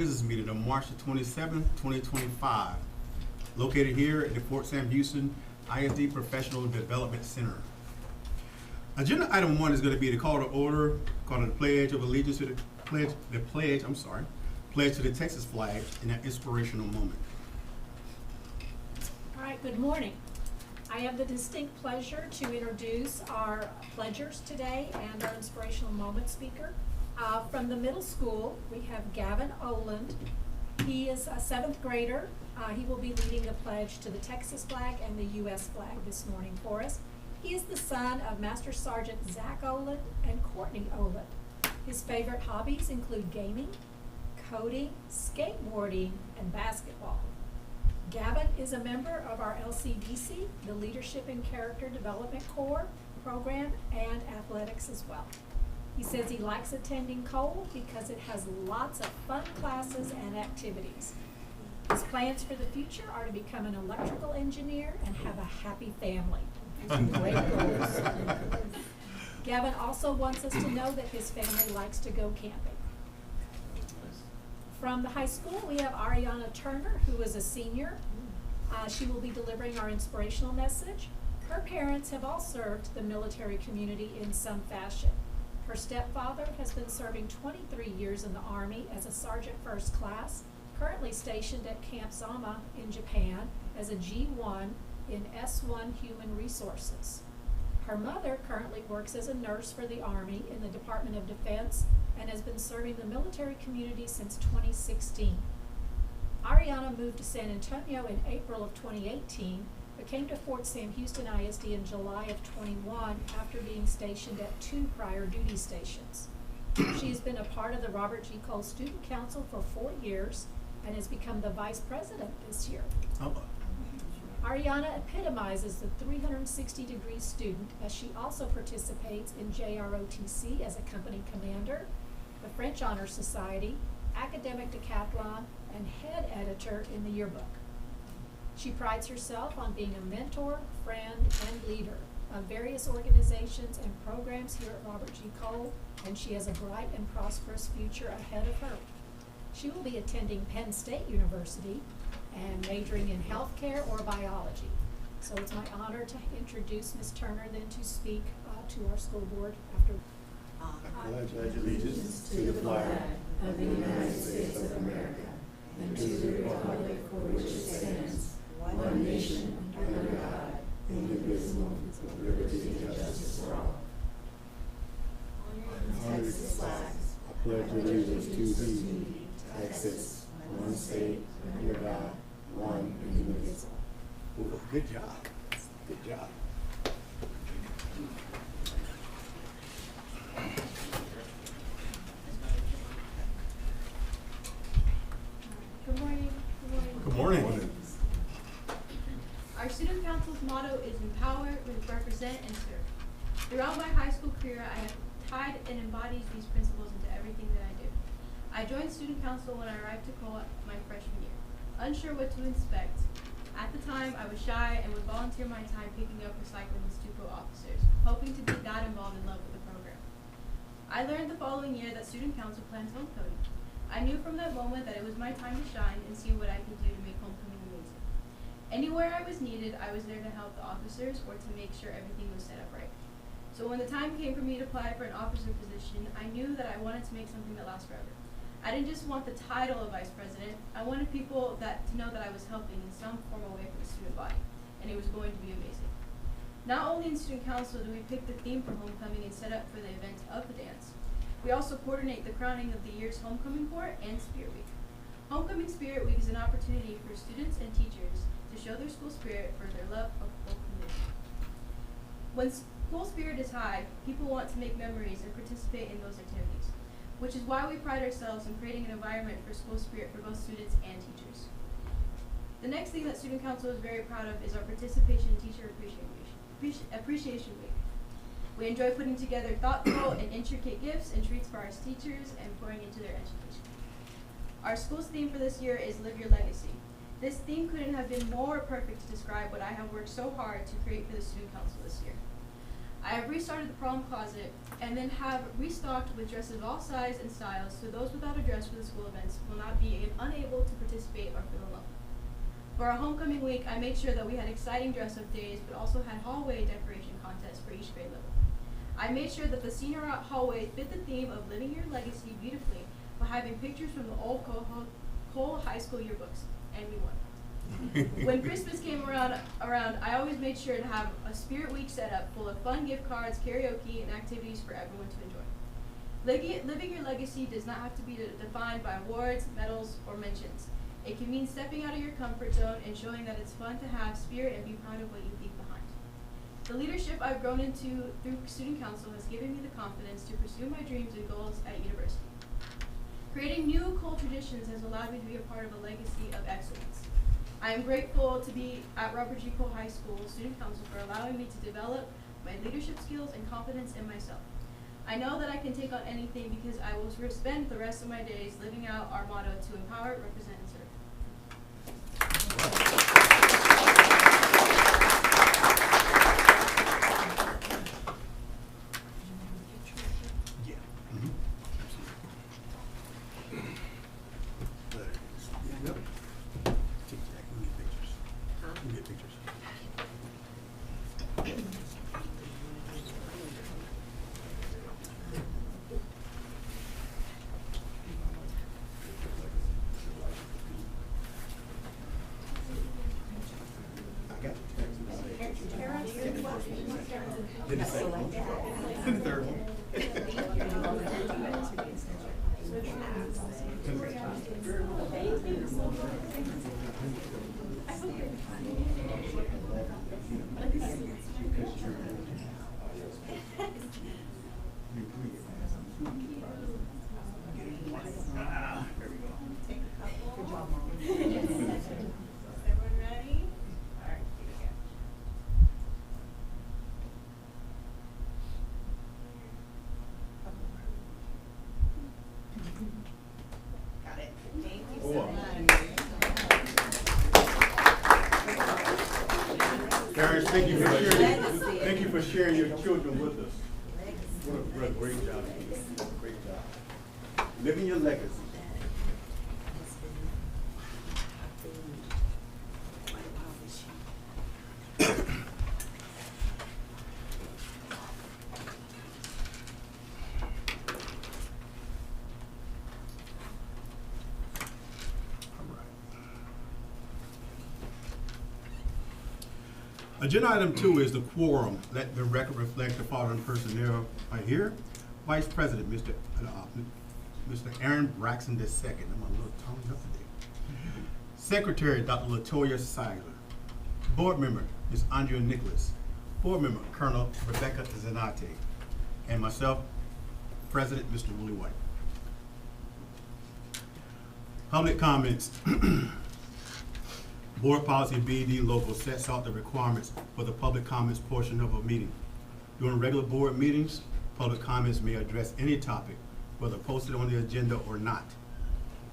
Business meeting on March the 27th, 2025, located here at the Fort Sam Houston ISD Professional Development Center. Agenda item 1 is going to be the call to order, call to the pledge of allegiance to pledge to the Texas flag in an inspirational moment. All right, good morning. I have the distinct pleasure to introduce our pledgers today and our inspirational moment speaker. From the middle school, we have Gavin Oland. He is a 7th grader. He will be leading the pledge to the Texas flag and the U.S. flag this morning for us. He is the son of Master Sergeant Zach Oland and Courtney Oland. His favorite hobbies include gaming, coding, skateboarding, and basketball. Gavin is a member of our LCDC, the Leadership and Character Development Corps program, and athletics as well. He says he likes attending Cole because it has lots of fun classes and activities. His plans for the future are to become an electrical engineer and have a happy family. Some great goals. Gavin also wants us to know that his family likes to go camping. From the high school, we have Ariana Turner, who is a senior. She will be delivering our inspirational message. Her parents have all served the military community in some fashion. Her stepfather has been serving 23 years in the Army as a Sergeant First Class, currently stationed at Camp Zama in Japan as a G1 in S1 Human Resources. Her mother currently works as a nurse for the Army in the Department of Defense and has been serving the military community since 2016. Ariana moved to San Antonio in April of 2018, but came to Fort Sam Houston ISD in July of 21 after being stationed at 2 prior duty stations. She has been a part of the Robert G. Cole Student Council for 4 years and has become the vice president this year. Ariana epitomizes the 360-degree student as she also participates in JROTC as a company commander, the French Honor Society, academic decathlon, and head editor in the yearbook. She prides herself on being a mentor, friend, and leader of various organizations and programs here at Robert G. Cole, and she has a bright and prosperous future ahead of her. She will be attending Penn State University and majoring in healthcare or biology. So it's my honor to introduce Ms. Turner then to speak to our school board after. I pledge allegiance to the flag of the United States of America and to the republic for which it stands, one nation, under God, indivisible, with liberty and justice for all. Under Texas flag, I pledge allegiance to thee, Texas, one state, under God, one indivisible. Good job. Good job. Good morning. Good morning. Our student council's motto is empower, represent, and serve. Throughout my high school career, I have tied and embodied these principles into everything that I do. I joined student council when I arrived to Cole my freshman year, unsure what to expect. At the time, I was shy and would volunteer my time picking up recycling with Stuco officers, hoping to be that involved in love with the program. I learned the following year that student council plans homecoming. I knew from that moment that it was my time to shine and see what I could do to make homecoming amazing. Anywhere I was needed, I was there to help the officers or to make sure everything was set up right. So when the time came for me to apply for an officer position, I knew that I wanted to make something that lasts forever. I didn't just want the title of vice president, I wanted people to know that I was helping in some form or way for the student body, and it was going to be amazing. Not only in student council do we pick the theme for homecoming and set up for the event of the dance, we also coordinate the crowning of the year's homecoming court and Spirit Week. Homecoming Spirit Week is an opportunity for students and teachers to show their school spirit for their love of the whole community. When school spirit is high, people want to make memories and participate in those activities, which is why we pride ourselves in creating an environment for school spirit for both students and teachers. The next thing that Student Council is very proud of is our participation in Teacher Appreciation Week. We enjoy putting together thoughtful and intricate gifts and treats for our teachers and pouring into their education. Our school's theme for this year is Live Your Legacy. This theme couldn't have been more perfect to describe what I have worked so hard to create for the Student Council this year. I have restarted the prom closet and then have restocked with dresses of all sizes and styles so those without a dress for the school events will not be unable to participate or feel alone. For our homecoming week, I made sure that we had exciting dress-up days, but also had hallway decoration contests for each grade level. I made sure that the senior hallway fit the theme of living your legacy beautifully by having pictures from the old Cole High School yearbooks, and we won. When Christmas came around, I always made sure to have a spirit week set up full of fun gift cards, karaoke, and activities for everyone to enjoy. Living your legacy does not have to be defined by awards, medals, or mentions. It can mean stepping out of your comfort zone and showing that it's fun to have spirit and be proud of what you leave behind. The leadership I've grown into through student council has given me the confidence to pursue my dreams and goals at university. Creating new Cole traditions has allowed me to be a part of a legacy of excellence. I am grateful to be at Robert G. Cole High School Student Council for allowing me to develop my leadership skills and confidence in myself. I know that I can take on anything because I will spend the rest of my days living out our motto to empower, represent, and serve. Yeah. Mhm. Absolutely. Yep. Take that. We get pictures. We get pictures. I got the text. Did it say? The third one. Everyone ready? All right, here we go. Got it. Thank you so Oh. much. Parents, thank you for sharing. Thank you for sharing your children with us. What a great job. Great job. Living your legacy. Agenda item 2 is the quorum. Let the record reflect the following personnel are here. Vice President, Mr. Aaron Braxton II. I'm a little tongued up today. Secretary, Dr. Latoya Seiler. Board member, Ms. Andrea Nicholas. Board member, Colonel Rebecca Zanate. And myself, President, Mr. Willie White. Public comments. Board Policy BD Local sets out the requirements for the public comments portion of a meeting. During regular board meetings, public comments may address any topic, whether posted on the agenda or not.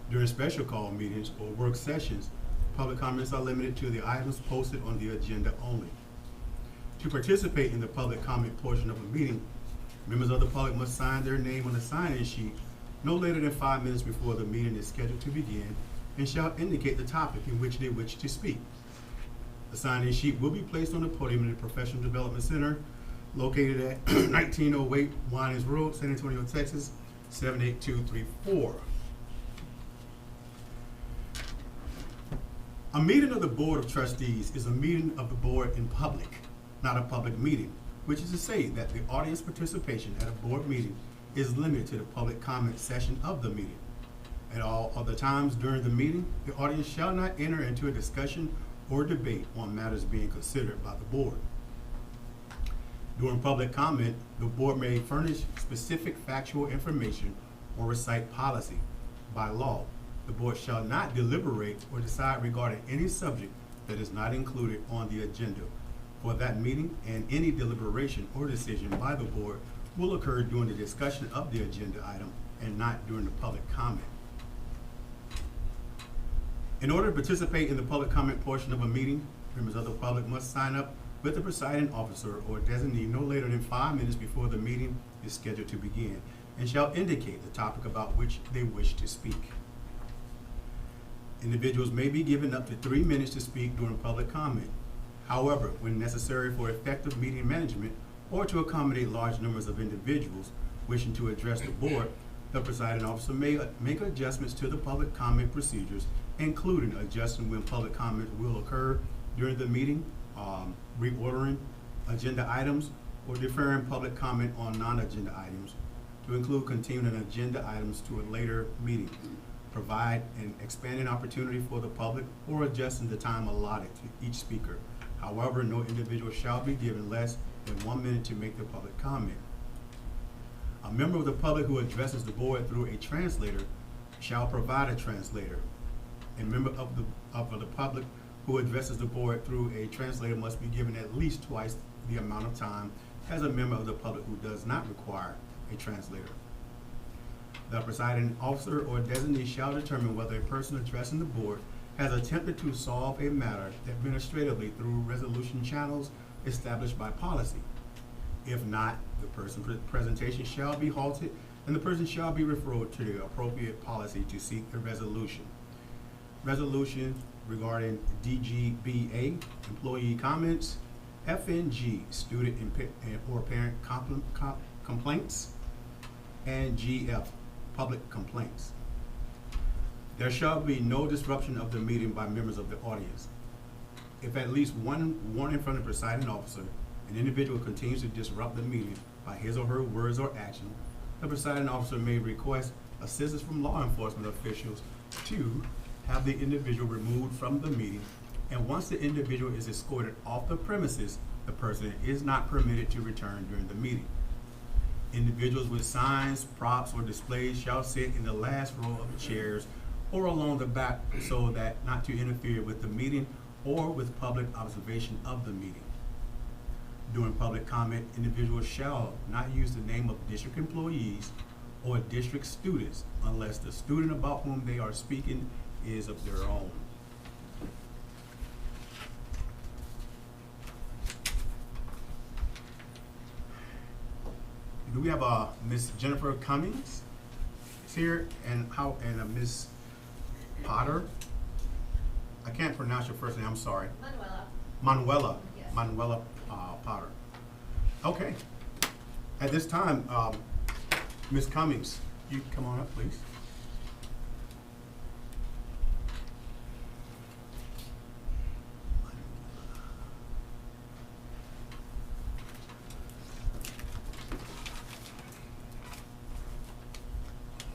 During special call meetings or work sessions, public comments are limited to the items posted on the agenda only. To participate in the public comment portion of a meeting, members of the public must sign their name on a sign-in sheet no later than 5 minutes before the meeting is scheduled to begin, and shall indicate the topic in which they wish to speak. The sign-in sheet will be placed on the podium in the Professional Development Center located at 1908 Winans Road, San Antonio, Texas, 78234. A meeting of the Board of Trustees is a meeting of the board in public, not a public meeting, which is to say that the audience participation at a board meeting is limited to the public comment session of the meeting. At all other times during the meeting, the audience shall not enter into a discussion or debate on matters being considered by the board. During public comment, the board may furnish specific factual information or recite policy. By law, the board shall not deliberate or decide regarding any subject that is not included on the agenda for that meeting, and any deliberation or decision by the board will occur during the discussion of the agenda item and not during the public comment. In order to participate in the public comment portion of a meeting, members of the public must sign up with the presiding officer or designee no later than 5 minutes before the meeting is scheduled to begin, and shall indicate the topic about which they wish to speak. Individuals may be given up to 3 minutes to speak during public comment. However, when necessary for effective meeting management or to accommodate large numbers of individuals wishing to address the board, the presiding officer may make adjustments to the public comment procedures, including adjusting when public comment will occur during the meeting, reordering agenda items, or deferring public comment on non-agenda items to include continuing agenda items to a later meeting, provide an expanded opportunity for the public, or adjusting the time allotted to each speaker. However, no individual shall be given less than 1 minute to make their public comment. A member of the public who addresses the board through a translator shall provide a translator. A member of the public who addresses the board through a translator must be given at least twice the amount of time as a member of the public who does not require a translator. The presiding officer or designee shall determine whether a person addressing the board has attempted to solve a matter administratively through resolution channels established by policy. If not, the person's presentation shall be halted and the person shall be referred to the appropriate policy to seek a resolution. Resolution regarding DGBA, employee comments, FNG, student or parent complaints, and GF, public complaints. There shall be no disruption of the meeting by members of the audience. If at least one warning from the presiding officer, an individual continues to disrupt the meeting by his or her words or action, the presiding officer may request assistance from law enforcement officials to have the individual removed from the meeting, and once the individual is escorted off the premises, the person is not permitted to return during the meeting. Individuals with signs, props, or displays shall sit in the last row of chairs or along the back so that not to interfere with the meeting or with public observation of the meeting. During public comment, individuals shall not use the name of district employees or district students unless the student about whom they are speaking is of their own. Do we have Miss Jennifer Cummings is here and Miss Potter? I can't pronounce your first name, I'm sorry. Manuela. Yes. Manuela Potter. Okay. At this time, Miss Cummings, you come on up, please.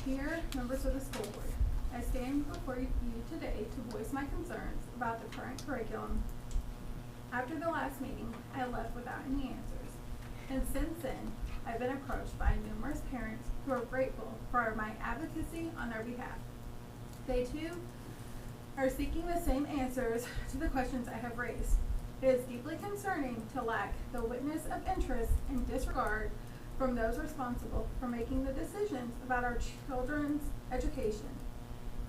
Dear members of the school board, I stand before you today to voice my concerns about the current curriculum. After the last meeting, I left without any answers, and since then, I've been approached by numerous parents who are grateful for my advocacy on their behalf. They too are seeking the same answers to the questions I have raised. It is deeply concerning to lack the witness of interest and disregard from those responsible for making the decisions about our children's education.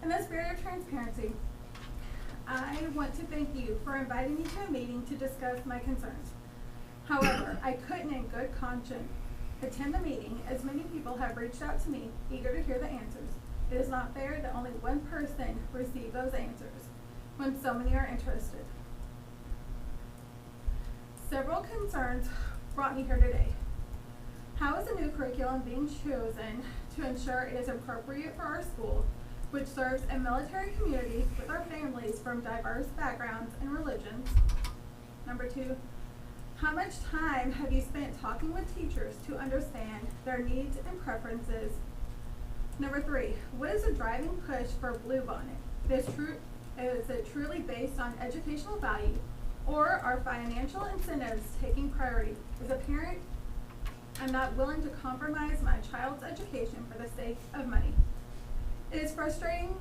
In the spirit of transparency, I want to thank you for inviting me to a meeting to discuss my concerns. However, I couldn't in good conscience attend the meeting as many people have reached out to me eager to hear the answers. It is not fair that only one person received those answers when so many are interested. Several concerns brought me here today. How is a new curriculum being chosen to ensure it is appropriate for our school, which serves a military community with our families from diverse backgrounds and religions? Number 2, how much time have you spent talking with teachers to understand their needs and preferences? Number 3, what is the driving push for Bluebonnet? Is it truly based on educational value, or are financial incentives taking priority? As a parent, I'm not willing to compromise my child's education for the sake of money. It is frustrating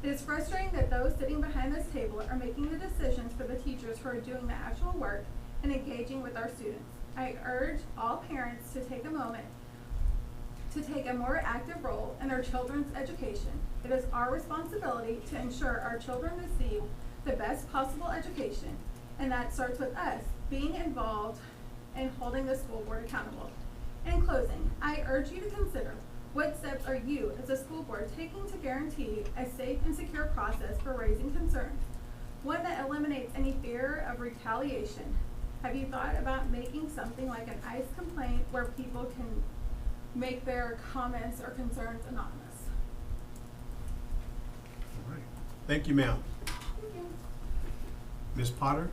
that those sitting behind this table are making the decisions for the teachers who are doing the actual work and engaging with our students. I urge all parents to take a moment to take a more active role in their children's education. It is our responsibility to ensure our children receive the best possible education, And that starts with us being involved and holding the school board accountable. In closing, I urge you to consider what steps are you as a school board taking to guarantee a safe and secure process for raising concerns, one that eliminates any fear of retaliation. Have you thought about making something like an ICE complaint where people can make their comments or concerns anonymous? All right. Thank you, ma'am. Thank you. Ms. Potter?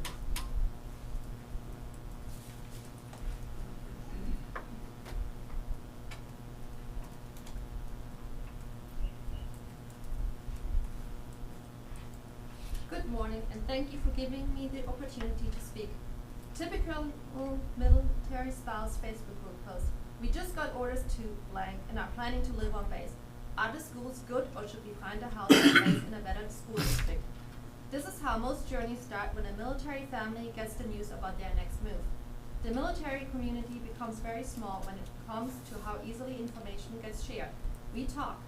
Good morning, and thank you for giving me the opportunity to speak. Typical military spouse Facebook group post. We just got orders to blank and are planning to live on base. Are the schools good, or should we find a house or base in a better school district? This is how most journeys start when a military family gets the news about their next move. The military community becomes very small when it comes to how easily information gets shared. We talk.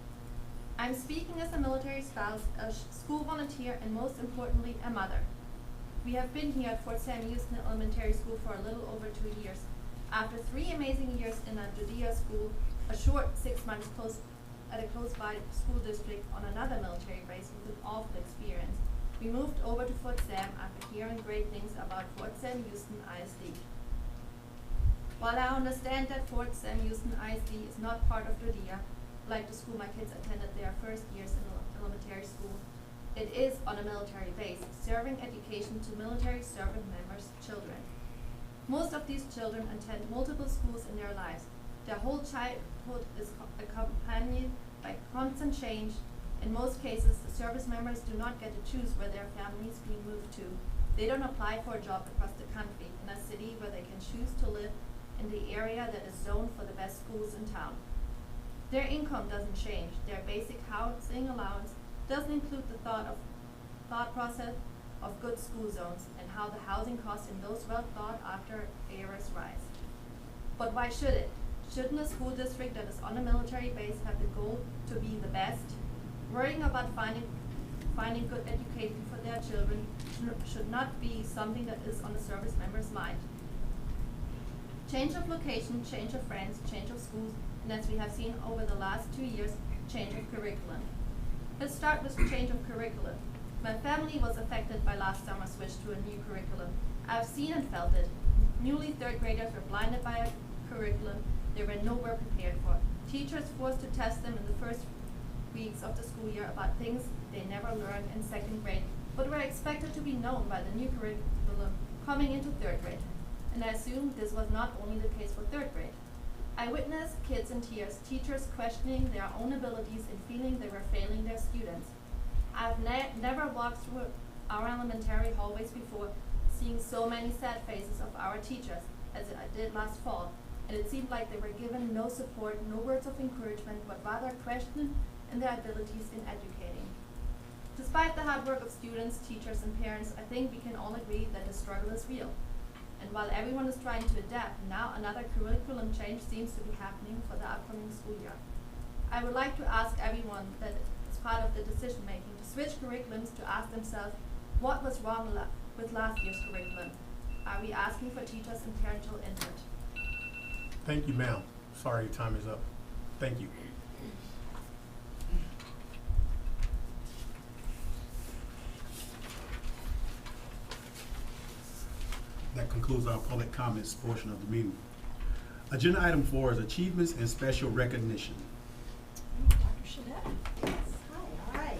I'm speaking as a military spouse, a school volunteer, and most importantly, a mother. We have been here at Fort Sam Houston Elementary School for a little over 2 years. After 3 amazing years in a Judea school, a short 6 months at a close-by school district on another military base with an awful experience, we moved over to Fort Sam after hearing great things about Fort Sam Houston ISD. While I understand that Fort Sam Houston ISD is not part of Judea, like the school my kids attended their first years in elementary school, it is on a military base, serving education to military service members' children. Most of these children attend multiple schools in their lives. Their whole childhood is accompanied by constant change. In most cases, the service members do not get to choose where their families being moved to. They don't apply for a job across the country in a city where they can choose to live in the area that is zoned for the best schools in town. Their income doesn't change. Their basic housing allowance doesn't include the thought process of good school zones and how the housing costs in those well thought after areas rise. But why should it? Shouldn't a school district that is on a military base have the goal to be the best? Worrying about finding good education for their children should not be something that is on the service member's mind. Change of location, change of friends, change of schools, and as we have seen over the last 2 years, change of curriculum. Let's start with change of curriculum. My family was affected by last summer's switch to a new curriculum. I've seen and felt it. Newly third graders were blinded by a curriculum they were nowhere prepared for. Teachers forced to test them in the first weeks of the school year about things they never learned in second grade, but were expected to be known by the new curriculum coming into third grade. And I assume this was not only the case for third grade. I witnessed kids in tears, teachers questioning their own abilities and feeling they were failing their students. I've never walked through our elementary hallways before, seeing so many sad faces of our teachers as I did last fall, and it seemed like they were given no support, no words of encouragement, but rather questioned in their abilities in educating. Despite the hard work of students, teachers, and parents, I think we can all agree that the struggle is real. And while everyone is trying to adapt, now another curriculum change seems to be happening for the upcoming school year. I would like to ask everyone that is part of the decision making to switch curriculums to ask themselves what was wrong with last year's curriculum. Are we asking for teachers and parental input? Thank you, ma'am. Sorry, your time is up. Thank you. That concludes our public comments portion of the meeting. Agenda item 4 is achievements and special recognition. Dr. Shadette. Hi, all right.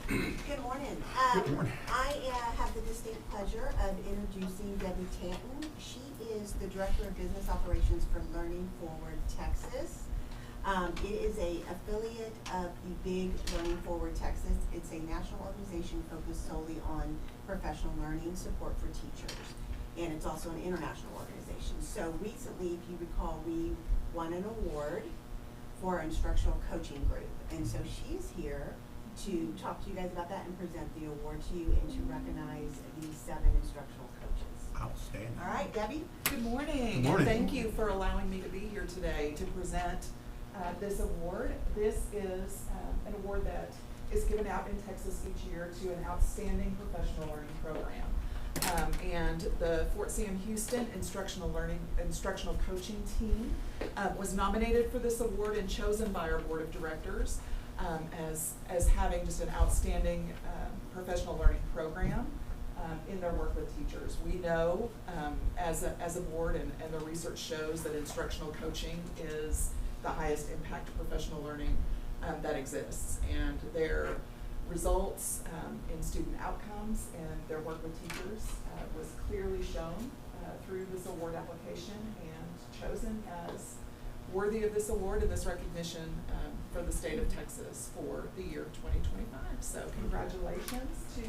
Good morning. Good morning. I have the distinct pleasure of introducing Debbie Tanton. She is the Director of Business Operations for Learning Forward Texas. It is an affiliate of the big Learning Forward Texas. It's a national organization focused solely on professional learning support for teachers. And it's also an international organization. So recently, if you recall, we won an award for our instructional coaching group. And so she's here to talk to you guys about that and present the award to you and to recognize these 7 instructional coaches. Outstanding. All right, Debbie? Good morning. Good morning. Thank you for allowing me to be here today to present this award. This is an award that is given out in Texas each year to an outstanding professional learning program. And the Fort Sam Houston instructional coaching team was nominated for this award and chosen by our board of directors as having just an outstanding professional learning program in their work with teachers. We know as a board, and the research shows that instructional coaching is the highest impact professional learning that exists, and their results in student outcomes and their work with teachers was clearly shown through this award application and chosen as worthy of this award and this recognition for the state of Texas for the year 2025. So congratulations to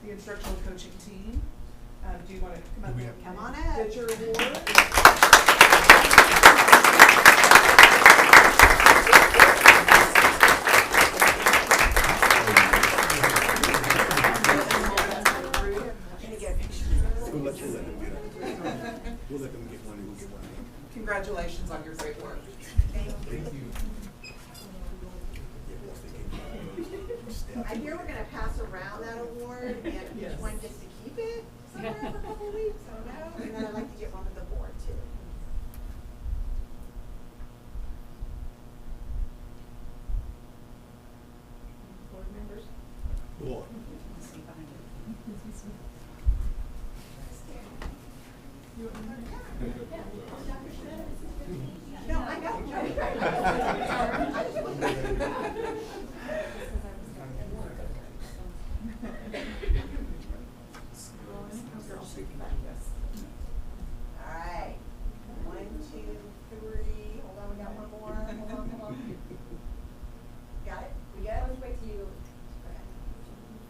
the instructional coaching team. Do you want to come up and Come on up. get your award? We'll let them get one and we'll get one. Congratulations on your great work. Thank you. I hear we're gonna pass around that award, and Yes. each one gets to keep it somewhere for a couple of weeks, I don't know, and then I'd like to get one with the board too. Board members? Board. No, I know. I just want All right. 1, 2, 3. Hold on, we got one more. Hold on. Got it? We good? Let's wait till you.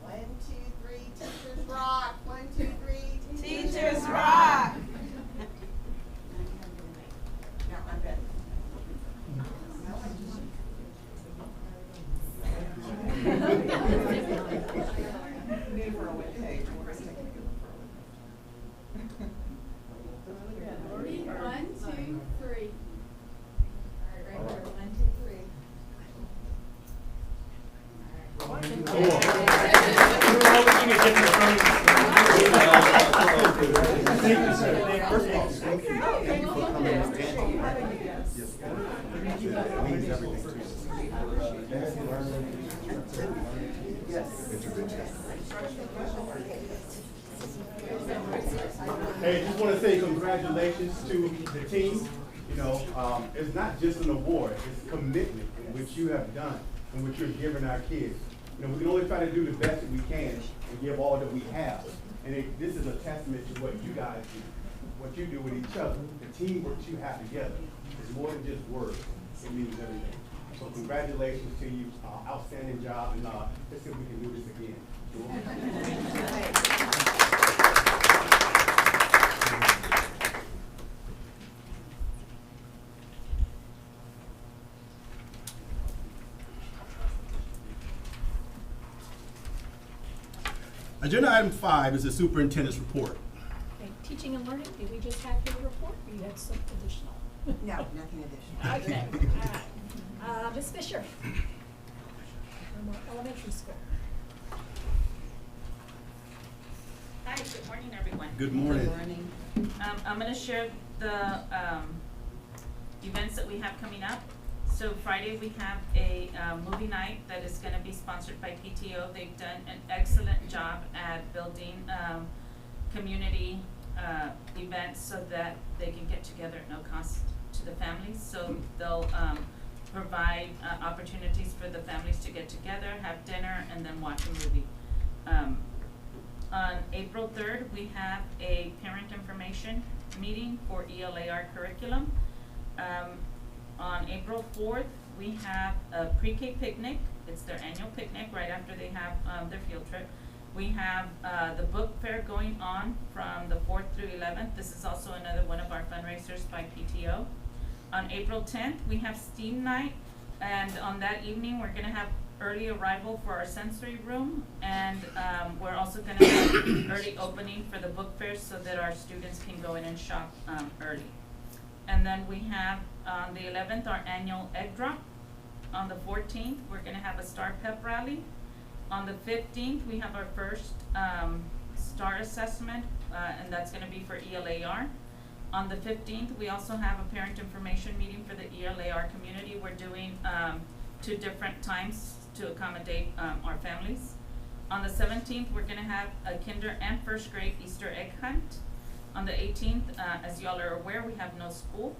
1, 2, 3. Teachers rock. 1, 2, 3. Teachers rock. No, I'm good. Need for a web page. We're just taking a good one for a web page. 1, 2, 3. All right, right here. 1, 2, 3. First of all, thank you. Thank you for coming and standing. Yes, it means everything to us. Hey, just want to say congratulations to the team. You know, it's not just an award, it's commitment in which you have done and which you're giving our kids. You know, we can only try to do the best that we can and give all that we have. And this is a testament to what you guys do, what you do with each other. The teamwork you have together is more than just words. It means everything. So congratulations to you. Outstanding job. And let's see if we can do this again. Agenda item 5 is the superintendent's report. Okay, teaching and learning, did we just have your report, or you had some additional? No, nothing additional. Okay, all right. Ms. Fisher? From our elementary school. Hi, good morning, everyone. Good morning. I'm gonna share the, events that we have coming up. So Friday, we have a, movie night that is gonna be sponsored by PTO. They've done an excellent job at building, community, events so that they can get together at no cost to the families. So they'll, provide, opportunities for the families to get together, have dinner, and then watch a movie. On April 3rd, we have a parent information meeting for ELAR curriculum. On April 4th, we have a pre-K picnic. It's their annual picnic right after they have their field trip. We have the book fair going on from the 4th through 11th. This is also another one of our fundraisers by PTO. On April 10th, we have STEAM night, and on that evening, we're gonna have early arrival for our sensory room, and we're also gonna have early opening for the book fair so that our students can go in and shop early. And then we have on the 11th, our annual egg drop. On the 14th, we're gonna have a Star Pep rally. On the 15th, we have our first STAR assessment, and that's gonna be for ELAR. On the 15th, we also have a parent information meeting for the ELAR community. We're doing 2 different times to accommodate our families. On the 17th, we're gonna have a kinder and first grade Easter egg hunt. On the 18th, as y'all are aware, we have no school.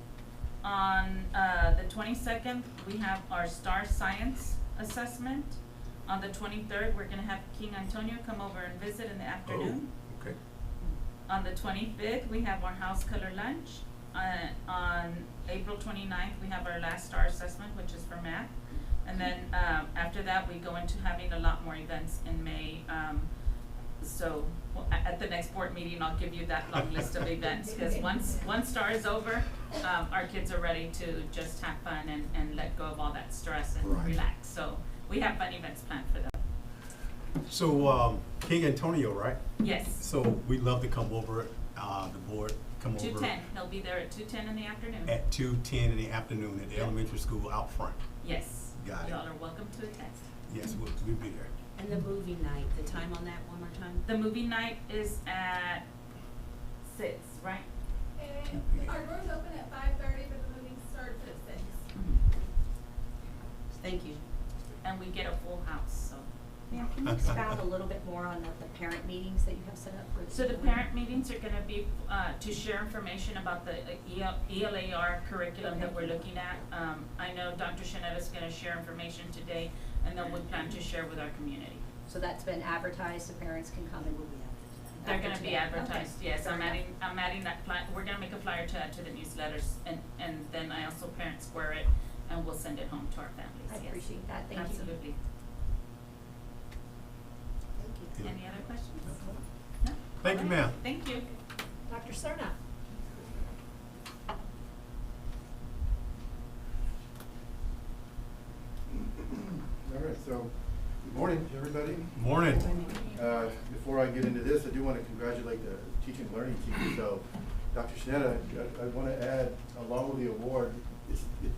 On the 22nd, we have our STAR science assessment. On the 23rd, we're gonna have King Antonio come over and visit in the afternoon. Oh, okay. On the 25th, we have our house color lunch. On April 29th, we have our last STAR assessment, which is for math. And then after that, we go into having a lot more events in May. So at the next board meeting, I'll give you that long list of events, because once STAR is over, our kids are ready to just have fun and let go of all that stress and Right. relax. So we have fun events planned for them. So, King Antonio, right? Yes, So we'd love to come over, the board, come over 2:10. He'll be there at 2:10 in the afternoon. at 2:10 in the afternoon at the elementary school out front. Yes. Got it. Y'all are welcome to attend. Yes, we'll be there. And the movie night, the time on that one more time? The movie night is at 6, right? Our doors open at 5:30, but the movie starts at 6. Thank you. And we get a full house, so. Ma'am, can you expound a little bit more on the parent meetings that you have set up for? So the parent meetings are gonna be, to share information about the ELAR curriculum that we're looking at. I know Dr. Shanetta's gonna share information today, and then we plan to share with our community. So that's been advertised, so parents can come and. They're gonna be After today. advertised, Okay. yes, Fair I'm enough. adding that we're gonna make a flyer to add to the newsletters, and then I also parent square it, and we'll send it home to our families, I yes. appreciate that, thank you. Absolutely. Thank you. Yeah. Any other questions? No? Thank you, All right. ma'am. Thank you. Dr. Cerna? All right, so, good morning, everybody. Morning. Before I get into this, I do want to congratulate the teaching and learning team. So, Dr. Shanetta, I want to add, along with the award,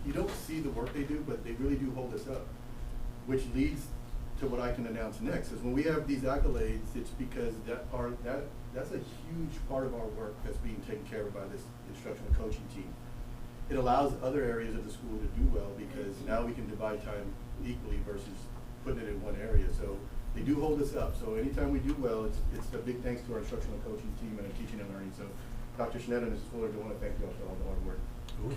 you don't see the work they do, but they really do hold us up, which leads to what I can announce next. Is when we have these accolades, it's because that's a huge part of our work that's being taken care of by this instructional coaching team. It allows other areas of the school to do well, because now we can divide time equally versus putting it in one area. So they do hold us up. So anytime we do well, it's a big thanks to our instructional coaching team and our teaching and learning. So Dr. Shanetta and Mrs. Fuller, I want to thank you all for all the hard work. Ooh.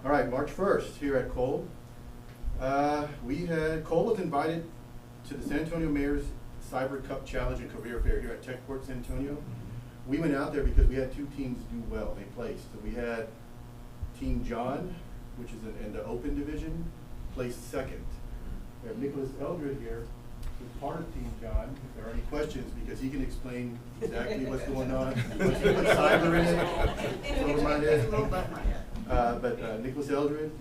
All right, March 1st here at Cole. Cole was invited to the San Antonio Mayor's Cyber Cup Challenge and Career Fair here at Techport San Antonio. We went out there because we had 2 teams do well. They placed. So we had Team John, which is in the open division, placed second. We have Nicholas Eldred here, who's part of Team John. If there are any questions, because he can explain exactly what's going on, what's cyber in it, over my head. But Nicholas Eldred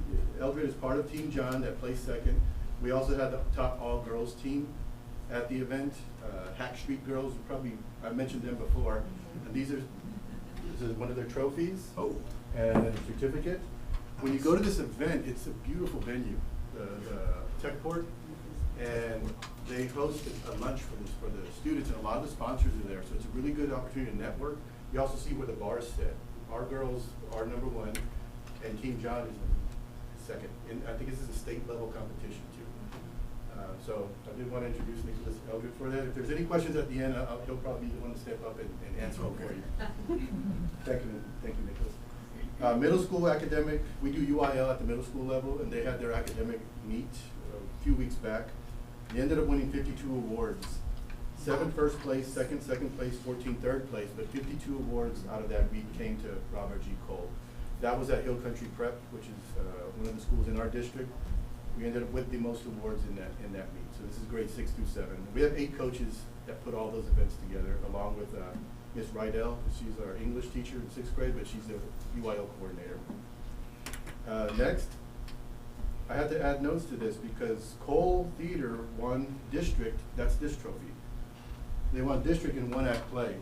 is part of Team John that placed second. We also had the top all-girls team at the event. Hack Street Girls, I mentioned them before. And this is one of their trophies. Oh. And a certificate. When you go to this event, it's a beautiful venue, the Techport, and they host a lunch for the students, and a lot of the sponsors are there, so it's a really good opportunity to network. You also see where the bar is set. Our girls are number 1, and Team John is second. And I think this is a state level competition too. So I did want to introduce Nicholas Eldred for that. If there's any questions at the end, he'll probably be the one to step up and answer them for you. Thank you, Nicholas. Middle school academic, we do UIL at the middle school level, and they had their academic meet a few weeks back. They ended up winning 52 awards. 7 first place, second place, 14 third place, but 52 awards out of that meet came to Robert G. Cole. That was at Hill Country Prep, which is one of the schools in our district. We ended up with the most awards in that meet. So this is grade 6 through 7. We have 8 coaches that put all those events together, along with Miss Rydell. She's our English teacher in 6th grade, but she's the UIL coordinator. Next, I had to add notes to this because Cole Theater won district. That's this trophy. They won district in 1-act play.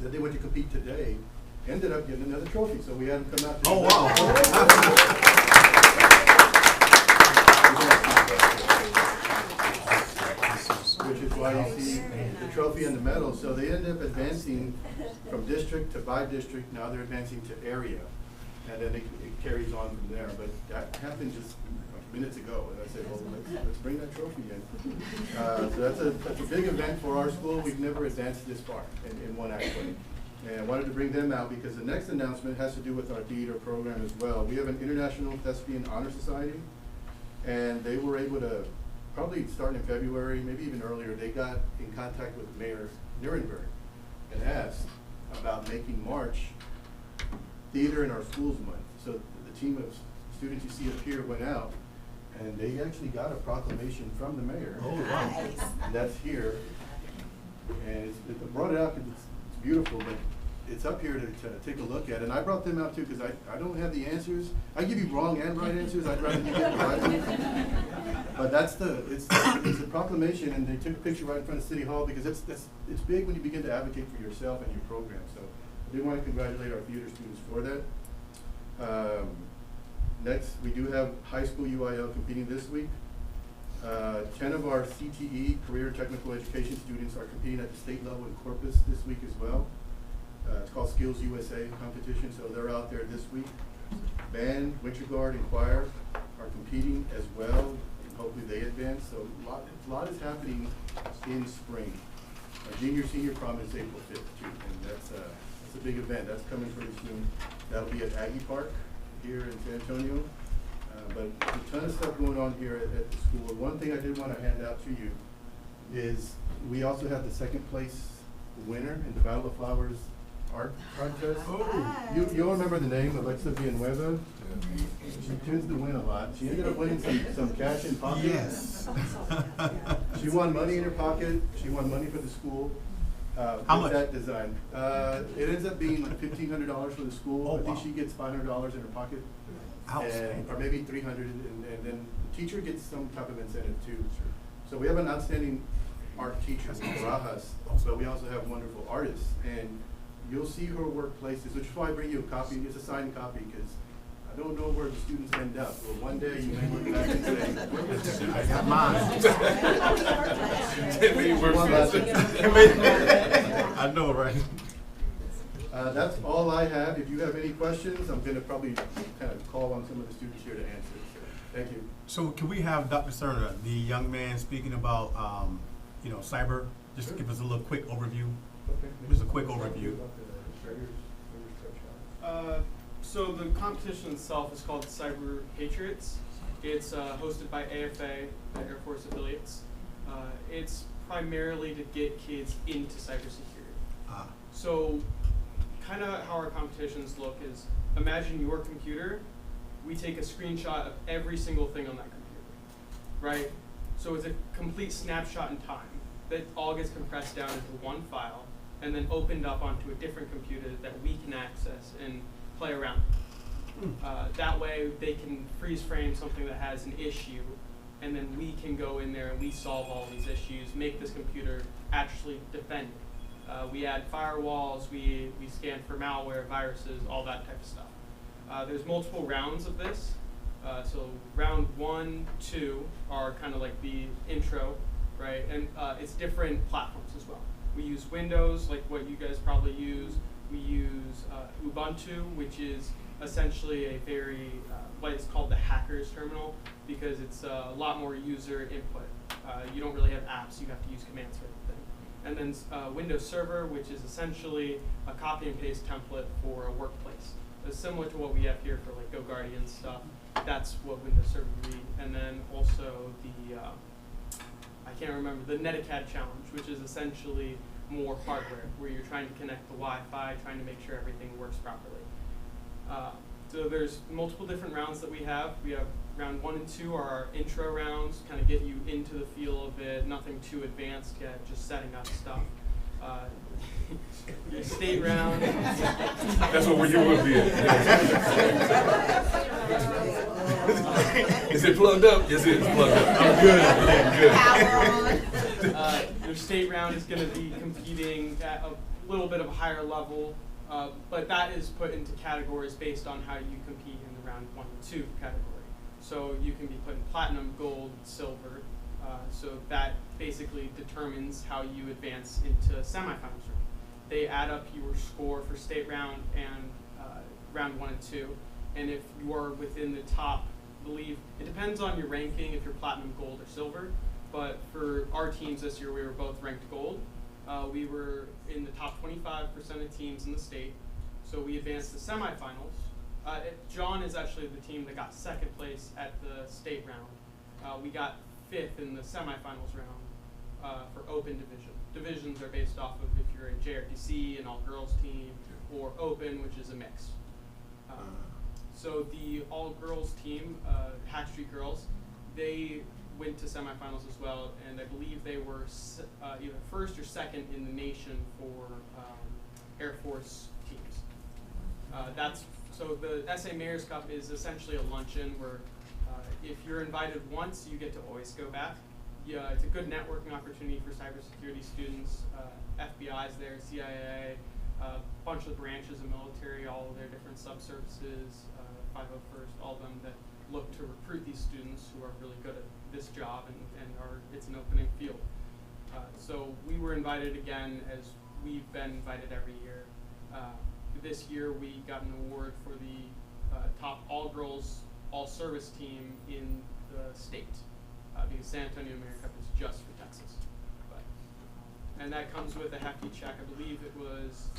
Then they went to compete today. Ended up getting another trophy, so we had them come out. Oh, wow. Which is why you see the trophy and the medal. So they end up advancing from district to by district. Now they're advancing to area, and then it carries on from there. But that happened just minutes ago, and I said, well, let's bring that trophy in. So that's a big event for our school. We've never advanced this far in one actually. And I wanted to bring them out because the next announcement has to do with our theater program as well. We have an International Thespian Honor Society, and they were able to, probably starting in February, maybe even earlier, they got in contact with Mayor Nuremberg and asked about making March Theater in Our Schools Month. So the team of students you see up here went out, and they actually got a proclamation from the mayor. Oh, wow. And that's here. And I brought it out because it's beautiful, but it's up here to take a look at. And I brought them out too because I don't have the answers. I give you wrong and right answers. I'd rather you get the right ones. But it's a proclamation, and they took a picture right in front of City Hall because it's big when you begin to advocate for yourself and your program. So I do want to congratulate our theater students for that. Next, we do have high school UIL competing this week. 10 of our CTE, Career Technical Education students, are competing at the state level in Corpus this week as well. It's called Skills USA competition, so they're out there this week. Band, Winter Guard, and Choir are competing as well, and hopefully they advance. So a lot is happening in spring. Our junior-senior prom is April 5th too, and that's a big event. That's coming pretty soon. That'll be at Aggie Park here in San Antonio. But a ton of stuff going on here at the school. One thing I did want to hand out to you is we also have the second place winner in the Battle of Flowers art contest. Oh. You'll remember the name, Alexa Villanueva. She tends to win a lot. She ended up winning some cash in pocket. Yes. She won money in her pocket. She won money for the school. How much? That design. It ends up being like $1,500 for the school. Oh, I think wow. she gets $500 in her pocket. Or maybe 300, and then the teacher gets some type of incentive too. So we have an outstanding art teacher, Barajas, but we also have wonderful artists, and you'll see her workplaces, which is why I bring you a copy. It's a signed copy because I don't know where the students end up. Well, one day you may look back and say, I got mine. I know, right? That's all I have. If you have any questions, I'm going to probably kind of call on some of the students here to answer. So, thank you. So can we have Dr. Cerner, the young man speaking about, cyber, just Sure. give us a little quick overview? Okay. Just a quick overview. So the competition itself is called Cyber Patriots. It's hosted by AFA, the Air Force affiliates. It's primarily to get kids into cybersecurity. So kind of how our competitions look is, imagine your computer, we take a screenshot of every single thing on that computer, right? So it's a complete snapshot in time that all gets compressed down into one file and then opened up onto a different computer that we can access and play around. That way they can freeze frame something that has an issue, and then we can go in there and we solve all these issues, make this computer actually defend it. We add firewalls, we scan for malware, viruses, all that type of stuff. There's multiple rounds of this. So round 1, 2 are kind of like the intro, right? And it's different platforms as well. We use Windows, like what you guys probably use. We use Ubuntu, which is essentially a very, what is called the hacker's terminal, because it's a lot more user input. You don't really have apps, you have to use commands for everything. And then Windows Server, which is essentially a copy and paste template for a workplace. It's similar to what we have here for like GoGuardian stuff. That's what Windows Server would be. And then also the, I can't remember, the Netacad challenge, which is essentially more hardware, where you're trying to connect the Wi-Fi, trying to make sure everything works properly. So there's multiple different rounds that we have. We have round 1 and 2 are our intro rounds, kind of get you into the feel of it, nothing too advanced yet, just setting up stuff. Your state round. That's what you would be at. Is it plugged up? Yes, it is plugged up. I'm good. Your state round is going to be competing at a little bit of a higher level, but that is put into categories based on how you compete in the round 1 and 2 category. So you can be put in platinum, gold, silver, So that basically determines how you advance into semifinals round. They add up your score for state round and round 1 and 2. And if you are within the top, I believe, it depends on your ranking if you're platinum, gold, or silver. But for our teams this year, we were both ranked gold. We were in the top 25% of teams in the state. So we advanced to semifinals. John is actually the team that got second place at the state round. We got 5th in the semifinals round for open division. Divisions are based off of if you're a JRTC, an all-girls team, or open, which is a mix. So the all-girls team, Hack Street Girls, they went to semifinals as well, and I believe they were either first or second in the nation for Air Force teams. So the SA Mayor's Cup is essentially a luncheon where if you're invited once, you get to always go back. Yeah, it's a good networking opportunity for cybersecurity students. FBI's there, CIA, a bunch of branches of military, all of their different subservices, 501st, all of them that look to recruit these students who are really good at this job and it's an opening field. So we were invited again, as we've been invited every year. This year we got an award for the top all-girls, all-service team in the state. Because San Antonio Mayor Cup is just for Texas. And that comes with a hefty check. I believe it was,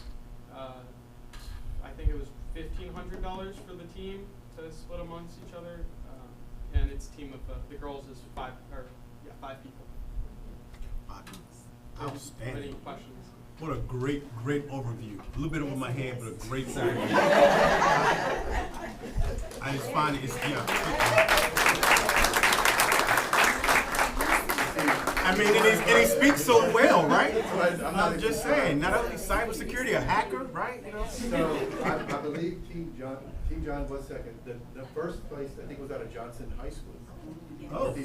I think it was $1,500 for the team to split amongst each other. And its team of, the girls is 5 people. Outstanding. Any questions? What a great overview. A little bit over my head, but a great overview. I just find it's, I mean, and he speaks so well, right? I'm just saying, not only cybersecurity, a hacker, right? You know? So I believe Team John was second. The first place, I think, was out of Johnson High School. Oh. We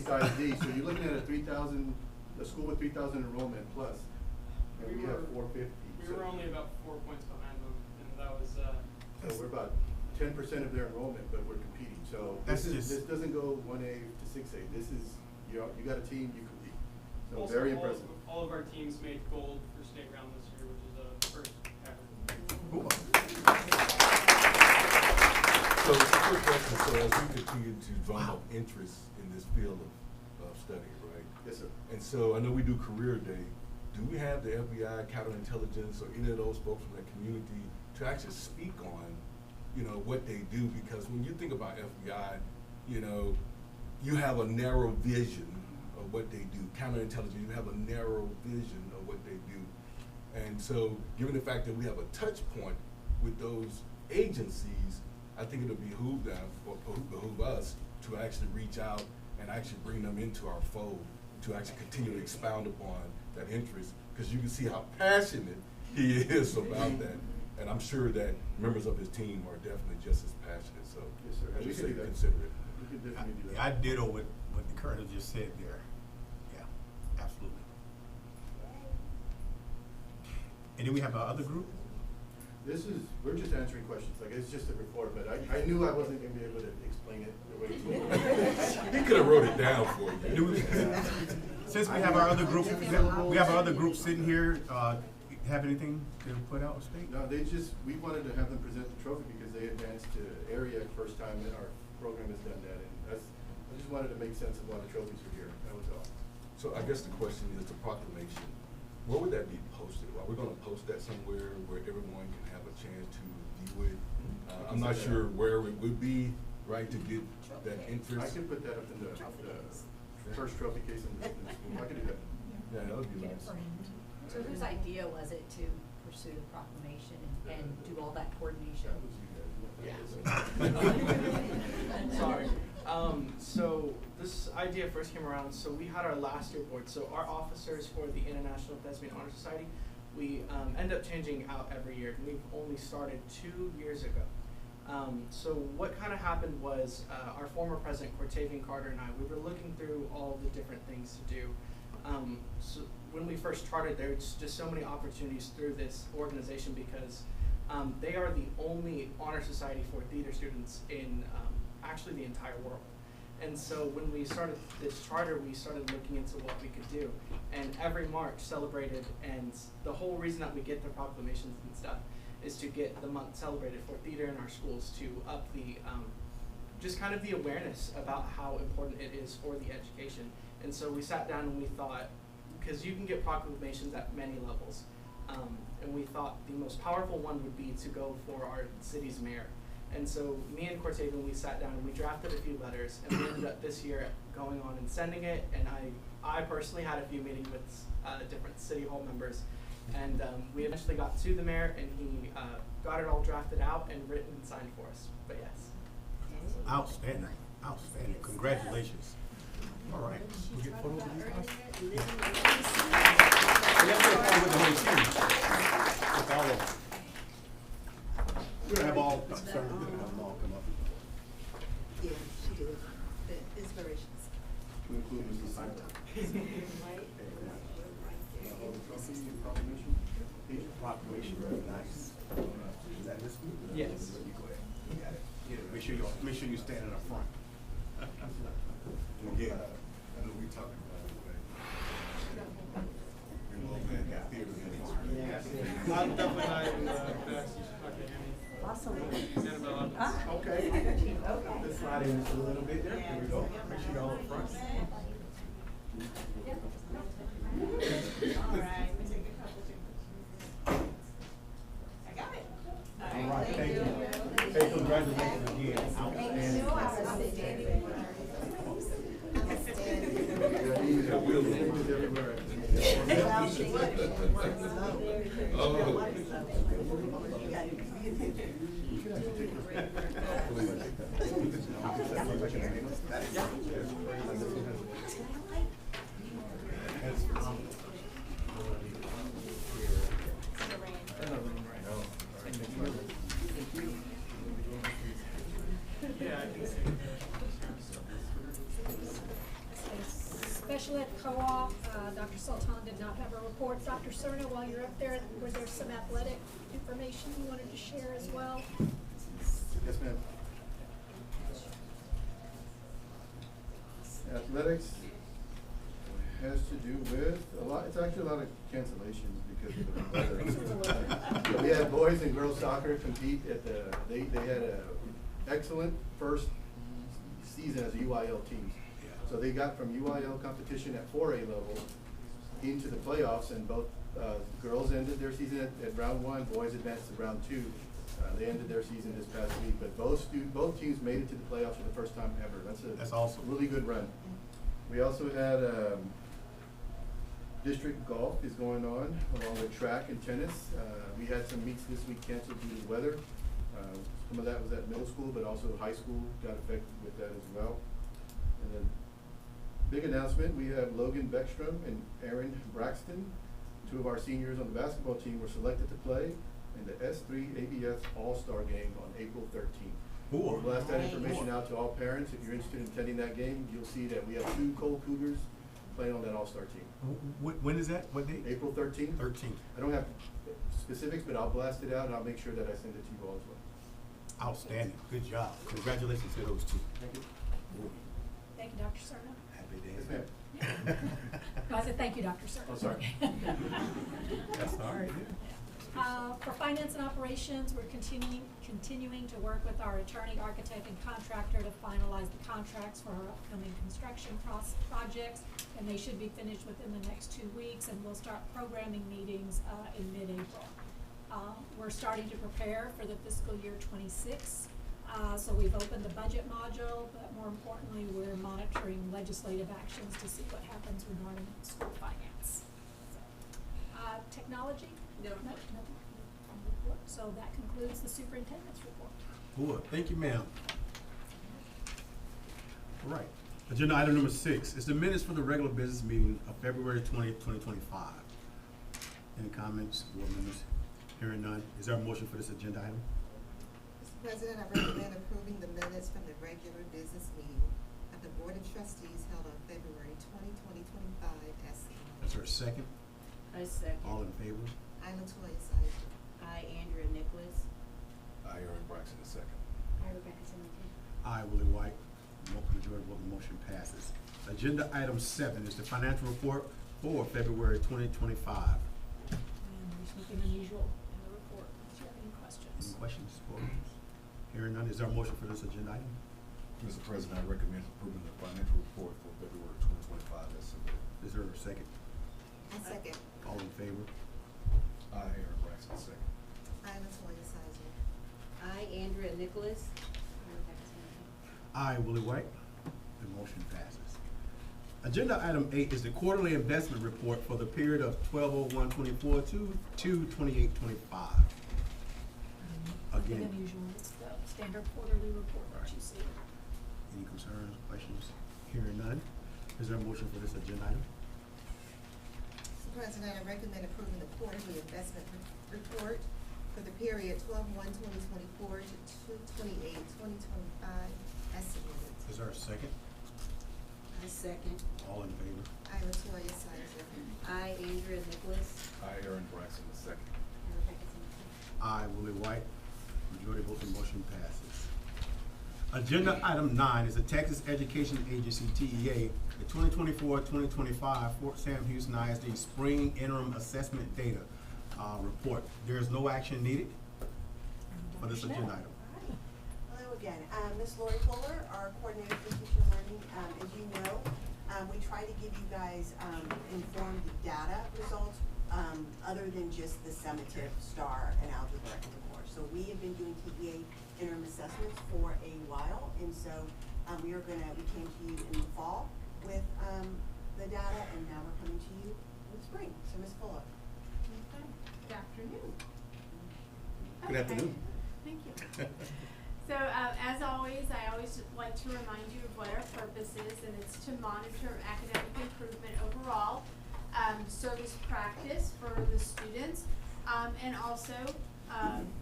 were only about 4 points behind them, and that was. So we're about 10% of their enrollment, but we're competing. So this doesn't go 1A to 6A. This is you got a team, you compete. So also, very impressive. All of our teams made gold for state round this year, which is a first ever. So the quick question, so as we continue to drum up interest in this field of study, right? Yes, sir. And so I know we do career day. Do we have the FBI, counterintelligence, or any of those folks from that community to actually speak on, what they do? Because when you think about FBI, you have a narrow vision of what they do. Counterintelligence, you have a narrow vision of what they do. And so given the fact that we have a touch point with those agencies, I think it'll behoove them, or behoove us, to actually reach out and actually bring them into our fold, to actually continue to expound upon that interest, because you can see how passionate he is about that. And I'm sure that members of his team are definitely just as passionate. So, yes, sir. as you say, do that. consider it. We can definitely do that. I ditto what the colonel just said there. Yeah, absolutely. And then we have our other group. We're just answering questions. Like, it's just a report, but I knew I wasn't going to be able to explain it the way you He could have wrote it down for you. Since we have our other group sitting here, have anything to put out or speak? No, we wanted to have them present the trophy because they advanced to area first time that our program has done that. And I just wanted to make sense of why the trophies are here. That was all. So I guess the question is the proclamation. Where would that be posted? Are we going to post that somewhere where everyone can have a chance to view it? I'm not sure where it would be, right, to get that interest. I can put that up in the first trophy case in the school. I can do that. Yeah, that would be nice. So whose idea was it to pursue the proclamation and do all that coordination? Sorry. So this idea first came around, so we had our last year board. So our officers for the International Thespian Honor Society, we end up changing out every year. We've only started 2 years ago. So what kind of happened was our former president, Cortavian Carter, and I, we were looking through all the different things to do. So when we first started, there was just so many opportunities through this organization because they are the only honor society for theater students in actually the entire world. And so when we started this charter, we started looking into what we could do. And every March celebrated, and the whole reason that we get the proclamations and stuff is to get the month celebrated for theater in our schools, to up the, just kind of the awareness about how important it is for the education. And so we sat down and we thought, because you can get proclamations at many levels, and we thought the most powerful one would be to go for our city's mayor. And so me and Cortavian, we sat down and we drafted a few letters, and we ended up this year going on and sending it. And I personally had a few meetings with different city hall members, and we eventually got to the mayor, and he got it all drafted out and written and signed for us. But yes. Outstanding, outstanding. Congratulations. All right. We'll get photos of these guys. So let's get started with the whole series. With all of them. We're gonna have all, sorry, we're gonna have them all come up. Yeah, she did. The inspirations. To include Mrs. Simon. Right? Proclamation, very nice. Is that this one? Yes. You go ahead. You got it. Yeah, make sure you stand in the front. Yeah, I know we talking about it, but you know, man, got theater in it. I'm definitely not in the best. Awesome. Okay. Let's slide in just a little bit there. Here we go. Make sure you're all in front. All right. I got it. All right, thank you. Hey, congratulations again. Outstanding. Yeah, I can see. Special Ed Co-op, Dr. Sultan did not have a report. Dr. Cerna, while you're up there, was there some athletic information you wanted to share as well? Yes, ma'am. Athletics has to do with it's actually a lot of cancellations because of the weather. We had boys and girls soccer compete at they had a excellent first season as a UIL team. So they got from UIL competition at 4A level into the playoffs, and both girls ended their season at round 1, boys advanced to round 2. They ended their season this past week, but both teams made it to the playoffs for the first time ever. That's awesome. Really good run. We also had district golf is going on along with track and tennis. We had some meets this week canceled due to weather. Some of that was at middle school, but also high school got affected with that as well. And then big announcement, we have Logan Beckstrom and Aaron Braxton, 2 of our seniors on the basketball team, were selected to play in the S3 ABS All-Star Game on April 13th. We'll blast that information out to all parents. If you're interested in attending that game, you'll see that we have 2 Cole Cougars playing on that All-Star team. When is that? What date? April 13th. 13th. I don't have specifics, but I'll blast it out and I'll make sure that I send it to you all as well. Outstanding. Good job. Congratulations to those 2. Thank you. Thank you, Dr. Cerna. Happy days. Yes, ma'am. I said, thank you, Dr. Cerna. Oh, sorry. That's all right. For finance and operations, we're continuing to work with our attorney, architect, and contractor to finalize the contracts for our upcoming construction projects, and they should be finished within the next 2 weeks, and we'll start programming meetings in mid-April. We're starting to prepare for the fiscal year 26. So we've opened the budget module, but more importantly, we're monitoring legislative actions to see what happens regarding school finance. Technology? No. Nothing. So that concludes the superintendent's report. Good. Thank you, ma'am. All right. Agenda item number 6 is the minutes for the regular business meeting of February 20th, 2025. Any comments, board members? Hearing none. Is there a motion for this agenda item? Mr. President, I recommend approving the minutes from the regular business meeting of the Board of Trustees held on February 2025 as seen. Is there a second? I second. All in favor? I, Latoya Syed. I, Andrea Nicholas. I, Aaron Braxton, the second. I, Rebecca Singleton. Aye, Willie White. Majority vote, the motion passes. Agenda item 7 is the financial report for February 2025. And there's nothing unusual in the report. Do you have any questions? Any questions, board members? Hearing none, is there a motion for this agenda item? Mr. President, I recommend approving the financial report for February 2025 as submitted. Is there a second? I second. All in favor? I, Aaron Braxton, second. I, Latoya Sizer. I, Andrea Nicholas. Aye, Willie White. The motion passes. Agenda item 8 is the quarterly investment report for the period of 12/01/24 to 2/28/25. Nothing Again, unusual. It's the standard quarterly report that you see. any concerns, questions? Hearing none, is there a motion for this agenda item? Mr. President, I recommend approving the quarterly investment report for the period 12/1/2024 to 2/28/2025 as submitted. Is there a second? I second. All in favor? I, Latoya Sizer. I, Andrea Nicholas. I, Aaron Braxton, the second. Aye, Willie White. Majority vote, the motion passes. Agenda item 9 is the Texas Education Agency, TEA, the 2024-2025 Fort Sam Houston ISD Spring Interim Assessment Data Report. There is no action needed for this agenda item. Hello again. Ms. Lori Fuller, our coordinator for teacher learning. As you know, we try to give you guys informed data results other than just the summative STAR and algebra anymore. So we have been doing TEA interim assessments for a while, and so we came to you in the fall with the data, and now we're coming to you in the spring. So Ms. Fuller. Good afternoon. Good afternoon. Thank you. So, as always, I always like to remind you of what our purpose is, and it's to monitor academic improvement overall, service practice for the students, and also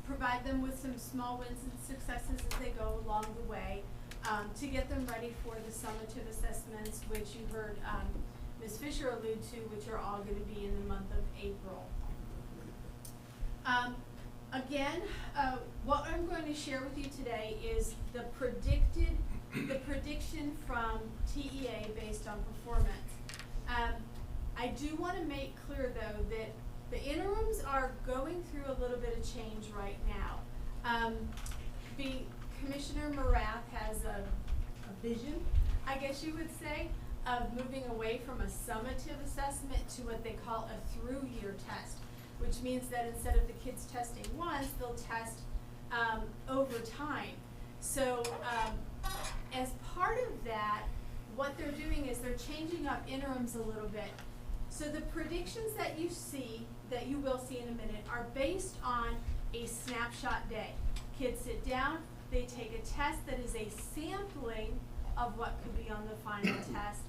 provide them with some small wins and successes as they go along the way, to get them ready for the summative assessments, which you heard Ms. Fisher allude to, which are all going to be in the month of April. Again, what I'm going to share with you today is the prediction from TEA based on performance. I do want to make clear, though, that the interims are going through a little bit of change right now. Commissioner Morath has a vision, I guess you would say, of moving away from a summative assessment to what they call a through-year test, which means that instead of the kids testing once, they'll test over time. So as part of that, what they're doing is they're changing up interims a little bit. So the predictions that you will see in a minute, are based on a snapshot day. Kids sit down, they take a test that is a sampling of what could be on the final test,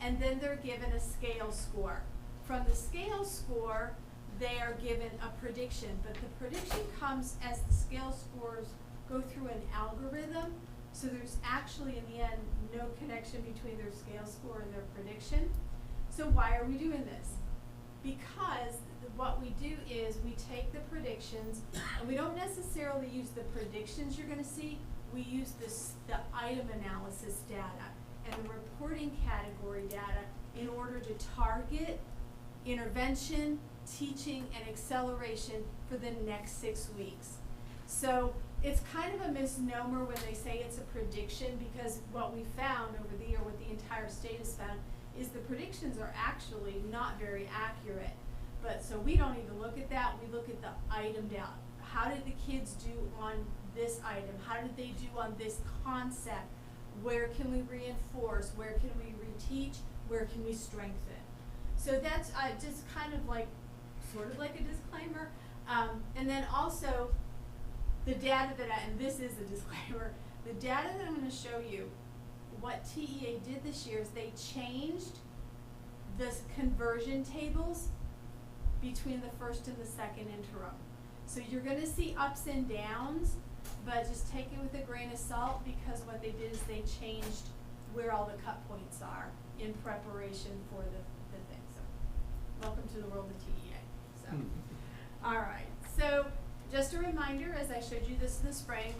and then they're given a scale score. From the scale score, they are given a prediction, but the prediction comes as the scale scores go through an algorithm, so there's actually, in the end, no connection between their scale score and their prediction. So why are we doing this? Because what we do is we take the predictions, and we don't necessarily use the predictions you're going to see, we use the item analysis data and the reporting category data in order to target intervention, teaching, and acceleration for the next 6 weeks. So it's kind of a misnomer when they say it's a prediction, because what we found over the year, what the entire state has found, is the predictions are actually not very accurate. But so we don't even look at that, we look at the item down. How did the kids do on this item? How did they do on this concept? Where can we reinforce? Where can we reteach? Where can we strengthen? So that's just kind of like, sort of like a disclaimer. And then also, the data and this is a disclaimer, the data that I'm going to show you, what TEA did this year is they changed the conversion tables between the first and the second interim. So you're going to see ups and downs, but just take it with a grain of salt, because what they did is they changed where all the cut points are in preparation for the thing. So welcome to the world of TEA. So, all right. So just a reminder, as I showed you this in the spring,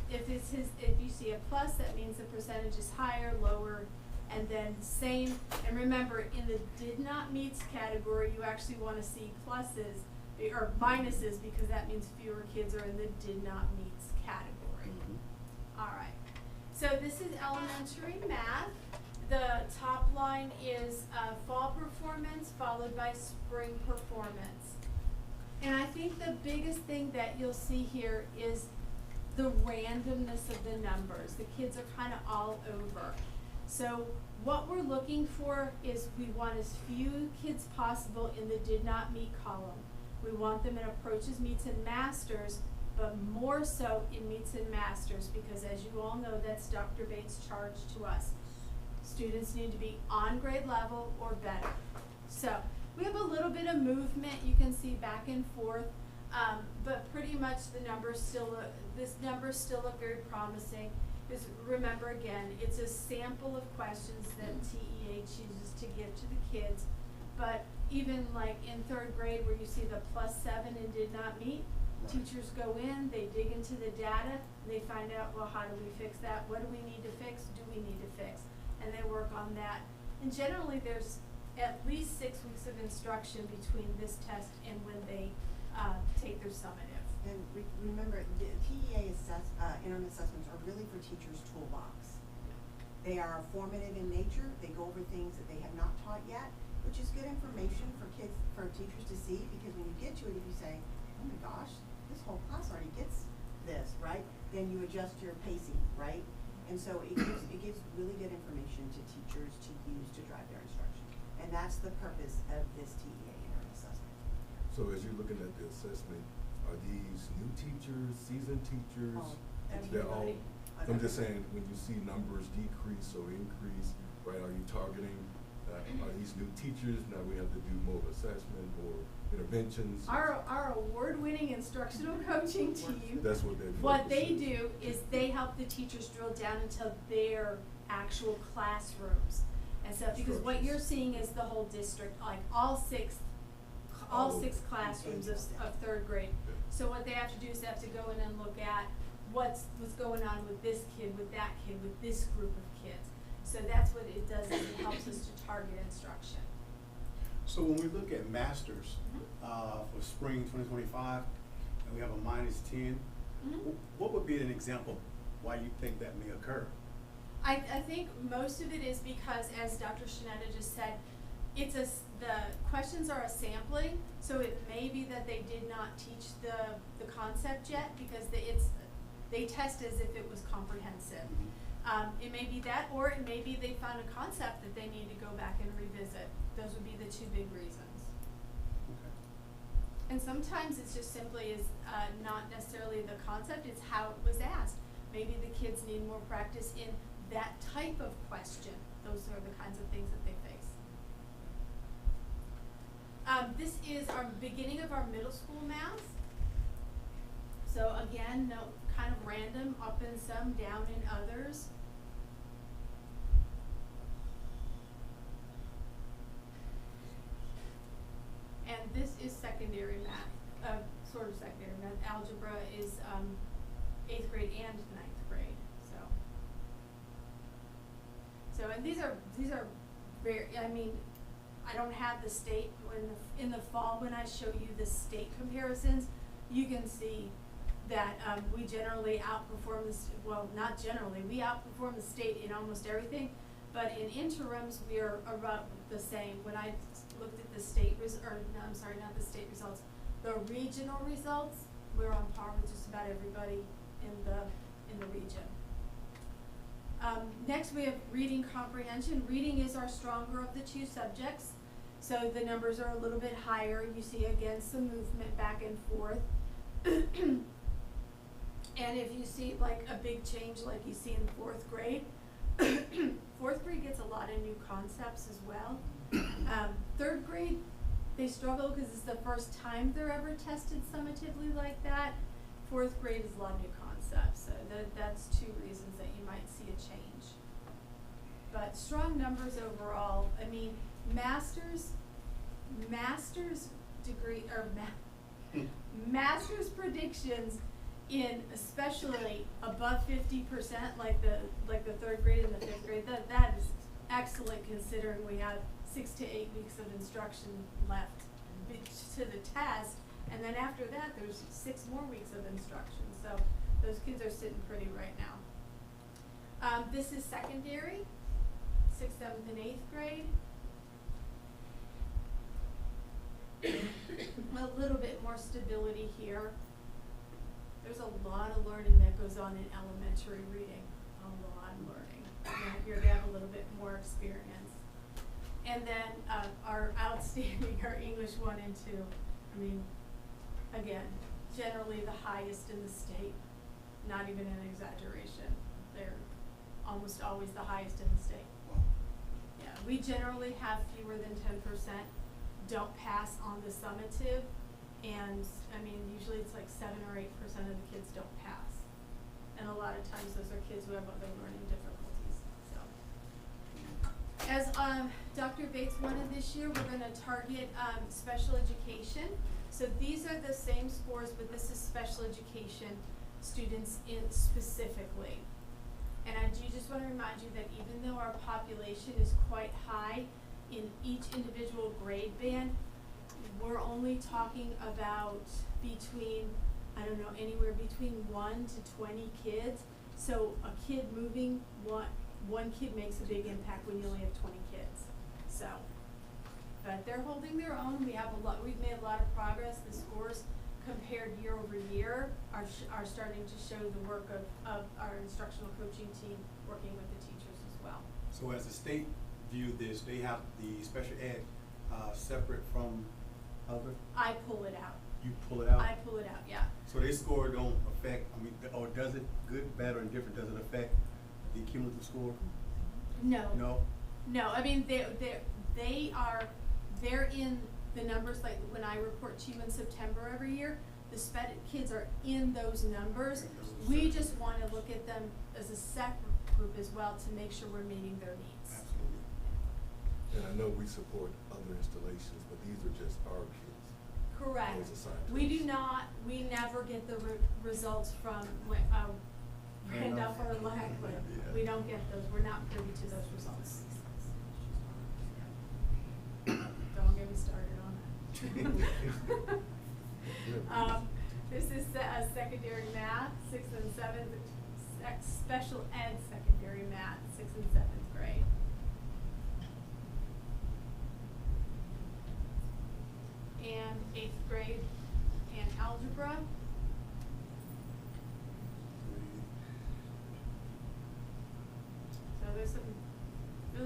If you see a plus, that means the percentage is higher, lower, and then same. And remember, in the did not meets category, you actually wanna see pluses or minuses, because that means fewer kids are in the did not meets category. Alright, so this is elementary math. The top line is fall performance followed by spring performance. And I think the biggest thing that you'll see here is the randomness of the numbers. The kids are kind of all over. So what we're looking for is we want as few kids possible in the did not meet column. We want them in approaches, meets, and masters, but more so in meets and masters, because as you all know, that's Dr. Bates' charge to us. Students need to be on grade level or better. So we have a little bit of movement, you can see back and forth, but pretty much the numbers still look very promising. Because remember again, it's a sample of questions that TEA chooses to give to the kids. But even like in third grade where you see the +7 and did not meet, teachers go in, they dig into the data, and they find out, well, how do we fix that? What do we need to fix? Do we need to fix? And they work on that. And generally there's at least 6 weeks of instruction between this test and when they take their summative. And remember, the TEA interim assessments are really for teachers' toolbox. They are formative in nature. They go over things that they have not taught yet, which is good information for teachers to see, because when you get to it, if you say, oh my gosh, this whole class already gets this, right? Then you adjust your pacing, right? And so it gives really good information to teachers to use to drive their instruction. And that's the purpose of this TEA interim assessment. So as you're looking at the assessment, are these new teachers, seasoned teachers? They're all, I'm just saying, when you see numbers decrease or increase, right, are you targeting, are these new teachers, now we have to do more of assessment or interventions? Our award-winning instructional coaching team, that's what they're what they do is they help the teachers drill down into their actual classrooms. And so, because what you're seeing is the whole district, like all six classrooms of third grade. So what they have to do is they have to go in and look at what's going on with this kid, with that kid, with this group of kids. So that's what it does, is it helps us to target instruction. So when we look at masters for spring 2025, and we have a -10, what would be an example why you think that may occur? I think most of it is because, as Dr. Shanetta just said, the questions are a sampling, so it may be that they did not teach the concept yet, because they test as if it was comprehensive. It may be that, or it may be they found a concept that they need to go back and revisit. Those would be the two big reasons. Okay. And sometimes it's just simply not necessarily the concept, it's how it was asked. Maybe the kids need more practice in that type of question. Those are the kinds of things that they face. This is our beginning of our middle school math. So again, no, kind of random, up in some, down in others. And this is secondary math, sort of secondary math. Algebra is 8th grade and 9th grade. So and these are very, I mean, I don't have the state in the fall when I show you the state comparisons, you can see that we generally outperform not generally, we outperform the state in almost everything, but in interims we are about the same. When I looked at the not the state results, the regional results, we're on par with just about everybody in the region. Next we have reading comprehension. Reading is our stronger of the two subjects, so the numbers are a little bit higher. You see again some movement back and forth. And if you see like a big change like you see in 4th grade, 4th grade gets a lot of new concepts as well. 3rd grade, they struggle because it's the first time they're ever tested summatively like that. 4th grade is a lot of new concepts, so that's two reasons that you might see a change. But strong numbers overall. I mean, master's degree, or master's predictions in especially above 50%, like the third grade and the fifth grade, that is excellent considering we have 6 to 8 weeks of instruction left to the test, and then after that there's 6 more weeks of instruction. So those kids are sitting pretty right now. This is secondary, 6th, 7th, and 8th grade. A little bit more stability here. There's a lot of learning that goes on in elementary reading, a lot of learning. And here they have a little bit more experience. And then our outstanding, our English 1 and 2, I mean, again, generally the highest in the state, not even an exaggeration. They're almost always the highest in the state. Yeah, we generally have fewer than 10% don't pass on the summative, and I mean, usually it's like 7 or 8% of the kids don't pass. And a lot of times those are kids who have other learning difficulties, so. As Dr. Bates wanted this year, we're gonna target special education. So these are the same scores, but this is special education students in specifically. And I do just wanna remind you that even though our population is quite high in each individual grade band, we're only talking about between, I don't know, anywhere between 1 to 20 kids. So a kid moving, one kid makes a big impact when you only have 20 kids. So, but they're holding their own. We've made a lot of progress. The scores compared year over year are starting to show the work of our instructional coaching team working with the teachers as well. So as the state view this, they have the special ed separate from other? I pull it out. You pull it out? I pull it out, yeah. So their score don't affect, I mean, or does it, good, bad, or indifferent, does it affect the cumulative score? No. No? No, I mean, they're in the numbers, like when I report to you in September every year, the SPED kids are in those numbers. We just wanna look at them as a separate group as well to make sure we're meeting their needs. Absolutely. And I know we support other installations, but these are just our kids. Correct. Those assigned to We us. we never get the results from Randolph or Lackland. Yeah. We don't get those, we're not privy to those results. Don't get me started on that. This is secondary math, 6th and 7th, special ed secondary math, 6th and 7th grade. And 8th grade and algebra. So there's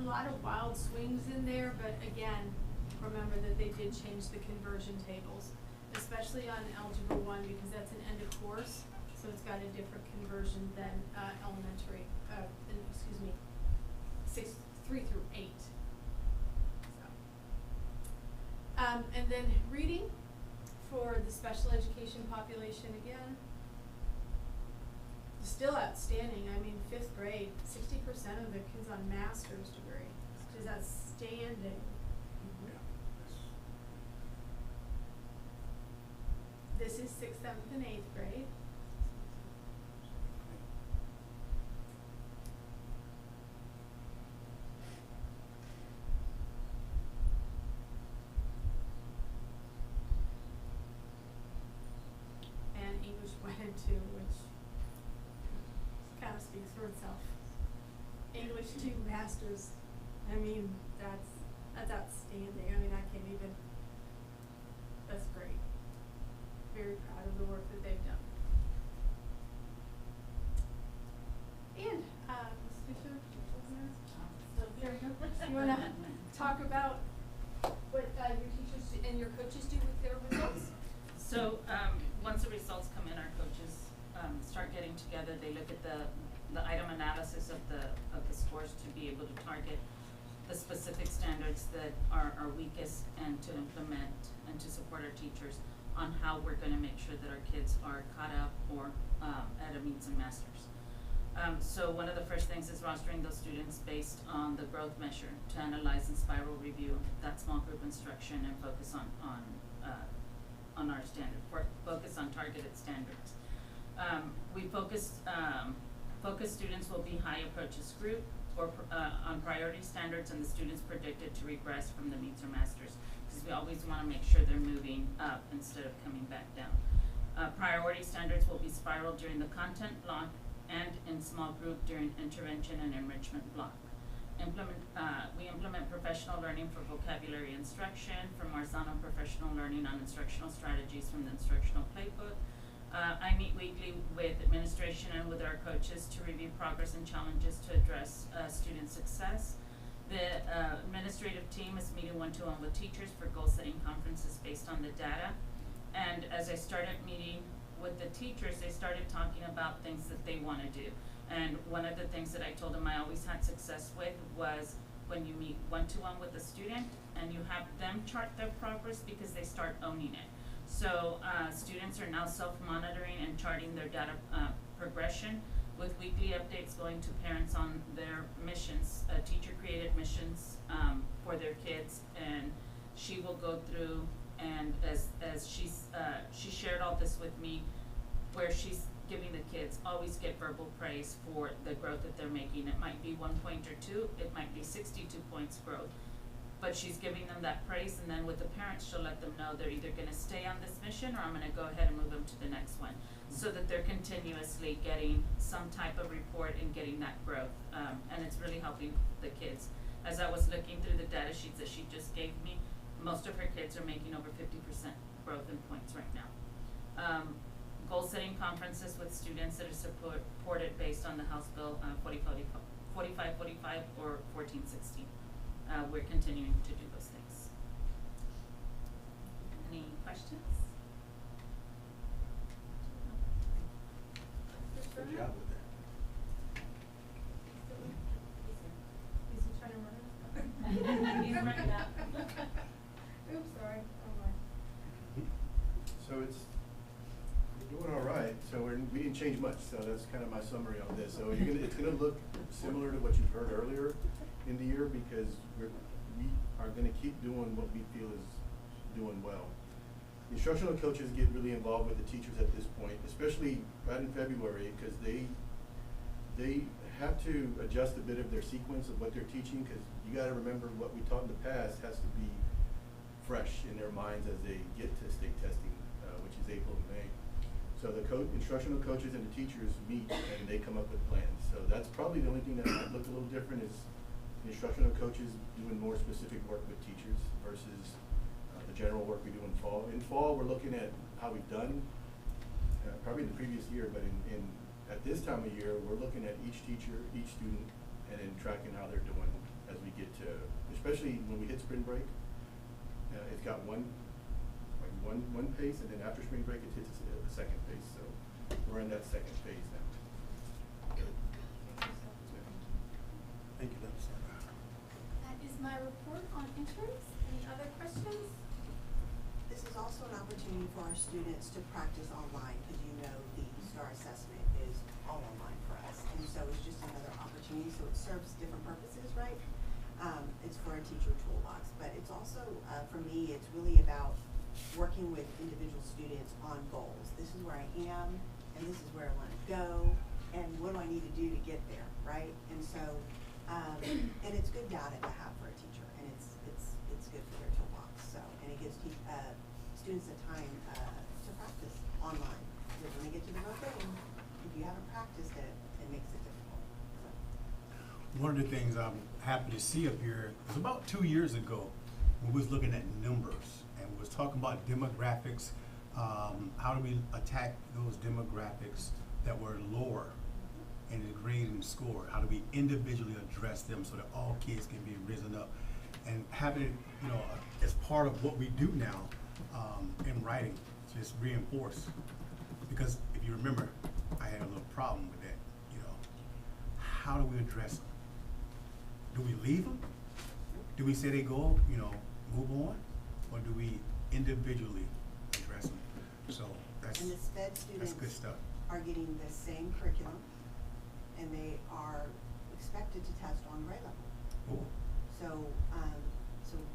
a lot of wild swings in there, but again, remember that they did change the conversion tables, especially on Algebra 1 because that's an end of course, so it's got a different conversion than elementary, 3 through 8. So. And then reading for the special education population again. Still outstanding. I mean, 5th grade, 60% of the kids on master's degree, which is outstanding. This is 6th, 7th, and 8th grade. And English 1 and 2, which kind of speaks for itself. English 2 masters. I mean, that's outstanding. I mean, I can't even, that's great. Very proud of the work that they've done. And, Ms. Fisher, so there you go. You wanna talk about what your teachers and your coaches do with their results? So, once the results come in, our coaches, start getting together, they look at the item analysis of the scores to be able to target the specific standards that are weakest and to implement and to support our teachers on how we're gonna make sure that our kids are caught up or, at a meets and masters. So one of the first things is rostering those students based on the growth measure to analyze and spiral review that small group instruction and focus on our standard, focus on targeted standards. We focus students will be high approaches group or on priority standards, and the students predicted to regress from the meets or masters, because we always want to make sure they're moving up instead of coming back down. Priority standards will be spiraled during the content block and in small group during intervention and enrichment block. We implement professional learning for vocabulary instruction from Marzano Professional Learning on Instructional Strategies from the Instructional Playbook. I meet weekly with administration and with our coaches to review progress and challenges to address student success. The administrative team is meeting one-to-one with teachers for goal-setting conferences based on the data. And as I started meeting with the teachers, they started talking about things that they want to do. And one of the things that I told them I always had success with was when you meet one-to-one with a student and you have them chart their progress, because they start owning it. So students are now self-monitoring and charting their data progression, with weekly updates going to parents on their missions, teacher-created missions for their kids, and she will go through, and as she shared all this with me, where she's giving the kids always get verbal praise for the growth that they're making. It might be 1 point or 2, it might be 62 points growth, but she's giving them that praise, and then with the parents she'll let them know they're either going to stay on this mission or I'm going to go ahead and move them to the next one, so that they're continuously getting some type of report and getting that growth, and it's really helping the kids. As I was looking through the data sheets that she just gave me, most of her kids are making over 50% growth in points right now. Goal setting conferences with students that are supported based on the House Bill 4545 or 1416. We're continuing to do those things. Any questions? Good job with that. Is he trying to run it? He's running up. Oops, sorry. Oh my. So we're doing all right. So we didn't change much. So that's kind of my summary on this. So it's gonna look similar to what you've heard earlier in the year, because we are gonna keep doing what we feel is doing well. Instructional coaches get really involved with the teachers at this point, especially right in February, because they have to adjust a bit of their sequence of what they're teaching, because you got to remember what we taught in the past has to be fresh in their minds as they get to state testing, which is April and May. So the instructional coaches and the teachers meet and they come up with plans. So that's probably the only thing that might look a little different, is instructional coaches doing more specific work with teachers versus the general work we do in fall. In fall, we're looking at how we've done, probably in the previous year, but at this time of year, we're looking at each teacher, each student, and then tracking how they're doing as we get to, especially when we hit spring break. It's got one pace, and then after spring break, it hits a second pace. So we're in that second phase now. Thank you, Dr. Sarah. That is my report on interns. Any other questions? This is also an opportunity for our students to practice online, because you know the STAR assessment is all online for us. And so it's just another opportunity, so it serves different purposes, right? It's for a teacher toolbox, but it's also, for me, it's really about working with individual students on goals. This is where I am, and this is where I want to go, and what do I need to do to get there, right? And so, and it's good data to have for a teacher, and it's good for their toolbox. So, and it gives students the time to practice online. Because when they get to the real thing, if you haven't practiced it, it makes it difficult. So. One of the things I'm happy to see up here was about 2 years ago, we was looking at numbers and we was talking about demographics. How do we attack those demographics that were lower in the grade and score? How do we individually address them so that all kids can be risen up? And having it, as part of what we do now in writing, just reinforce. Because if you remember, I had a little problem with that. How do we address them? Do we leave them? Do we say they go, move on? Or do we individually address them? So And the SPED that's good students stuff. are getting the same curriculum, and they are expected to test on grade level. Cool. So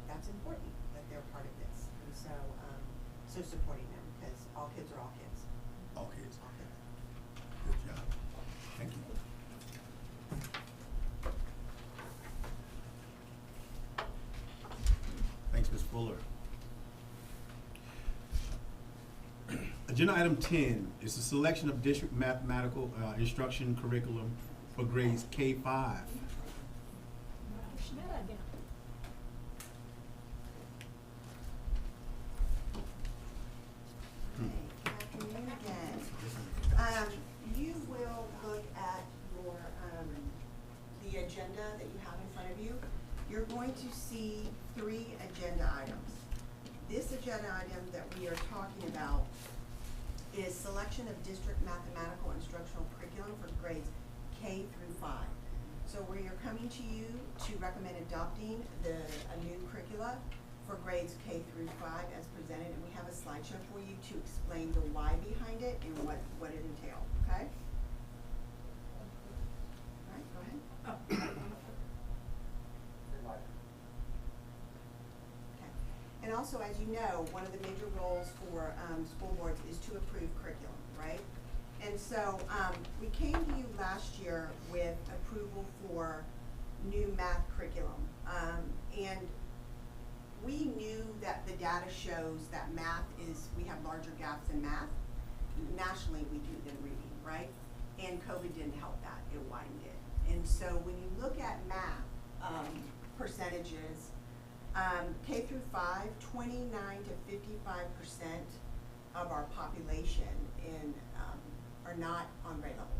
that's important that they're part of this, and so supporting them, because all kids are all kids. All kids. All kids. Good job. Thank you. Thanks, Ms. Fuller. Agenda item 10 is the selection of district mathematical instruction curriculum for grades K-5. Schmidt again. Good afternoon again. You will look at your, the agenda that you have in front of you. You're going to see 3 agenda items. This agenda item that we are talking about is selection of district mathematical instructional curriculum for grades K through 5. So we are coming to you to recommend adopting a new curricula for grades K through 5 as presented, and we have a slideshow for you to explain the why behind it and what it entails, okay? All right, go ahead. Okay. And also, as you know, one of the major roles for school boards is to approve curriculum, right? And so we came to you last year with approval for new math curriculum. And we knew that the data shows that we have larger gaps in math. Nationally, we do than reading, right? And COVID didn't help that, it widened it. And so when you look at math percentages, K through 5, 29 to 55% of our population are not on grade level.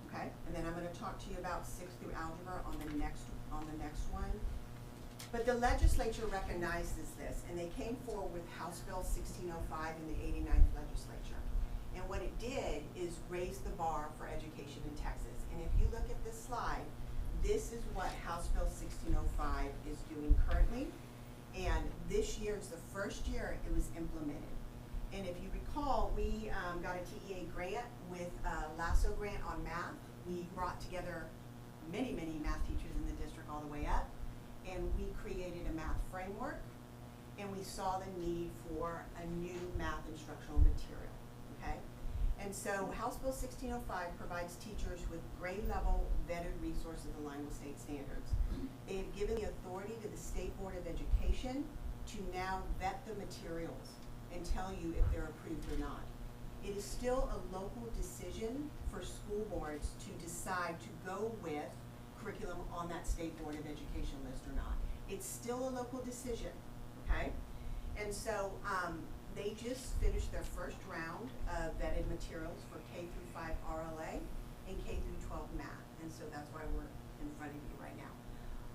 Okay, and then I'm going to talk to you about 6 through algebra on the next one. But the legislature recognizes this, and they came forward with House Bill 1605 in the 89th legislature. And what it did is raise the bar for education in Texas. And if you look at this slide, this is what House Bill 1605 is doing currently. And this year is the first year it was implemented. And if you recall, we got a TEA grant with a LASSO grant on math. We brought together many, many math teachers in the district all the way up, and we created a math framework, and we saw the need for a new math instructional material, okay? And so House Bill 1605 provides teachers with grade level vetted resources aligned with state standards. They have given the authority to the State Board of Education to now vet the materials and tell you if they're approved or not. It is still a local decision for school boards to decide to go with curriculum on that State Board of Education list or not. It's still a local decision, okay? And so they just finished their first round of vetted materials for K through 5 RLA and K through 12 math, and so that's why we're in front of you right now.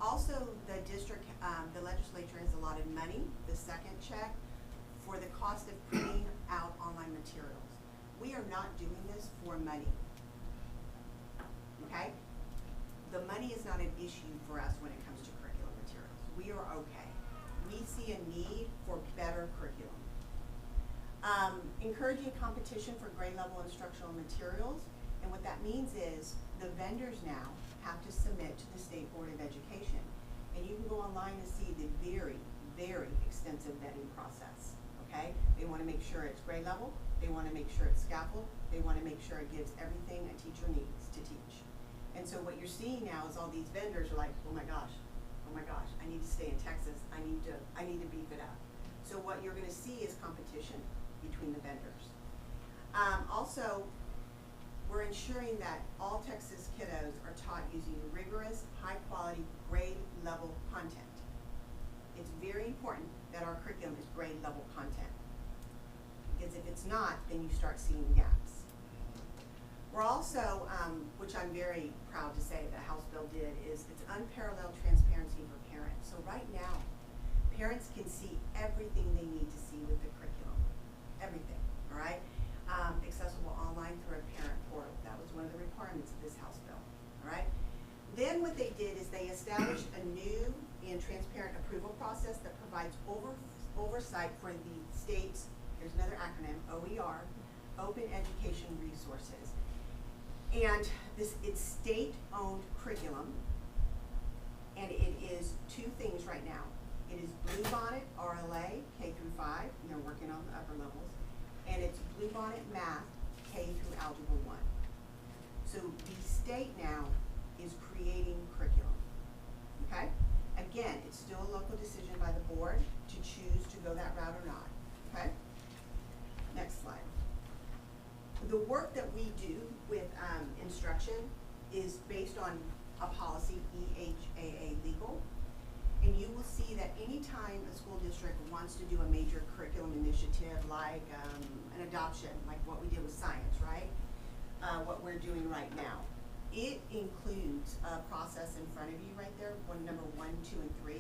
Also, the district, the legislature has allotted money, the second check, for the cost of printing out online materials. We are not doing this for money, okay? The money is not an issue for us when it comes to curriculum materials. We are okay. We see a need for better curriculum. Encouraging competition for grade level instructional materials, and what that means is the vendors now have to submit to the State Board of Education. And you can go online and see the very, very extensive vetting process, okay? They want to make sure it's grade level, they want to make sure it's scaffold, they want to make sure it gives everything a teacher needs to teach. And so what you're seeing now is all these vendors are like, oh my gosh, I need to stay in Texas, I need to beef it up. So what you're going to see is competition between the vendors. Also, we're ensuring that all Texas kiddos are taught using rigorous, high-quality, grade-level content. It's very important that our curriculum is grade-level content, because if it's not, then you start seeing gaps. We're also, which I'm very proud to say that House Bill did, is it's unparalleled transparency for parents. So right now, parents can see everything they need to see with the curriculum, everything, all right? Accessible online through a parent portal. That was one of the requirements of this House Bill, all right? Then what they did is they established a new and transparent approval process that provides oversight for the state's, here's another acronym, OER, Open Education Resources. And it's state-owned curriculum, and it is 2 things right now. It is Bluebonnet RLA, K through 5, and they're working on the upper levels, and it's Bluebonnet Math K through Algebra 1. So the state now is creating curriculum, okay? Again, it's still a local decision by the board to choose to go that route or not, okay? Next slide. The work that we do with instruction is based on a policy, EHAA legal. And you will see that anytime a school district wants to do a major curriculum initiative like an adoption, like what we did with science, right? What we're doing right now. It includes a process in front of you right there, number 1, 2, and 3.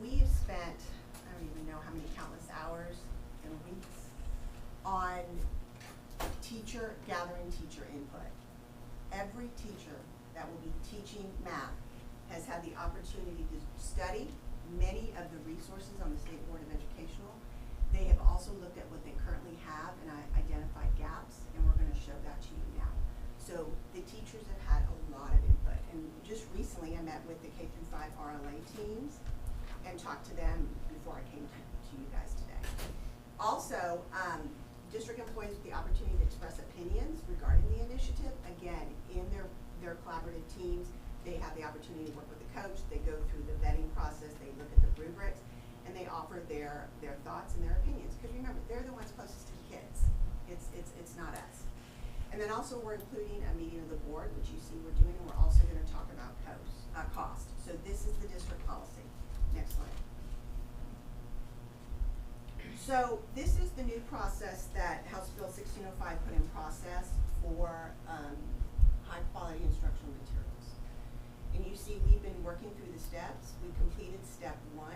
We have spent, I don't even know how many countless hours and weeks on gathering teacher input. Every teacher that will be teaching math has had the opportunity to study many of the resources on the State Board of Educational. They have also looked at what they currently have and identified gaps, and we're going to show that to you now. So the teachers have had a lot of input, and just recently I met with the K through 5 RLA teams and talked to them before I came to you guys today. Also, district employees with the opportunity to express opinions regarding the initiative. Again, in their collaborative teams, they have the opportunity to work with the coach. They go through the vetting process. They look at the rubrics, and they offer their thoughts and their opinions. Because remember, they're the ones closest to the kids. It's not us. And then also we're including a meeting of the board, which you see we're doing, and we're also going to talk about cost. So this is the district policy. Next slide. So this is the new process that House Bill 1605 put in process for high quality instructional materials. And you see we've been working through the steps. We completed step 1.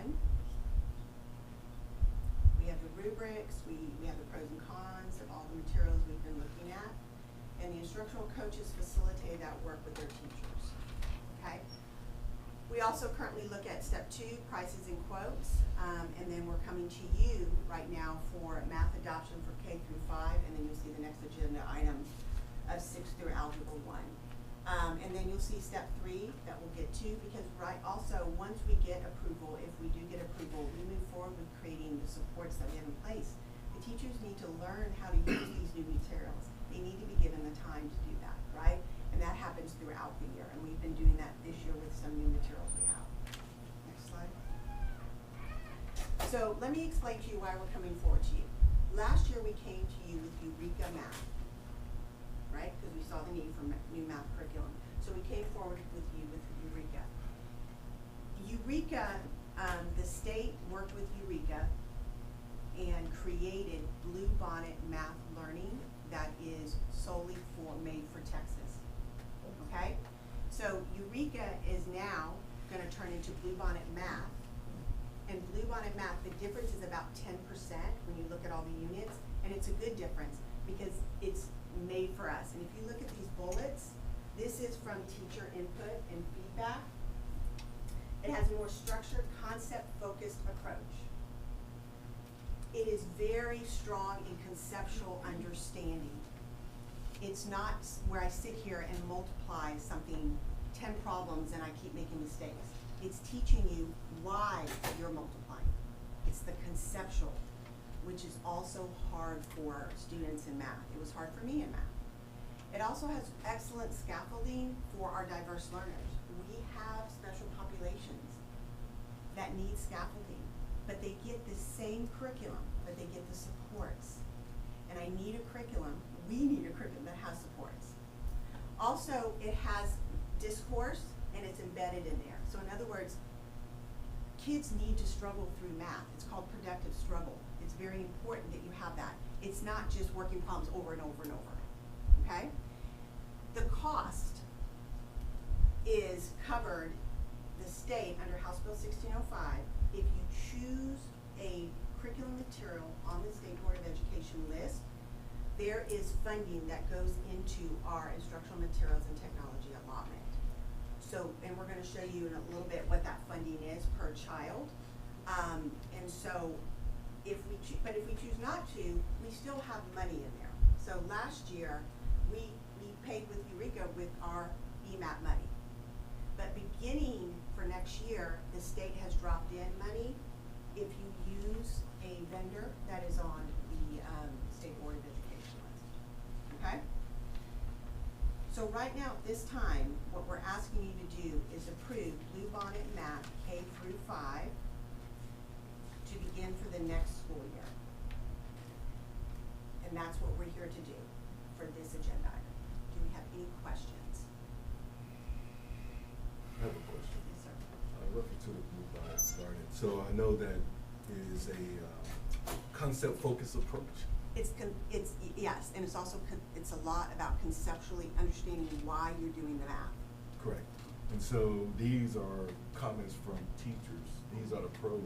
We have the rubrics, we have the pros and cons of all the materials we've been looking at. And the instructional coaches facilitate that work with their teachers, okay? We also currently look at step 2, prices and quotes, and then we're coming to you right now for math adoption for K through 5, and then you'll see the next agenda item of 6 through Algebra 1. And then you'll see step 3 that we'll get to, because also once we get approval, if we do get approval, we move forward with creating the supports that we have in place. The teachers need to learn how to use these new materials. They need to be given the time to do that, right? And that happens throughout the year, and we've been doing that this year with some new materials we have. Next slide. So let me explain to you why we're coming forward to you. Last year we came to you with Eureka Math, right? Because we saw the need for new math curriculum. So we came forward with you with Eureka. Eureka, the state worked with Eureka and created Bluebonnet Math Learning that is solely made for Texas. Okay? So Eureka is now going to turn into Bluebonnet Math. And Bluebonnet Math, the difference is about 10% when you look at all the units. And it's a good difference because it's made for us. And if you look at these bullets, this is from teacher input and feedback. It has a more structured, concept-focused approach. It is very strong in conceptual understanding. It's not where I sit here and multiply something, 10 problems, and I keep making mistakes. It's teaching you why you're multiplying. It's the conceptual, which is also hard for students in math. It was hard for me in math. It also has excellent scaffolding for our diverse learners. We have special populations that need scaffolding, but they get the same curriculum, but they get the supports. And I need a curriculum, we need a curriculum that has supports. Also, it has discourse and it's embedded in there. So in other words, kids need to struggle through math. It's called productive struggle. It's very important that you have that. It's not just working problems over and over and over, okay? The cost is covered, the state under House Bill 1605, if you choose a curriculum material on the State Board of Education list, there is funding that goes into our instructional materials and technology allotment. So, and we're gonna show you in a little bit what that funding is per child. And so, if we choose not to, we still have money in there. So last year, we paid with Eureka with our EMAP money. But beginning for next year, the state has dropped in money if you use a vendor that is on the State Board of Education. right now, at this time, what we're asking you to do is approve Bluebonnet Math K through 5 to begin for the next school year. And that's what we're here to do for this agenda item. Do we have any questions? I have a question. Yes, sir. Reference to the Bluebonnet. So I know that is a concept-focused approach. Yes, and it's also, it's a lot about conceptually understanding why you're doing the math. Correct. And so these are comments from teachers. These are the pros.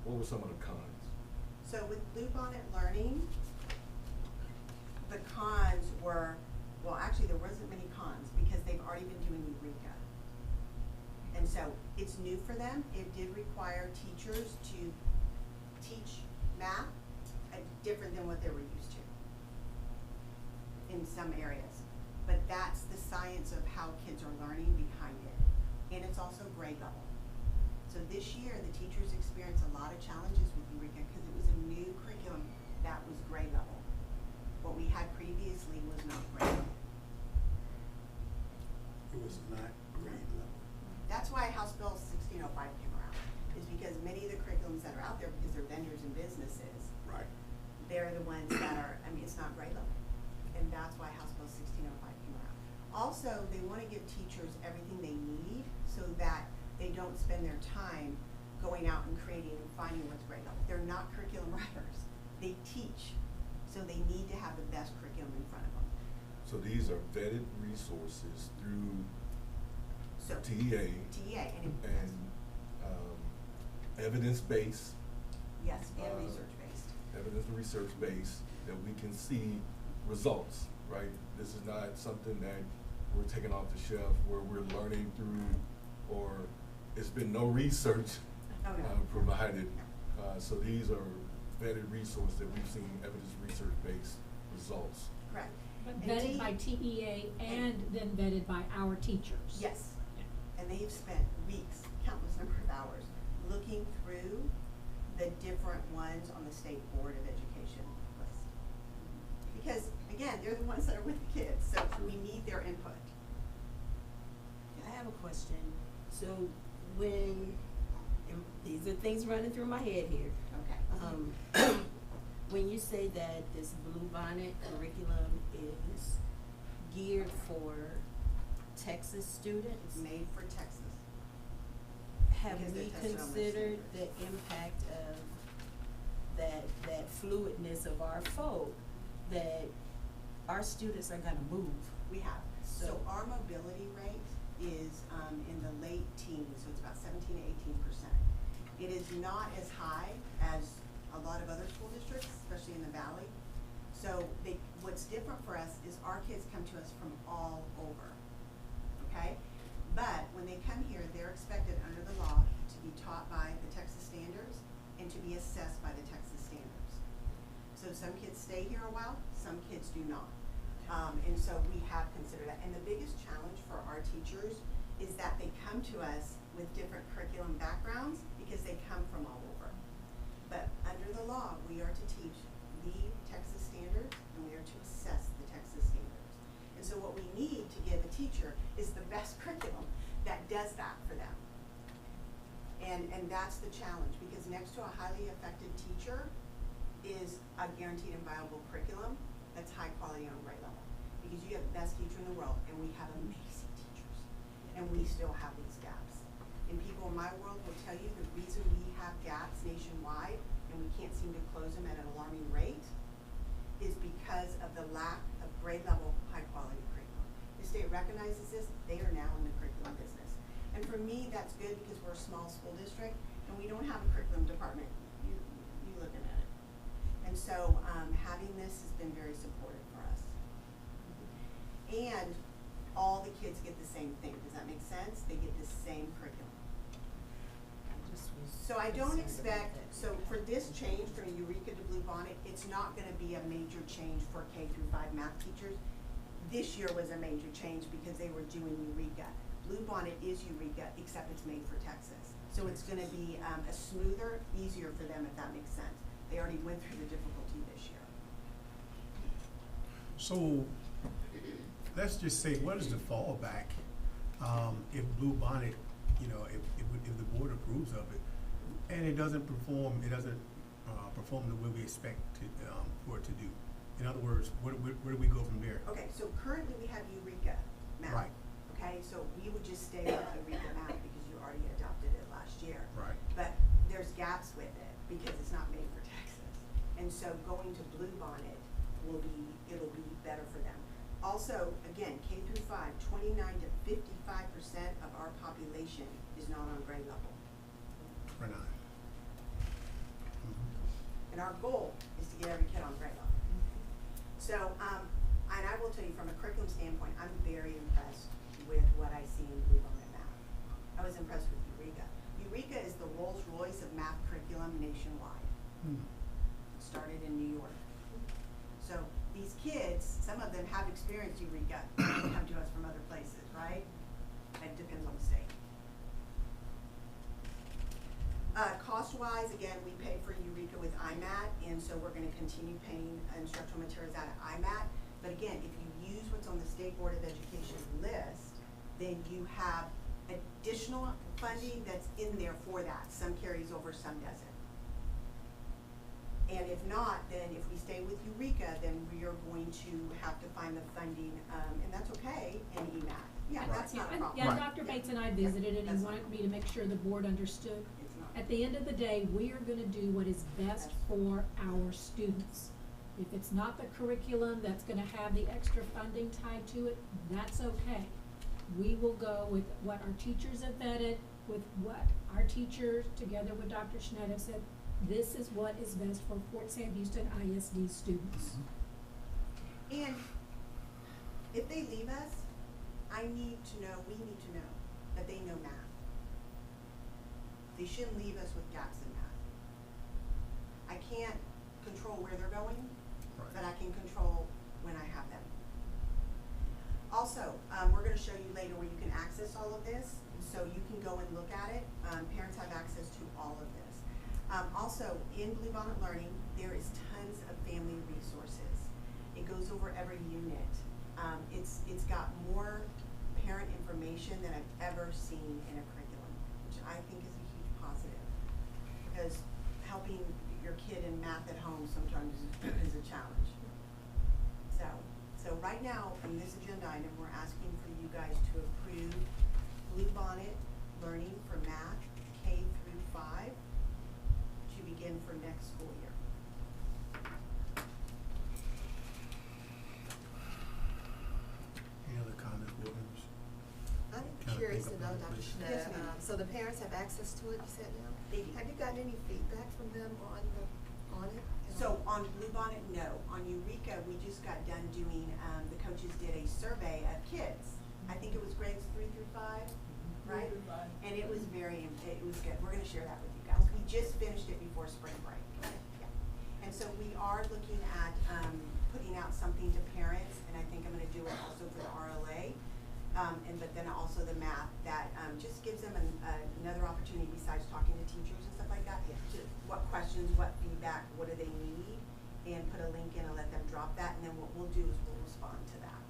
What were some of the cons? So with Bluebonnet Learning, the cons were, well, actually there wasn't many cons because they've already been doing Eureka. And so it's new for them. It did require teachers to teach math different than what they were used to in some areas. But that's the science of how kids are learning behind it. And it's also grade level. So this year, the teachers experienced a lot of challenges with Eureka because it was a new curriculum that was grade level. What we had previously was not grade level. It was not grade level. That's why House Bill 1605 came around, is because many of the curriculums that are out there, because they're vendors and businesses, Right. they're the ones that are, I mean, it's not grade level. And that's why House Bill 1605 came around. Also, they want to give teachers everything they need so that they don't spend their time going out and creating and finding what's grade level. They're not curriculum writers. They teach, so they need to have the best curriculum in front of them. So these are vetted resources through So TEA TEA and evidence-based. yes, and research-based. Evidence and research-based, that we can see results, right? This is not something that we're taking off the shelf where we're learning through, or it's been no research Oh, no. provided. So these are vetted resources that we've seen evidence research-based results. Correct. But And vetted by TEA and then vetted by our teachers. Yes. And they've spent weeks, countless number of hours, looking through the different ones on the State Board of Education list. Because, again, they're the ones that are with the kids, so we need their input. I have a question. So when, and these are things running through my head here. Okay. When you say that this Bluebonnet curriculum is geared for Texas students, Made for Texas. have Because we they're tested on their considered the standards. impact of that fluidness of our folk, that our students are gonna move? We have. So So- our mobility rate is in the late teens, so it's about 17 to 18%. It is not as high as a lot of other school districts, especially in the valley. So what's different for us is our kids come to us from all over, okay? But when they come here, they're expected under the law to be taught by the Texas standards and to be assessed by the Texas standards. So some kids stay here a while, some kids do not. And so we have considered that. And the biggest challenge for our teachers is that they come to us with different curriculum backgrounds because they come from all over. But under the law, we are to teach the Texas standards and we are to assess the Texas standards. And so what we need to give a teacher is the best curriculum that does that for them. And that's the challenge, because next to a highly effective teacher is a guaranteed and viable curriculum that's high quality on grade level. Because you have the best teacher in the world, and we have amazing teachers, and we still have these gaps. And people in my world will tell you the reason we have gaps nationwide and we can't seem to close them at an alarming rate is because of the lack of grade level, high quality curriculum. The state recognizes this, they are now in the curriculum business. And for me, that's good because we're a small school district and we don't have a curriculum department. You looking at it. And so having this has been very supportive for us. And all the kids get the same thing. Does that make sense? They get the same curriculum. So I don't expect, so for this change from Eureka to Bluebonnet, it's not gonna be a major change for K through 5 math teachers. This year was a major change because they were doing Eureka. Bluebonnet is Eureka, except it's made for Texas. So it's gonna be a smoother, easier for them, if that makes sense. They already went through the difficulty this year. So, let's just say, what is the fallback, if Blue Bonnet, you know, if the board approves of it, and it doesn't perform the way we expect to, for it to do? In other words, where do we go from there? Okay, so currently we have Eureka math. Right. Okay, so we would just stay with Eureka math because you already adopted it last year. Right. But there's gaps with it because it's not made for Texas. And so going to Blue Bonnet it'll be better for them. Also, again, K through 5, 29 to 55% of our population is not on grade level. Or not? And our goal is to get every kid on grade level. So, and I will tell you from a curriculum standpoint, I'm very impressed with what I see in Blue Bonnet Math. I was impressed with Eureka. Eureka is the Rolls Royce of math curriculum nationwide. It started in New York. So these kids, some of them have experienced Eureka and they come to us from other places, right? It depends on the state. Cost-wise, again, we pay for Eureka with IMAT, and so we're going to continue paying instructional materials out of IMAT. But again, if you use what's on the State Board of Education list, then you have additional funding that's in there for that. Some carries over, some doesn't. And if not, then if we stay with Eureka, then we are going to have to find the funding, and that's okay, in EMAT. Yeah, that's not a problem. Yeah, Dr. Bates and I visited it, and he wanted me to make sure the board understood. It's not. At the end of the day, we are gonna do what is best for our students. If it's not the curriculum that's gonna have the extra funding tied to it, that's okay. We will go with what our teachers have vetted, with what our teachers, together with Dr. Schneid, have said, this is what is best for Fort Sam Houston ISD students. And if they leave us, we need to know that they know math. They shouldn't leave us with gaps in math. I can't control where they're going, but I can control when I have them. Also, we're going to show you later where you can access all of this, so you can go and look at it. Parents have access to all of this. Also, in Blue Bonnet Learning, there is tons of family resources. It goes over every unit. It's got more parent information than I've ever seen in a curriculum, which I think is a huge positive, because helping your kid in math at home sometimes is a challenge. So right now, in this agenda item, we're asking for you guys to approve Blue Bonnet Learning for math K through 5 to begin for next school year. Any other comments, board members? I'm Kinda curious think to know, about Dr. this. Schneid, Yes, ma'am. so the parents have access to it, you said now? They do. Have you gotten any feedback from them on it? So on Blue Bonnet, no. On Eureka, we just got done doing, the coaches did a survey of kids. I think it was grades 3 through 5, right? And it was it was good. We're gonna share that with you guys. We just finished it before spring break. Yeah. And so we are looking at, putting out something to parents, and I think I'm gonna do it also for the RLA. But then also the math that, just gives them another opportunity besides talking to teachers and stuff like that. Yeah. To what questions, what feedback, what do they need, and put a link in and let them drop that, and then what we'll do is we'll respond to that.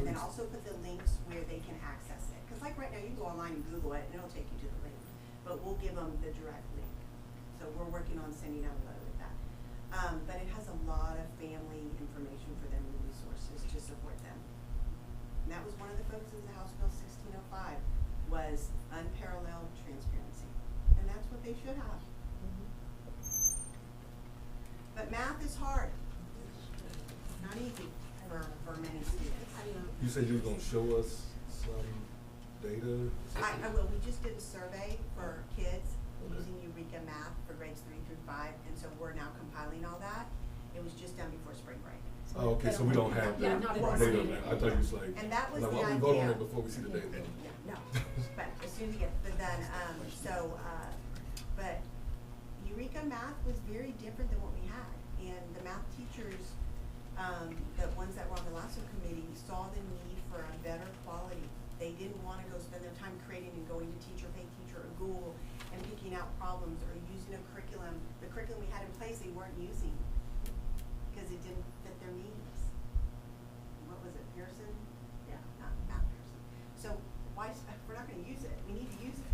And then also put the links where they can access it. Cause like right now, you can go online and Google it, and it'll take you to the link, but we'll give them the direct link. So we're working on sending out a letter with that. But it has a lot of family information for them and resources to support them. And that was one of the focuses of House Bill 1605, was unparalleled transparency. And that's what they should have. But math is hard. Not easy for many students. You said you were gonna show us some data? I will. We just did a survey for kids using Eureka Math for grades 3 through 5, and so we're now compiling all that. It was just done before spring break. Oh, okay, so we don't have the Yeah, not data on possible. that. I thought you was like, And that was like, the why don't we vote on idea. it before we see the data? No, but as soon as you get, but then, but Eureka Math was very different than what we had. And the math teachers, the ones that were on the LASSO committee, saw the need for a better quality. They didn't wanna go spend their time creating and going to teacher, pay teacher, or Google, and picking out problems, or using a curriculum. The curriculum we had in place, they weren't using, because it didn't fit their needs. What was it Pearson? Yeah, not Pearson. So why, if we're not gonna use it, we need to use it.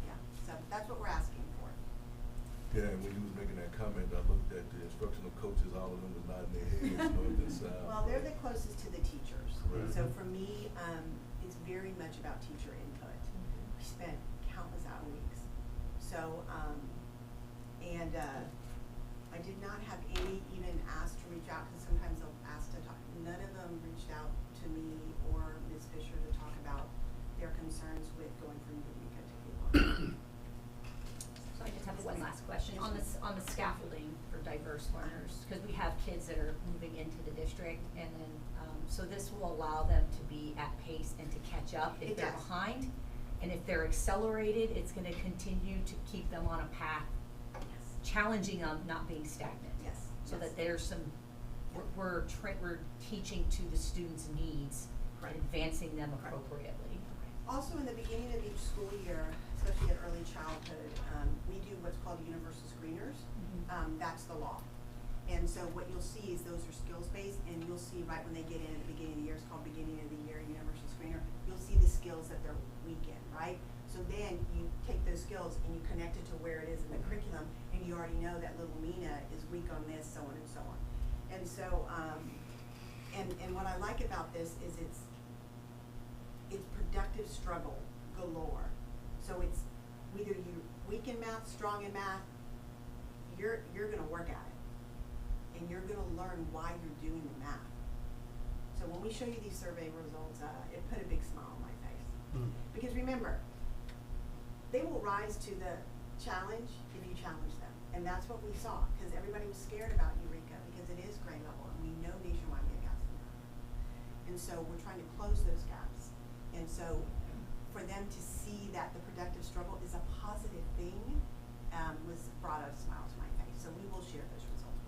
Yeah, so that's what we're asking for. Yeah, and when you was making that comment, I looked at the instructional coaches, all of them was nodding their heads, north and south. Well, they're the closest to the teachers. And Correct. so for me, it's very much about teacher input. We spent countless hour weeks. So, I did not have any even asked to reach out, because sometimes they'll ask to talk. None of them reached out to me or Ms. Fisher to talk about their concerns with going from Eureka to Avon. So I just have one last question. On the scaffolding for diverse learners, because we have kids that are moving into the district, and then, so this will allow them to be at pace and to catch up if It they're does. behind. And if they're accelerated, it's gonna continue to keep them on a path, Yes. challenging them, not being stagnant. Yes. So Yes. that there's some, we're teaching to the students' needs and Correct. advancing them Correct. appropriately. Also, in the beginning of each school year, especially at early childhood, we do what's called universal screeners. That's the law. And so what you'll see is those are skills-based, and you'll see right when they get in at the beginning of the year, it's called beginning of the year universal screener, you'll see the skills that they're weak in, right? So then you take those skills and you connect it to where it is in the curriculum, and you already know that little Mina is weak on this, so on and so on. And so, and what I like about this is it's productive struggle galore. So it's whether you're weak in math, strong in math, you're gonna work at it. And you're gonna learn why you're doing the math. So when we show you these survey results, it put a big smile on my face. Because remember, they will rise to the challenge if you challenge them. And that's what we saw, because everybody was scared about Eureka because it is grade level, and we know nationwide we have gaps in math. And so we're trying to close those gaps. And so for them to see that the productive struggle is a positive thing brought a smile to my face. So we will share those results.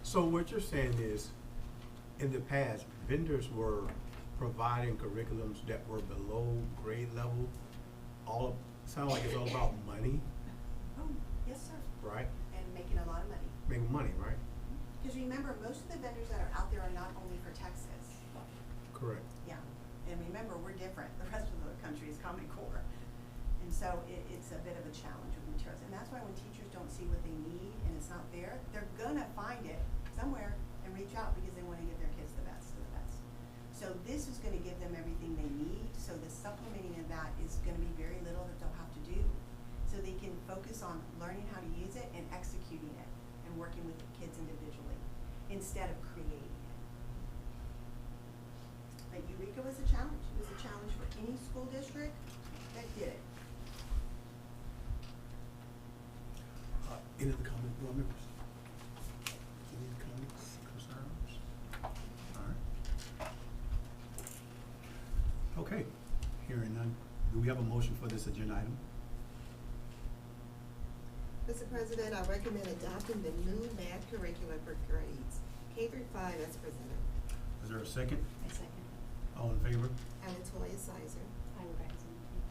So what you're saying is, in the past, vendors were providing curriculums that were below grade level. Sound like it's all about money, Oh, yes, sir. right? And making a lot of money. Making money, right? Because remember, most of the vendors that are out there are not only for Texas. Correct. Yeah. And remember, we're different. The rest of the country is Common Core. And so it's a bit of a challenge with materials. And that's why when teachers don't see what they need and it's not there, they're gonna find it somewhere and reach out because they wanna give their kids the best of the best. So this is gonna give them everything they need. So the supplementing of that is gonna be very little that they'll have to do. So they can focus on learning how to use it and executing it and working with the kids individually instead of creating it. But Eureka was a challenge. It was a challenge for any school district that did it. Any other comments, board members? Any other comments, concerns? All right. Okay, hearing none, do we have a motion for this agenda item? Mr. President, I recommend adopting the new math curriculum for grades K-5 as presented. Is there a second? I second. All in favor? Anatolia Sizer. I, Rebecca Zimmerman.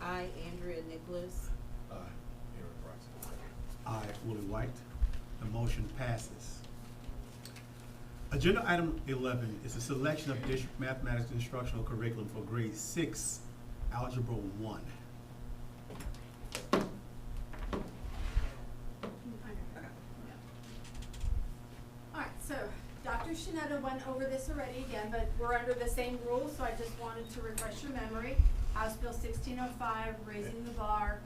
I, Andrea Nicholas. Aaron Bryson. Aye, Willie White. The motion passes. Agenda item 11 is a selection of district mathematics instructional curriculum for grade 6, Algebra 1. Alright, so Dr. Shinetta went over this already again, but we're under the same rules, so I just wanted to refresh your memory. House Bill 1605, raising the bar,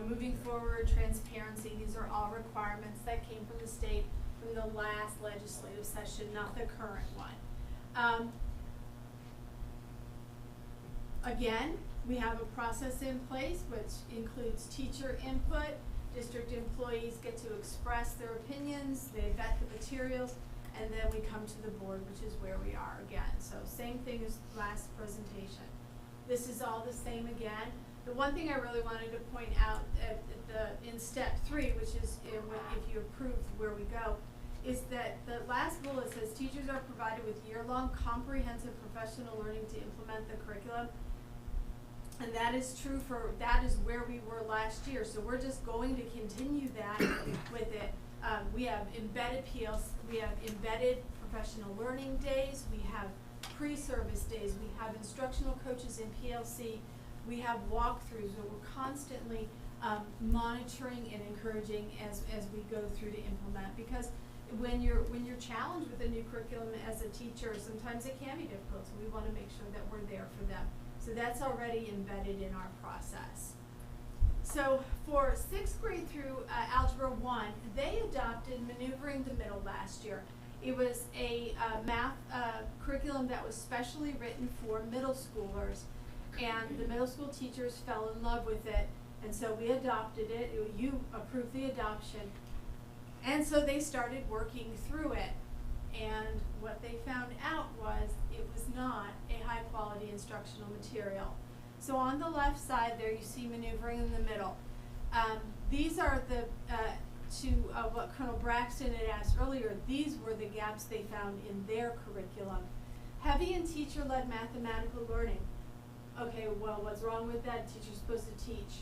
moving forward, transparency, these are all requirements that came from the state from the last legislative session, not the current one. Again, we have a process in place which includes teacher input. District employees get to express their opinions, they vet the materials, and then we come to the board, which is where we are again. So same thing as last presentation. This is all the same again. The one thing I really wanted to point out in step 3, which is if you approve where we go, is that the last bullet says teachers are provided with year-long comprehensive professional learning to implement the curriculum. And that is true that is where we were last year. So we're just going to continue that with it. We have embedded PLC, we have embedded professional learning days, we have pre-service days, we have instructional coaches in PLC, we have walkthroughs, where we're constantly monitoring and encouraging as we go through to implement. Because when you're challenged with a new curriculum as a teacher, sometimes it can be difficult, so we want to make sure that we're there for them. So that's already embedded in our process. So for 6th grade through Algebra 1, they adopted Maneuvering the Middle last year. It was a math curriculum that was specially written for middle schoolers, and the middle school teachers fell in love with it, and so we adopted it. You approved the adoption, and so they started working through it, and what they found out was it was not a high quality instructional material. So on the left side there you see Maneuvering in the Middle. These are the what Colonel Braxton had asked earlier. These were the gaps they found in their curriculum. Heavy in teacher-led mathematical learning. Okay, well, what's wrong with that? Teacher's supposed to teach.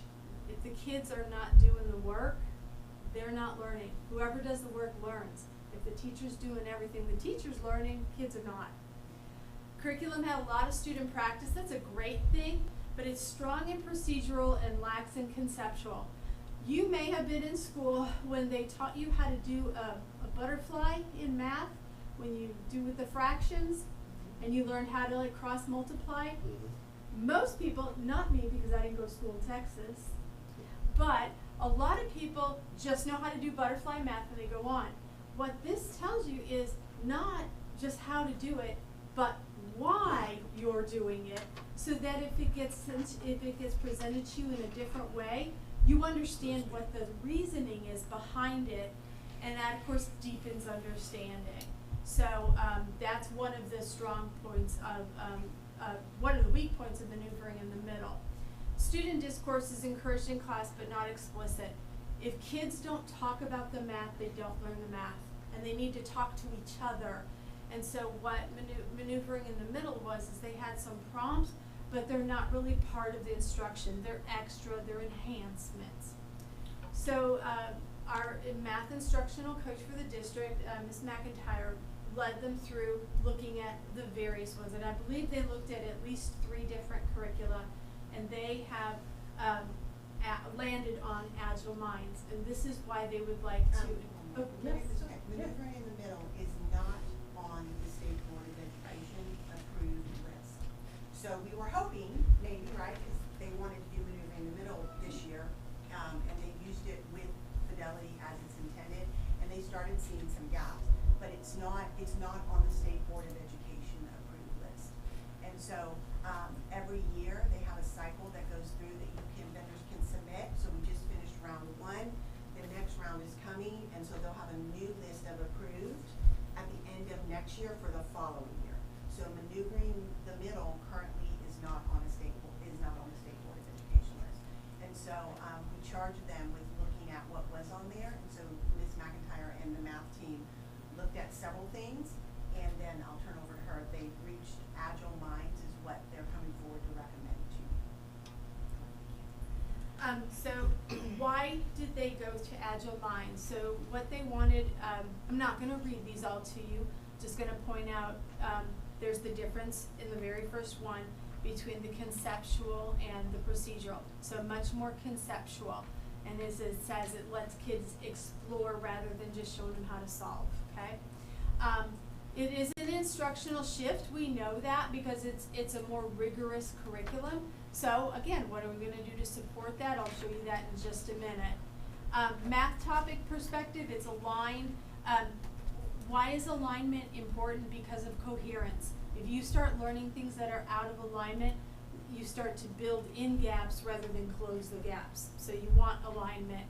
If the kids are not doing the work, they're not learning. Whoever does the work learns. If the teacher's doing everything the teacher's learning, kids are not. Curriculum had a lot of student practice. That's a great thing, but it's strong in procedural and lax in conceptual. You may have been in school when they taught you how to do a butterfly in math, when you do with the fractions, and you learned how to like cross multiply. Most people, not me because I didn't go to school in Texas, but a lot of people just know how to do butterfly math and they go on. What this tells you is not just how to do it, but why you're doing it, so that if it gets presented to you in a different way, you understand what the reasoning is behind it, and that of course deepens understanding. So that's one of the strong points of one of the weak points of Maneuvering in the Middle. Student discourse is encouraged in class but not explicit. If kids don't talk about the math, they don't learn the math, and they need to talk to each other. And so what Maneuvering in the Middle was is they had some prompts, but they're not really part of the instruction. They're extra, they're enhancements. So our math instructional coach for the district, Ms. McIntyre, led them through looking at the various ones. And I believe they looked at least 3 different curricula, and they have landed on Agile Minds. And this is why they would like to. Maneuvering in the Middle is not on the State Board of Education approved list. So we were hoping, maybe, right, because they wanted to do Maneuvering in the Middle this year, and they used it with fidelity as it's intended, and they started seeing some gaps. But it's not on the State Board of Education approved list. And so every year they have a cycle that goes through that vendors can submit. So we just finished round 1. The next round is coming, and so they'll have a new list of approved at the end of next year for the following year. So Maneuvering the Middle currently is not on the State Board of Education list. And so we charged them with looking at what was on there. And so Ms. McIntyre and the math team looked at several things, and then I'll turn over to her. They've reached Agile Minds is what they're coming forward to recommend to you. So why did they go to Agile Minds? So what they wanted, I'm not going to read these all to you, just going to point out there's the difference in the very first one between the conceptual and the procedural. So much more conceptual. And as it says, it lets kids explore rather than just showing them how to solve, okay? It is an instructional shift. We know that because it's a more rigorous curriculum. So again, what are we going to do to support that? I'll show you that in just a minute. Math topic perspective, it's aligned. Why is alignment important? Because of coherence. If you start learning things that are out of alignment, you start to build in gaps rather than close the gaps. So you want alignment.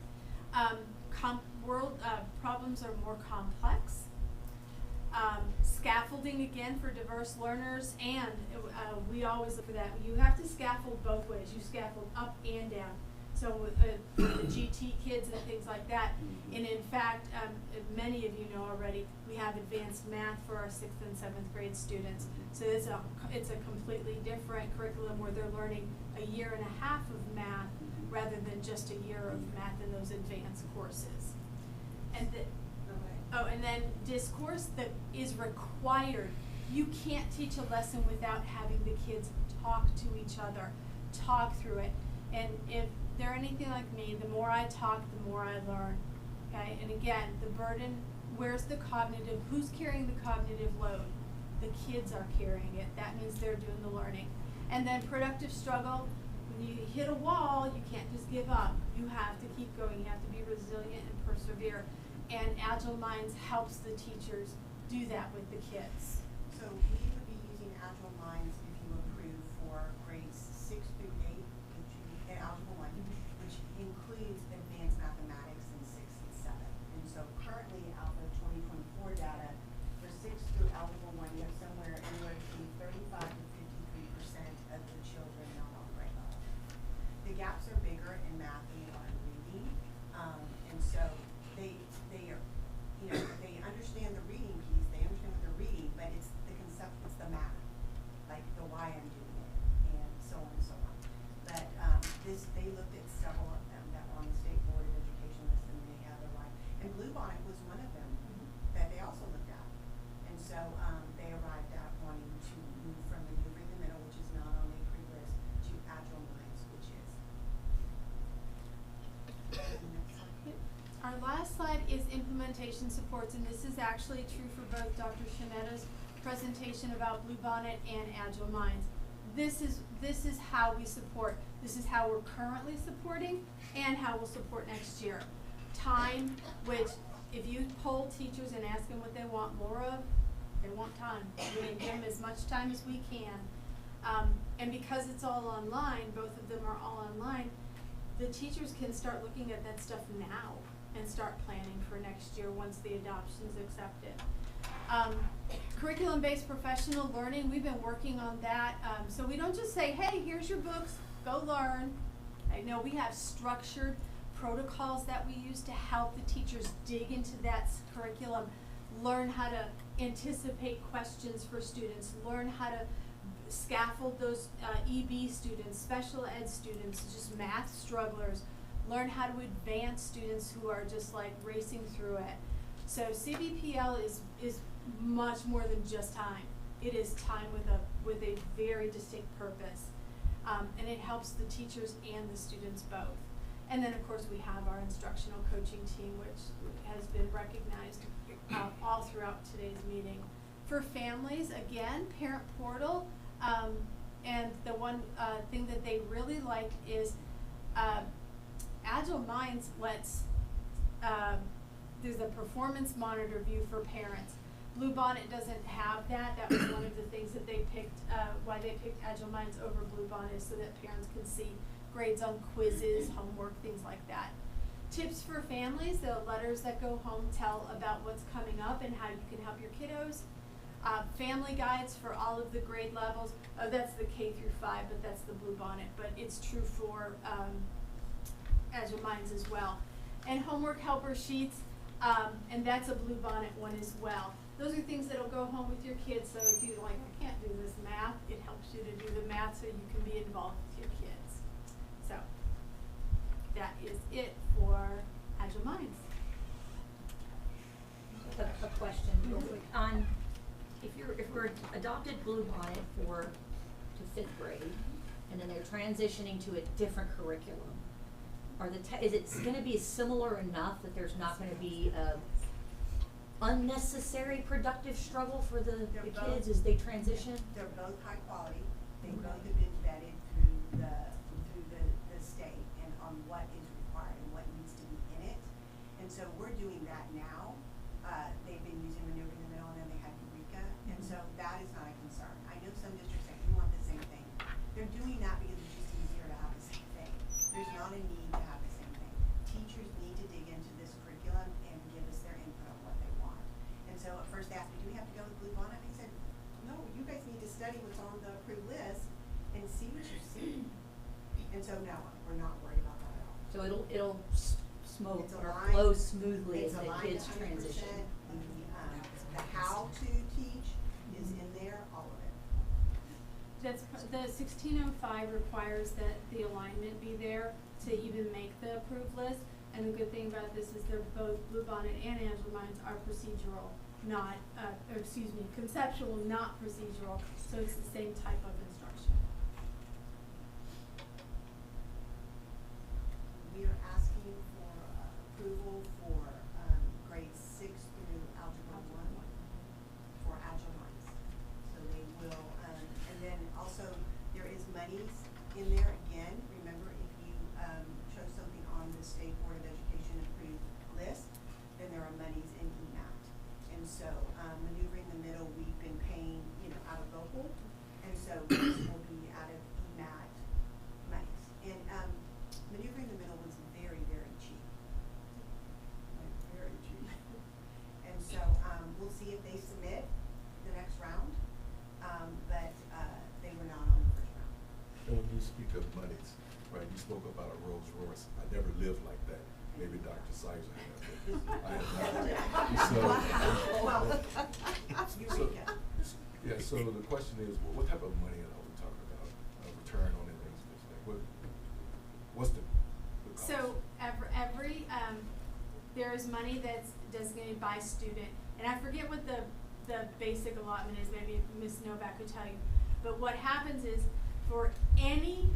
Problems are more complex. Scaffolding again for diverse learners, and we always look for that. You have to scaffold both ways. You scaffold up and down. So with the GT kids and things like that. And in fact, many of you know already, we have advanced math for our 6th and 7th grade students. So it's a completely different curriculum where they're learning a year and a half of math rather than just a year of math in those advanced courses. And Oh, and then discourse that is required. You can't teach a lesson without having the kids talk to each other, talk through it. And if they're anything like me, the more I talk, the more I learn. Okay, and again, the burden, where's the cognitive, who's carrying the cognitive load? The kids are carrying it. That means they're doing the learning. And then productive struggle, when you hit a wall, you can't just give up. You have to keep going. You have to be resilient and persevere. And Agile Minds helps the teachers do that with the kids. So we would be using Agile Minds if you approve for grades 6 through 8, which in Algebra 1, which includes advanced mathematics in 6 and 7. And so currently, out of 2024 data, for 6 through Algebra 1, you have somewhere anywhere between 35 to 53% of the children not on grade level. The gaps are bigger in math than they are in reading, and so they are, you know, they understand the reading piece, they understand what they're reading, but it's the concept, it's the math, like the why I'm doing it, and so on and so on. But they looked at several of them that were on the State Board of Education list, and they had their why. And Bluebonnet was one of them that they also looked at. And so they arrived at wanting to move from Maneuver in the Middle, which is not on the pre-list, to Agile Minds, which is. Next slide. Our last slide is implementation supports, and this is actually true for both Dr. Shanetta's presentation about Bluebonnet and Agile Minds. This is how we support. This is how we're currently supporting and how we'll support next year. Time, which if you poll teachers and ask them what they want more of, they want time. We're going to give them as much time as we can. And because it's all online, both of them are all online, the teachers can start looking at that stuff now and start planning for next year once the adoption is accepted. Curriculum-based professional learning, we've been working on that. So we don't just say, hey, here's your books, go learn. I know we have structured protocols that we use to help the teachers dig into that curriculum, learn how to anticipate questions for students, learn how to scaffold those EB students, special ed students, just math strugglers, learn how to advance students who are just like racing through it. So CBPL is much more than just time. It is time with a very distinct purpose. And it helps the teachers and the students both. And then of course we have our instructional coaching team, which has been recognized all throughout today's meeting. For families, again, Parent Portal, and the one thing that they really liked is Agile Minds lets, there's a performance monitor view for parents. Bluebonnet doesn't have that. That was one of the things that they picked, why they picked Agile Minds over Bluebonnet, so that parents can see grades on quizzes, homework, things like that. Tips for families, the letters that go home tell about what's coming up and how you can help your kiddos. Family guides for all of the grade levels. That's the K through 5, but that's the Bluebonnet, but it's true for Agile Minds as well. And homework helper sheets, and that's a Bluebonnet one as well. Those are things that'll go home with your kids, so if you're like, I can't do this math, it helps you to do the math so you can be involved with your kids. So that is it for Agile Minds. A question real quick on if we're adopted Bluebonnet to 5th grade, and then they're transitioning to a different curriculum, is it going to be similar enough that there's not going to be a unnecessary productive struggle for the kids as they transition? They're both high quality. They both have been vetted through the state and on what is required and what needs to be in it. And so we're doing that now. They've been using Maneuver in the Middle, and then they had Eureka, and so that is not a concern. I know some districts say we want the same thing. They're doing that because it's just easier to have the same thing. There's not a need to have the same thing. Teachers need to dig into this curriculum and give us their input on what they want. And so at first they asked me, do we have to go with Bluebonnet? I said, no, you guys need to study what's on the approved list and see what you see. And so no, we're not worried about that at all. So it'll smoke or flow smoothly as the kids transition. The how to teach is in there, all of it. That's the 1605 requires that the alignment be there to even make the approved list, And the good thing about this is they're both Bluebonnet and Agile Minds are procedural, not, conceptual, not procedural. So it's the same type of instruction. We are asking for approval for grades 6 through Algebra 1 for Agile Minds. So they will, and then also there is monies in there again. Remember, if you chose something on the State Board of Education approved list, then there are monies in EMAT. And so maneuvering the middle, we've been paying, out of local, and so this will be out of EMAT monies. And maneuvering the middle was very, very cheap. Like, very cheap. And so we'll see if they submit the next round, but they were not on the first round. And when you speak of monies, right, you spoke about a Rolls Royce. I never lived like that. Maybe Dr. Sizer had, but I have not. So the question is, well, what type of money are we talking about? A return on investment? Like what's the cost? So every there is money that's designated by student, and I forget what the basic allotment is. Maybe Ms. Novak could tell you. But what happens is for any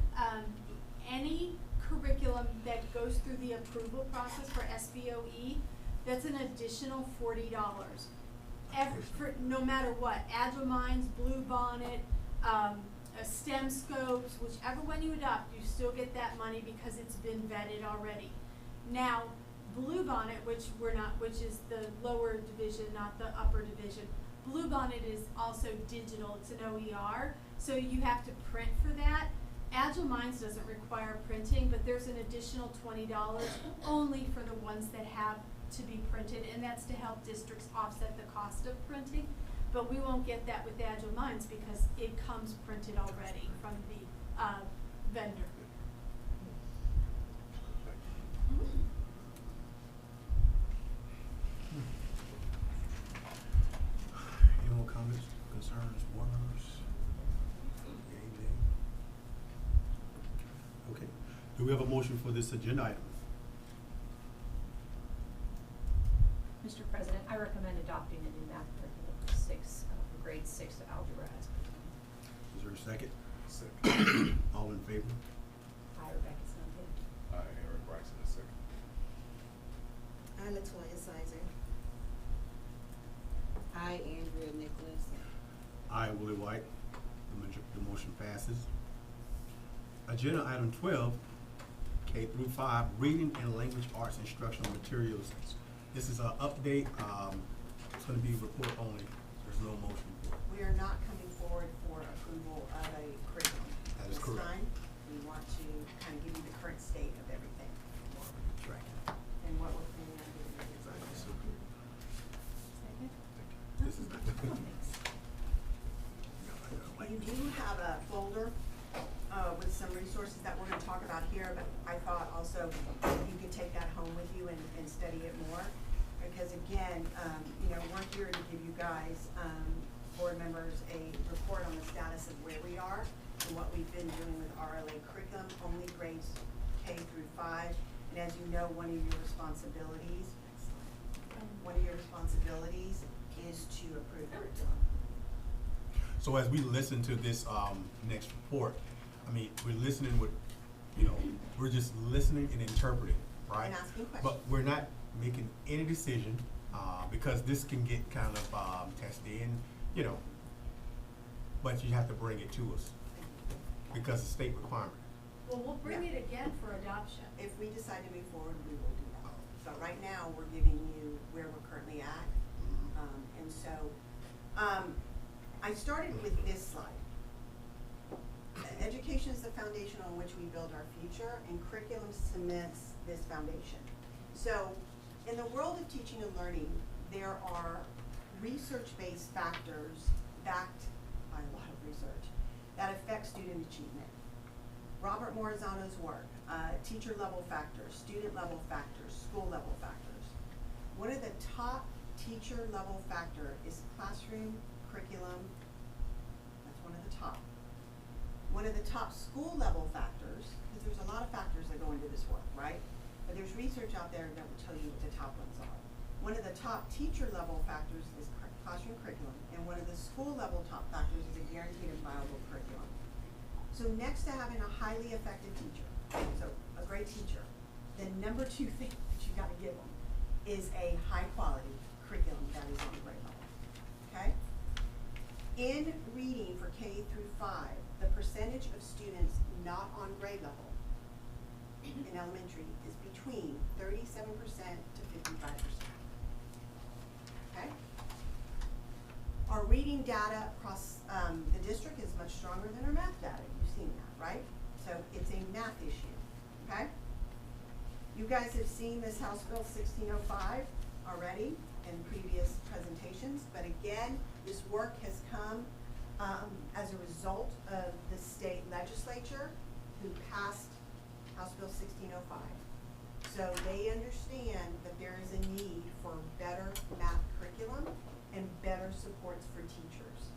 curriculum that goes through the approval process for SBOE, that's an additional $40. For no matter what, Agile Minds, Bluebonnet, STEM Scopes, whichever one you adopt, you still get that money because it's been vetted already. Now, Bluebonnet, which is the lower division, not the upper division. Bluebonnet is also digital. It's an OER, so you have to print for that. Agile Minds doesn't require printing, but there's an additional $20 only for the ones that have to be printed, and that's to help districts offset the cost of printing. But we won't get that with Agile Minds because it comes printed already from the vendor. Any more comments, concerns, board members? Yay, nay? Okay. Do we have a motion for this agenda item? Mr. President, I recommend adopting the new math curriculum for grade 6 of algebra as presented. Is there a second? Second. All in favor? I, Rebecca Snowden. Aaron Bryson, a second. I, Latoya Sizer. I, Andrea Nicholas. I, Willie White. The motion passes. Agenda item 12, K through 5, reading and language arts instructional materials. This is an update. It's going to be report only. There's no motion for it. We are not coming forward for approval of a curriculum. That is correct. This time, we want to kind of give you the current state of everything and what we're planning on doing. This is You do have a folder with some resources that we're going to talk about here, but I thought also you could take that home with you and study it more. Because again, we're here to give you guys, board members, a report on the status of where we are and what we've been doing with RLA curriculum, only grades K through 5. And as you know, one of your responsibilities is to approve curriculum. So as we listen to this next report, I mean, we're listening with, we're just listening and interpreting, right? And asking questions. But we're not making any decision because this can get kind of tested in, but you have to bring it to us because it's state requirement. Well, we'll bring it again for adoption. If we decide to move forward, we will do that. But right now, we're giving you where we're currently at. And so, I started with this slide. Education is the foundation on which we build our future, and curriculum cements this foundation. So, in the world of teaching and learning, there are research-based factors backed by a lot of research that affect student achievement. Robert Morizano's work, teacher-level factors, student-level factors, school-level factors. One of the top teacher-level factor is classroom curriculum. That's one of the top. One of the top school-level factors, because there's a lot of factors that go into this work, right? but there's research out there that will tell you what the top ones are. One of the top teacher level factors is classroom curriculum, and one of the school level top factors is a guaranteed and viable curriculum. So next to having a highly effective teacher, so a great teacher, the number 2 thing that you gotta give them is a high quality curriculum that is on grade level, okay? In reading for K through 5, the percentage of students not on grade level in elementary is between 37% to 55%. Okay? Our reading data across the district is much stronger than our math data. You've seen that, right? So it's a math issue. Okay? You guys have seen this House Bill 1605 already in previous presentations, but again, this work has come as a result of the state legislature who passed House Bill 1605. So they understand that there is a need for better math curriculum and better supports for teachers.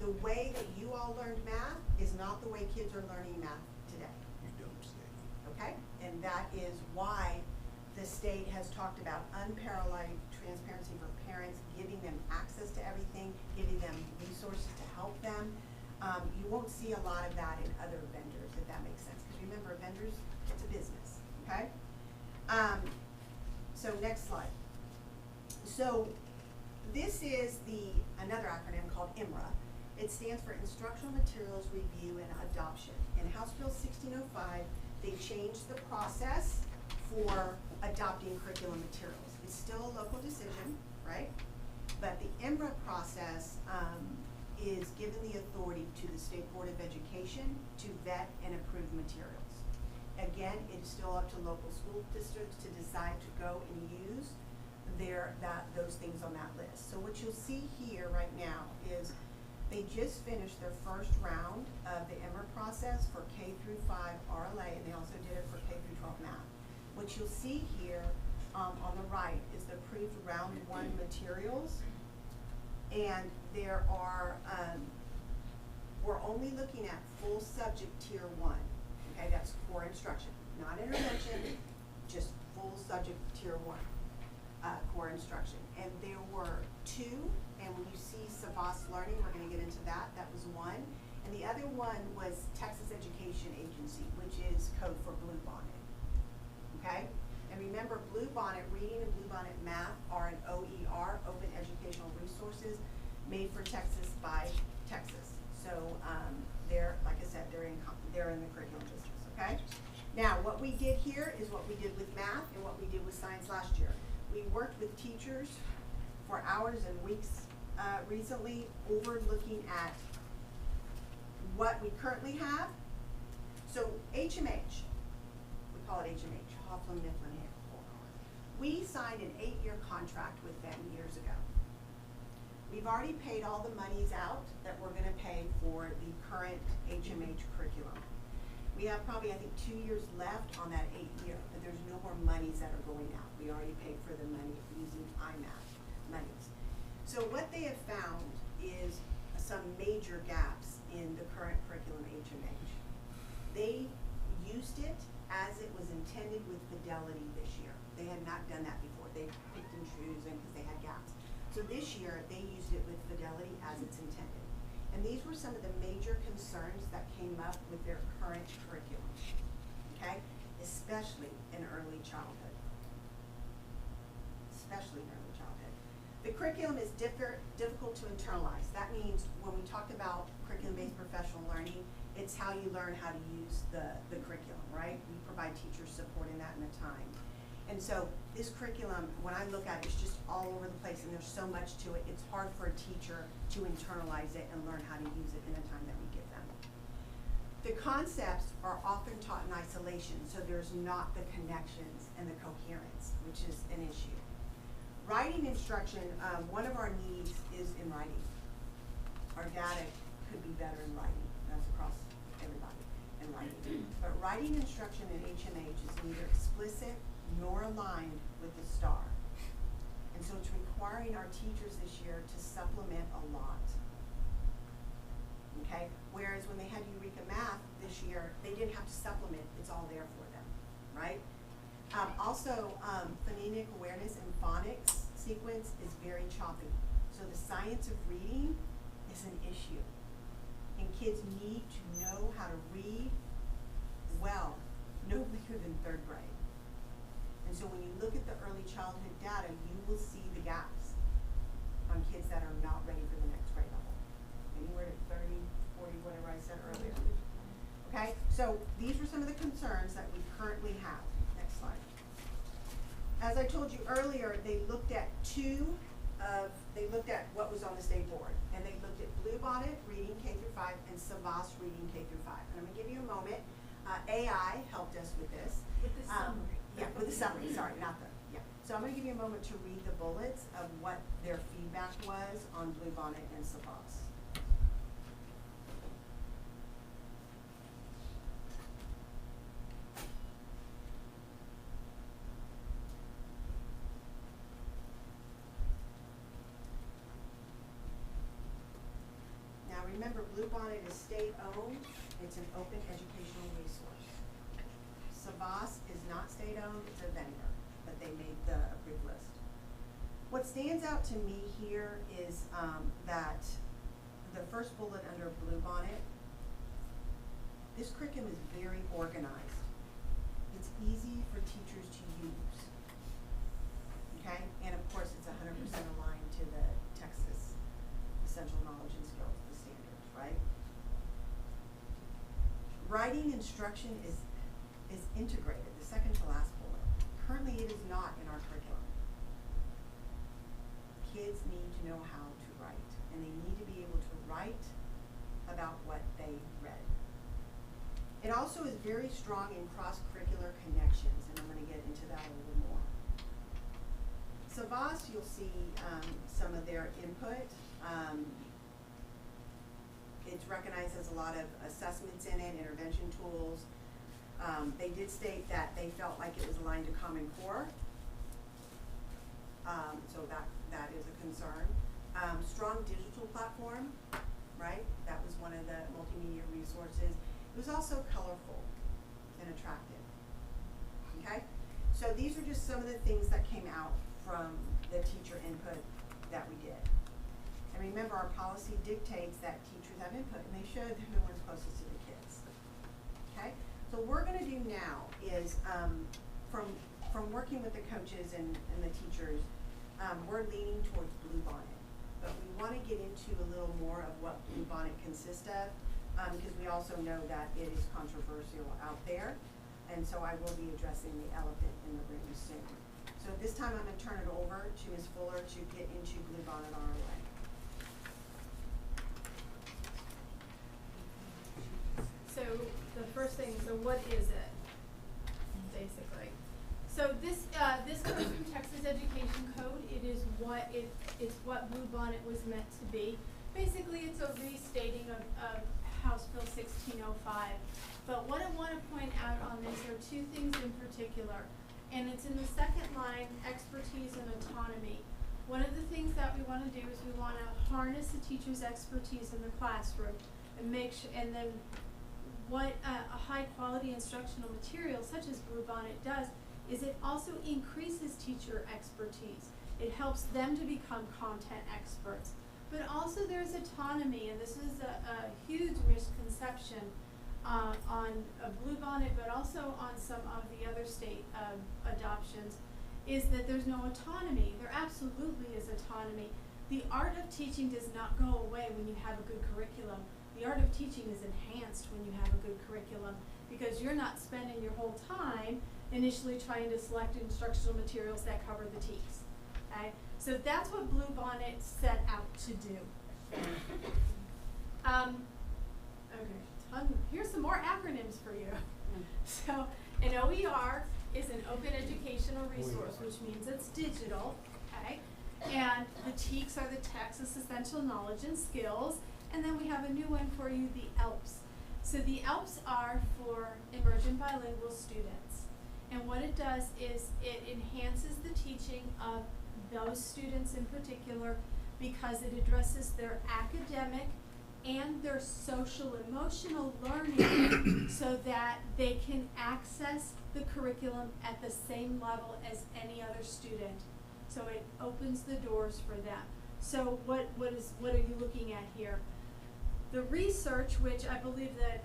The way that you all learned math is not the way kids are learning math today. You don't say. Okay? And that is why the state has talked about unparalleled transparency for parents, giving them access to everything, giving them resources to help them. You won't see a lot of that in other vendors, if that makes sense. Because remember, vendors, it's a business, okay? So next slide. So this is another acronym called IMRA. It stands for Instructional Materials Review and Adoption. In House Bill 1605, they changed the process for adopting curriculum materials. It's still a local decision, right? But the IMRA process is given the authority to the State Board of Education to vet and approve materials. Again, it's still up to local school districts to decide to go and use those things on that list. So what you'll see here right now is they just finished their first round of the IMRA process for K through 5 RLA, and they also did it for K through 12 math. What you'll see here on the right is the approved round 1 materials, and there are, we're only looking at full subject tier 1. Okay, that's core instruction, not intervention, just full subject tier 1, core instruction. And there were 2, and when you see Savas Learning, we're gonna get into that, that was 1. And the other one was Texas Education Agency, which is code for Bluebonnet, okay? And remember, Bluebonnet reading and Bluebonnet math are an OER, Open Educational Resources, made for Texas by Texas. So they're, like I said, they're in the curriculum business, okay? Now, what we did here is what we did with math and what we did with science last year. We worked with teachers for hours and weeks recently over looking at what we currently have. So HMH, we call it HMH, Hoffman Mifflin Harris. We signed an 8-year contract with them years ago. We've already paid all the monies out that we're gonna pay for the current HMH curriculum. We have probably, I think, 2 years left on that 8-year, but there's no more monies that are going out. We already paid for the money using IMAP monies. So what they have found is some major gaps in the current curriculum HMH. They used it as it was intended with Fidelity this year. They had not done that before. They picked and chosen because they had gaps. So this year, they used it with Fidelity as it's intended. And these were some of the major concerns that came up with their current curriculum, okay? Especially in early childhood. Especially in early childhood. The curriculum is difficult to internalize. That means when we talk about curriculum-based professional learning, it's how you learn how to use the curriculum, right? We provide teachers support in that and the time. And so this curriculum, when I look at it, it's just all over the place and there's so much to it. It's hard for a teacher to internalize it and learn how to use it in the time that we give them. The concepts are often taught in isolation, so there's not the connections and the coherence, which is an issue. Writing instruction, one of our needs is in writing. Our data could be better in writing. That's across everybody in writing. But writing instruction in HMH is neither explicit nor aligned with the STAR. And so it's requiring our teachers this year to supplement a lot. Okay? Whereas when they had Eureka Math this year, they didn't have to supplement, it's all there for them, right? Also, phonemic awareness and phonics sequence is very choppy. So the science of reading is an issue. And kids need to know how to read well, no later than 3rd grade. And so when you look at the early childhood data, you will see the gaps on kids that are not ready for the next grade level. Anywhere to 30, 40, whatever I said earlier. Okay, so these were some of the concerns that we currently have. Next slide. As I told you earlier, they looked at what was on the state board, and they looked at Bluebonnet reading K through 5 and Savas reading K through 5. And I'm gonna give you a moment. AI helped us with this. With the summary. Yeah, with the summary, sorry, not the, yeah. So I'm gonna give you a moment to read the bullets of what their feedback was on Bluebonnet and Savas. Now remember, Bluebonnet is state-owned. It's an open educational resource. Savas is not state-owned, it's a vendor, but they made the approved list. What stands out to me here is that the first bullet under Bluebonnet, this curriculum is very organized. It's easy for teachers to use, okay? And of course, it's 100% aligned to the Texas Essential Knowledge and Skills, the standards, right? Writing instruction is integrated, the second to last bullet. Currently, it is not in our curriculum. Kids need to know how to write, and they need to be able to write about what they read. It also is very strong in cross-curricular connections, and I'm going to get into that a little more. Savas, you'll see some of their input. It's recognized as a lot of assessments in it, intervention tools. They did state that they felt like it was aligned to Common Core. So that is a concern. Strong digital platform, right? That was one of the multimedia resources. It was also colorful and attractive, okay? So these are just some of the things that came out from the teacher input that we did. And remember, our policy dictates that teachers have input, and they should. They're the ones closest to the kids, okay? So what we're gonna do now is, from working with the coaches and the teachers, we're leaning towards Bluebonnet. But we wanna get into a little more of what Bluebonnet consists of, because we also know that it is controversial out there. And so I will be addressing the elephant in the room soon. So at this time, I'm gonna turn it over to Ms. Fuller to get into Bluebonnet ROA. So the first thing, so what is it, basically? So this comes from Texas Education Code. It is it's what Bluebonnet was meant to be. Basically, it's a restating of House Bill 1605. But what I want to point out on this are two things in particular, and it's in the second line, expertise and autonomy. One of the things that we want to do is we want to harness the teacher's expertise in the classroom and and then what a high quality instructional material such as Bluebonnet does is it also increases teacher expertise. It helps them to become content experts. But also there's autonomy, and this is a huge misconception on Bluebonnet, but also on some of the other state adoptions, is that there's no autonomy. There absolutely is autonomy. The art of teaching does not go away when you have a good curriculum. The art of teaching is enhanced when you have a good curriculum, because you're not spending your whole time initially trying to select instructional materials that cover the T's, okay? So that's what Bluebonnet set out to do. Okay, here's some more acronyms for you. So an OER is an open educational resource, which means it's digital, okay? And the TEKS are the Texas Essential Knowledge and Skills. And then we have a new one for you, the ELPS. So the ELPS are for emergent bilingual students. And what it does is it enhances the teaching of those students in particular because it addresses their academic and their social emotional learning so that they can access the curriculum at the same level as any other student. So it opens the doors for them. So what are you looking at here? The research, which I believe that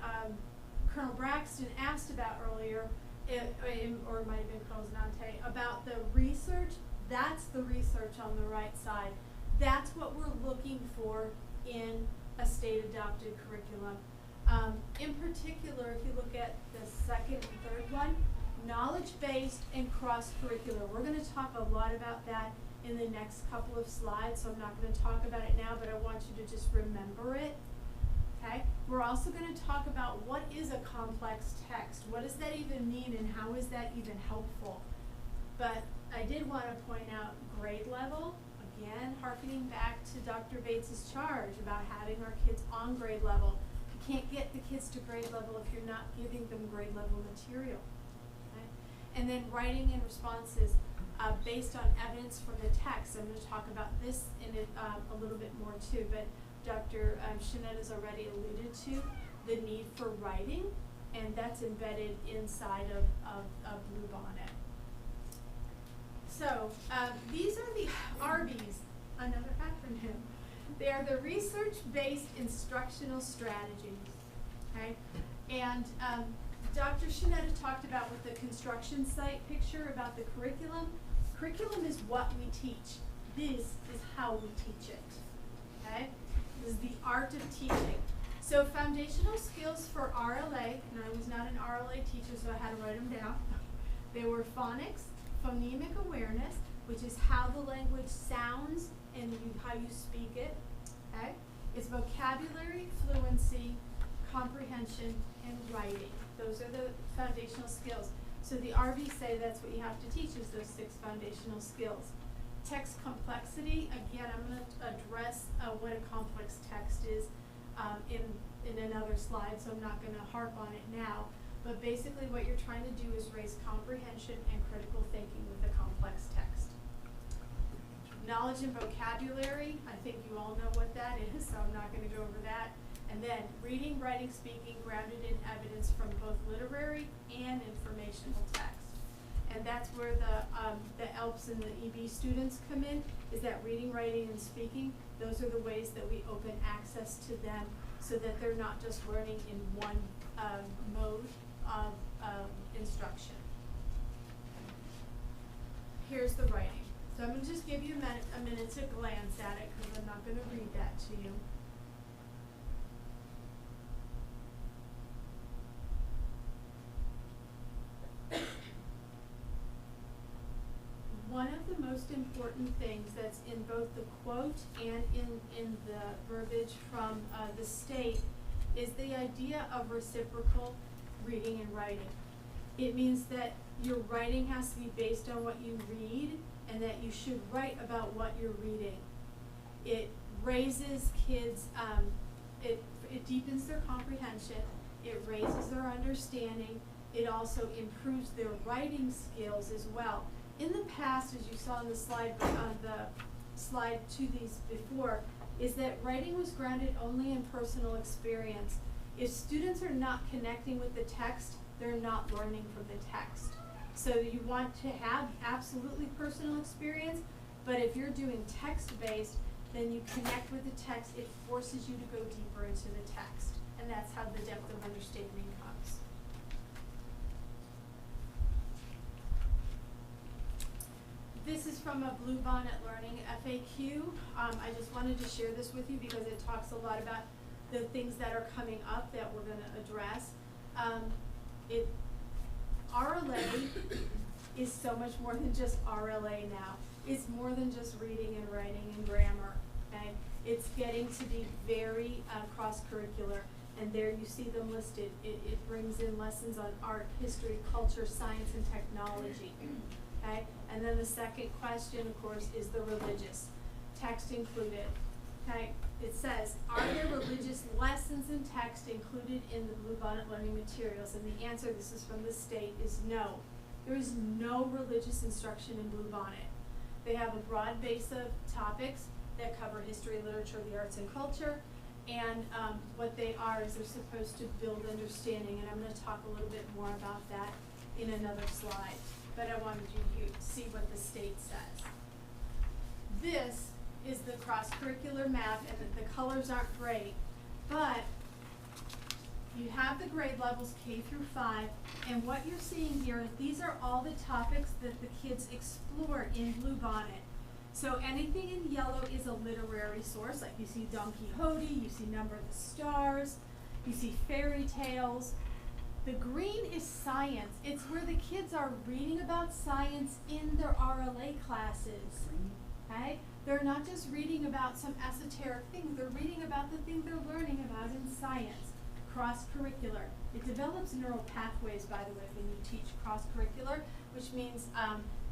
Colonel Braxton asked about earlier, or it might have been Colonel Zanante, about the research, that's the research on the right side. That's what we're looking for in a state-adopted curriculum. In particular, if you look at the second and third one, knowledge-based and cross-curricular. We're going to talk a lot about that in the next couple of slides, so I'm not going to talk about it now, but I want you to just remember it. Okay? We're also going to talk about what is a complex text. What does that even mean, and how is that even helpful? But I did want to point out grade level. Again, hearkening back to Dr. Bates's charge about having our kids on grade level. You can't get the kids to grade level if you're not giving them grade level material. Okay? And then writing and responses based on evidence from the text. I'm going to talk about this in a little bit more too, but Dr. Shanette has already alluded to the need for writing, and that's embedded inside of Bluebonnet. So these are the RBs, another acronym. They are the research-based instructional strategies, okay? And Dr. Shanetta talked about with the construction site picture about the curriculum. Curriculum is what we teach. This is how we teach it, okay? This is the art of teaching. So foundational skills for RLA, and I was not an RLA teacher, so I had to write them down. They were phonics, phonemic awareness, which is how the language sounds and how you speak it, okay? It's vocabulary, fluency, comprehension, and writing. Those are the foundational skills. So the RVs say that's what you have to teach is those 6 foundational skills. Text complexity, again, I'm going to address what a complex text is in another slide, so I'm not going to harp on it now. But basically what you're trying to do is raise comprehension and critical thinking with a complex text. Knowledge and vocabulary, I think you all know what that is, so I'm not going to go over that. And then reading, writing, speaking, grounded in evidence from both literary and informational text. And that's where the ELPS and the EB students come in, is that reading, writing, and speaking. Those are the ways that we open access to them so that they're not just learning in one mode of instruction. Here's the writing. So I'm going to just give you a minute to glance at it because I'm not going to read that to you. One of the most important things that's in both the quote and in the verbiage from the state is the idea of reciprocal reading and writing. It means that your writing has to be based on what you read and that you should write about what you're reading. It raises kids, it deepens their comprehension, it raises their understanding, it also improves their writing skills as well. In the past, as you saw on the slide, to these before, is that writing was grounded only in personal experience. If students are not connecting with the text, they're not learning from the text. So you want to have absolutely personal experience, but if you're doing text-based, then you connect with the text, it forces you to go deeper into the text. And that's how the depth of understanding comes. This is from a Bluebonnet Learning FAQ. I just wanted to share this with you because it talks a lot about the things that are coming up that we're going to address. RLA is so much more than just RLA now. It's more than just reading and writing and grammar, okay? It's getting to be very cross-curricular, and there you see them listed. It brings in lessons on art, history, culture, science, and technology, okay? And then the second question, of course, is the religious, text included, okay? It says, are there religious lessons in text included in the Bluebonnet learning materials? And the answer, this is from the state, is no. There is no religious instruction in Bluebonnet. They have a broad base of topics that cover history, literature, the arts, and culture, And what they are is they're supposed to build understanding, and I'm going to talk a little bit more about that in another slide. But I wanted you to see what the state says. This is the cross-curricular map, and the colors aren't great, but you have the grade levels K through 5, and what you're seeing here is these are all the topics that the kids explore in Bluebonnet. So anything in yellow is a literary source, like you see Don Quixote, you see Number of the Stars, you see fairy tales. The green is science. It's where the kids are reading about science in their RLA classes, okay? They're not just reading about some esoteric thing, they're reading about the thing they're learning about in science. Cross-curricular. It develops neural pathways, by the way, when you teach cross-curricular, which means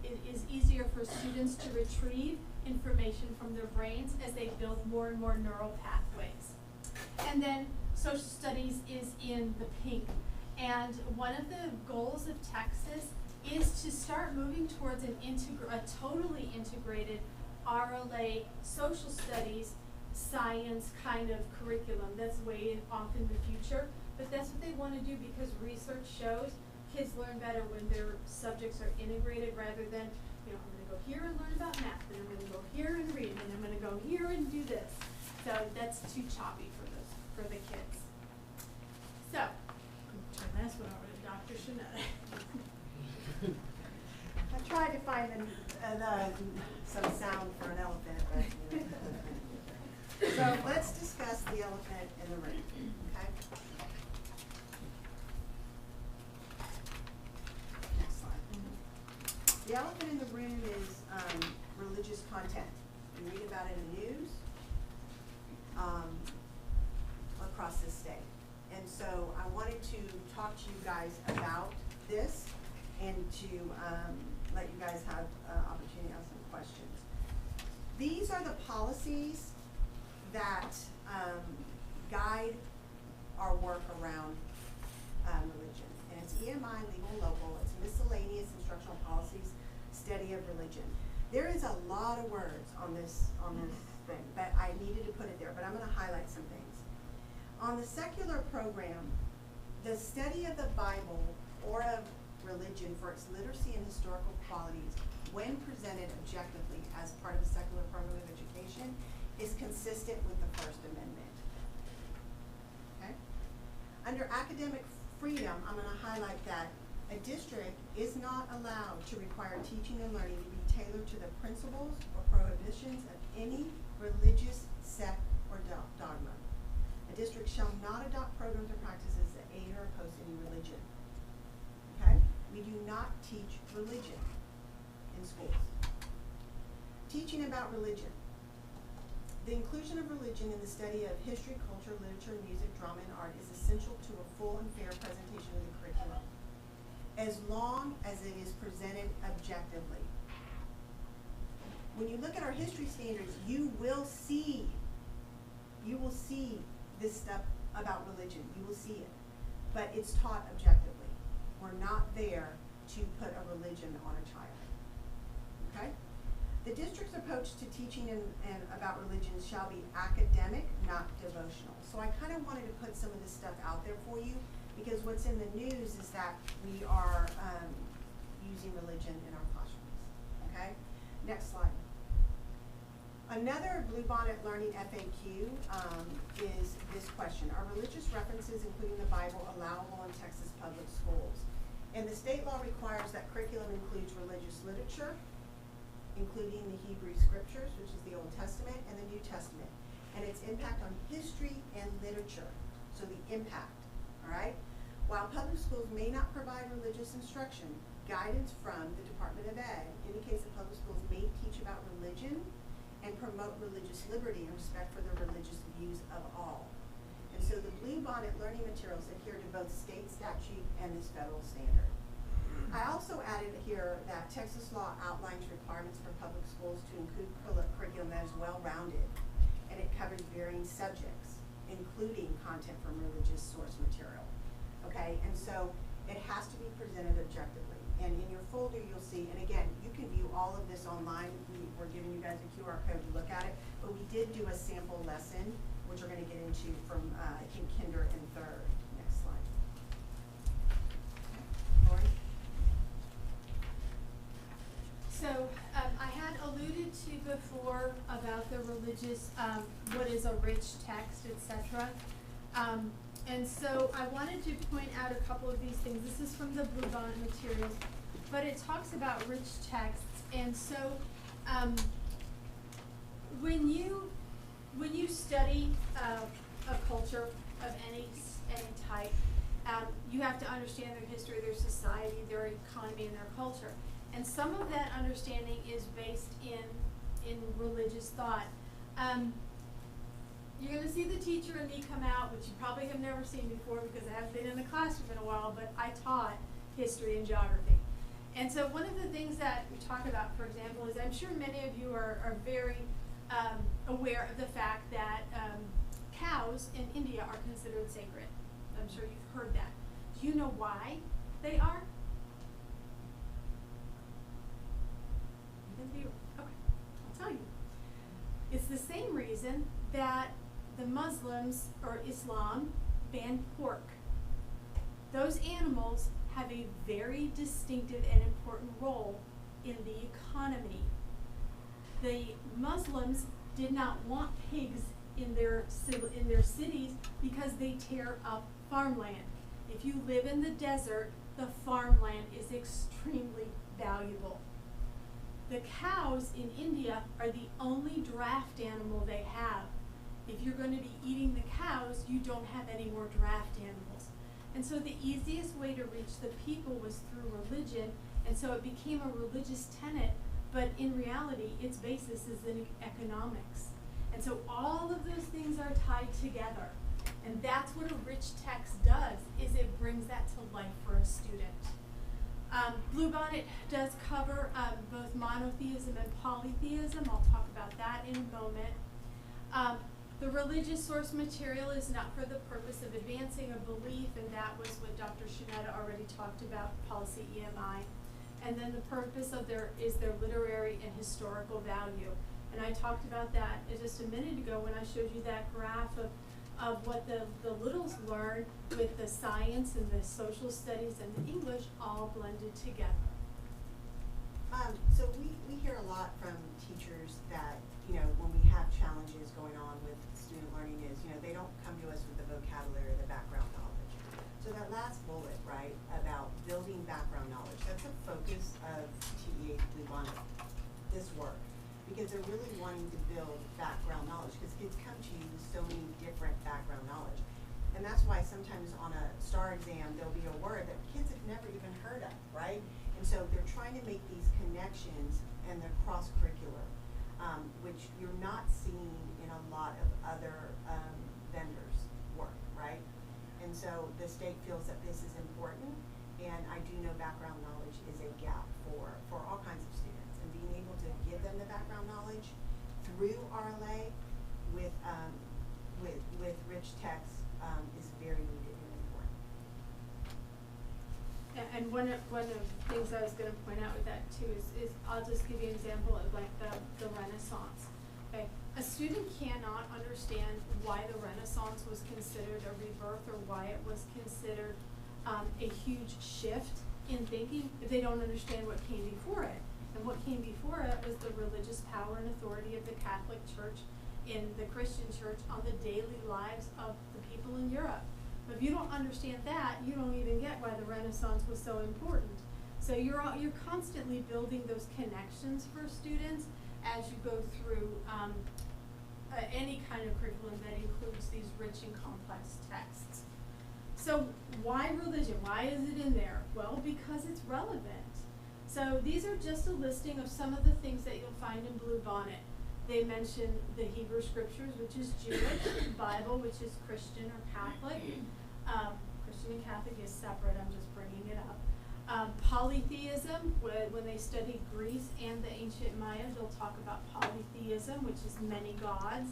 it is easier for students to retrieve information from their brains as they build more and more neural pathways. And then social studies is in the pink. And one of the goals of Texas is to start moving towards a totally integrated RLA social studies science kind of curriculum. That's way off in the future, but that's what they want to do because research shows kids learn better when their subjects are integrated rather than, you know, I'm going to go here and learn about math, and I'm going to go here and read, and I'm going to go here and do this. So that's too choppy for the kids. So, turn this one over to Dr. Shanetta. I tried to find some sound for an elephant, but you know. So let's discuss the elephant in the room, okay? Next slide. The elephant in the room is religious content. You read about it in the news across this state. And so I wanted to talk to you guys about this and to let you guys have opportunity to ask some questions. These are the policies that guide our work around religion. And it's EMI, legal and local. It's miscellaneous instructional policies, study of religion. There is a lot of words on this thing, but I needed to put it there. But I'm going to highlight some things. On the secular program, the study of the Bible or of religion for its literacy and historical qualities, when presented objectively as part of a secular program of education, is consistent with the First Amendment. Okay? Under academic freedom, I'm going to highlight that a district is not allowed to require teaching and learning to be tailored to the principles or prohibitions of any religious sect or dogma. A district shall not adopt programs or practices that aid or oppose any religion. Okay? We do not teach religion in schools. Teaching about religion. The inclusion of religion in the study of history, culture, literature, music, drama, and art is essential to a full and fair presentation of the curriculum, as long as it is presented objectively. When you look at our history standards, you will see this stuff about religion. You will see it, but it's taught objectively. We're not there to put a religion on a child. Okay? The district's approach to teaching and about religion shall be academic, not devotional. So I kind of wanted to put some of this stuff out there for you because what's in the news is that we are using religion in our classrooms. Okay? Next slide. Another Bluebonnet Learning FAQ is this question. Are religious references, including the Bible, allowable in Texas public schools? And the state law requires that curriculum includes religious literature, including the Hebrew scriptures, which is the Old Testament, and the New Testament, and its impact on history and literature. So the impact, all right? While public schools may not provide religious instruction, guidance from the Department of Ed indicates that public schools may teach about religion and promote religious liberty and respect for the religious views of all. And so the Bluebonnet learning materials adhere to both state statute and this federal standard. I also added here that Texas law outlines requirements for public schools to include curriculum that is well-rounded, and it covers varying subjects, including content from religious source material. Okay, and so it has to be presented objectively. And in your folder, you'll see, and again, you can view all of this online. We're giving you guys a QR code to look at it, but we did do a sample lesson which we're gonna get into from, I think, kinder and third. Next slide. Lori? So, I had alluded to before about the religious, what is a rich text, etc. And so I wanted to point out a couple of these things. This is from the Bluebonnet materials, but it talks about rich texts. And so, when you study a culture of any type, you have to understand their history, their society, their economy, and their culture. And some of that understanding is based in religious thought. You're gonna see the teacher and me come out, which you probably have never seen before because I haven't been in the classroom in a while, but I taught history and geography. And so one of the things that we talk about, for example, is I'm sure many of you are very aware of the fact that cows in India are considered sacred. I'm sure you've heard that. Do you know why they are? Okay, I'll tell you. It's the same reason that the Muslims or Islam ban pork. Those animals have a very distinctive and important role in the economy. The Muslims did not want pigs in their cities because they tear up farmland. If you live in the desert, the farmland is extremely valuable. The cows in India are the only draft animal they have. If you're going to be eating the cows, you don't have any more draft animals. And so the easiest way to reach the people was through religion, and so it became a religious tenet, but in reality, its basis is in economics. And so all of those things are tied together. And that's what a rich text does, is it brings that to life for a student. Bluebonnet does cover both monotheism and polytheism. I'll talk about that in a moment. The religious source material is not for the purpose of advancing a belief, and that was what Dr. Shanetta already talked about, policy EMI. And then the purpose of their literary and historical value. And I talked about that just a minute ago when I showed you that graph of what the littles learn with the science and the social studies and the English all blended together. So we hear a lot from teachers that, when we have challenges going on with student learning is, they don't come to us with the vocabulary or the background knowledge. So that last bullet, right, about building background knowledge, that's a focus of TEA Bluebonnet, this work, because they're really wanting to build background knowledge, because kids come to you with so many different background knowledge. And that's why sometimes on a STAR exam, there'll be a word that kids have never even heard of, right? And so they're trying to make these connections, and they're cross-curricular, which you're not seeing in a lot of other vendors' work, right? And so the state feels that this is important, and I do know background knowledge is a gap for all kinds of students, and being able to give them the background knowledge through RLA with rich text is very needed and important. And one of the things I was going to point out with that too is I'll just give you an example of like the Renaissance. Okay, a student cannot understand why the Renaissance was considered a rebirth or why it was considered a huge shift in thinking if they don't understand what came before it. And what came before it was the religious power and authority of the Catholic Church in the Christian Church on the daily lives of the people in Europe. But if you don't understand that, you don't even get why the Renaissance was so important. So you're constantly building those connections for students as you go through any kind of curriculum that includes these rich and complex texts. So why religion? Why is it in there? Well, because it's relevant. So these are just a listing of some of the things that you'll find in Bluebonnet. They mention the Hebrew Scriptures, which is Jewish, Bible, which is Christian or Catholic. Christian and Catholic is separate, I'm just bringing it up. Polytheism, when they study Greece and the ancient Maya, they'll talk about polytheism, which is many gods.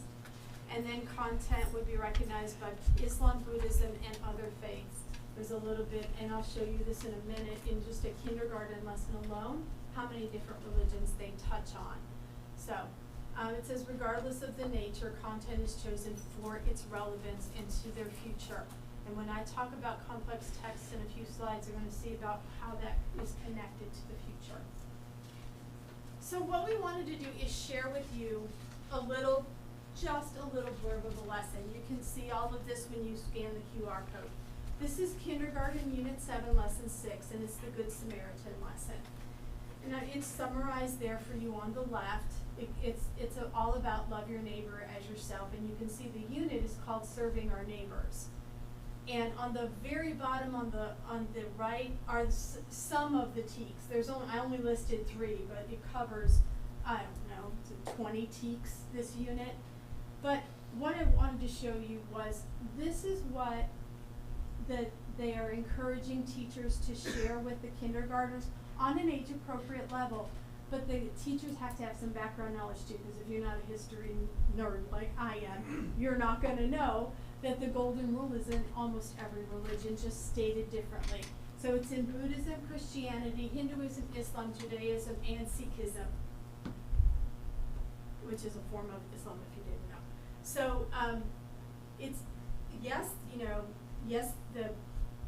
And then content would be recognized by Islam, Buddhism, and other faiths. There's a little bit, and I'll show you this in a minute, in just a kindergarten lesson alone, how many different religions they touch on. So, It says regardless of the nature, content is chosen for its relevance and to their future. And when I talk about complex text in a few slides, you're gonna see about how that is connected to the future. So what we wanted to do is share with you just a little blurb of the lesson. You can see all of this when you scan the QR code. This is Kindergarten Unit 7, Lesson 6, and it's the Good Samaritan lesson. And it's summarized there for you on the left. It's all about love your neighbor as yourself, and you can see the unit is called Serving Our Neighbors. And on the very bottom on the right are some of the TEKs. I only listed 3, but it covers, I don't know, 20 TEKs, this unit. But what I wanted to show you was this is what they are encouraging teachers to share with the kindergartners on an age-appropriate level. But the teachers have to have some background knowledge too, because if you're not a history nerd like I am, you're not going to know that the golden rule is in almost every religion, just stated differently. So it's in Buddhism, Christianity, Hinduism, Islam, Judaism, and Sikhism, which is a form of Islam if you didn't know. So it's, yes,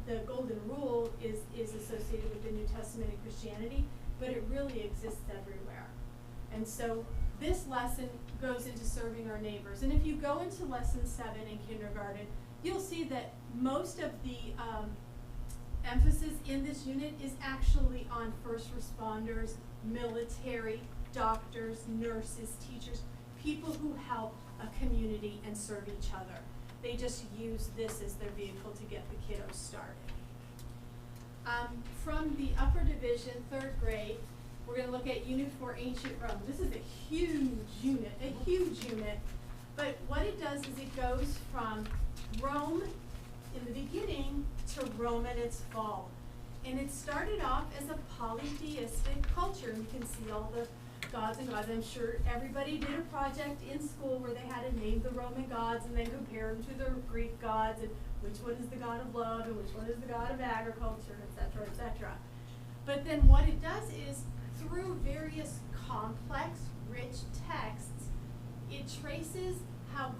the golden rule is associated with the New Testament and Christianity, but it really exists everywhere. And so this lesson goes into serving our neighbors. And if you go into lesson 7 in kindergarten, you'll see that most of the emphasis in this unit is actually on first responders, military, doctors, nurses, teachers, people who help a community and serve each other. They just use this as their vehicle to get the kiddos started. From the upper division, 3rd grade, we're going to look at Unit 4, Ancient Rome. This is a huge unit, but what it does is it goes from Rome in the beginning to Rome at its fall. And it started off as a polytheistic culture. You can see all the gods and gods. I'm sure everybody did a project in school where they had to name the Roman gods and then compare them to the Greek gods and which one is the god of love and which one is the god of agriculture, etc., etc. But then what it does is through various complex, rich texts, it traces how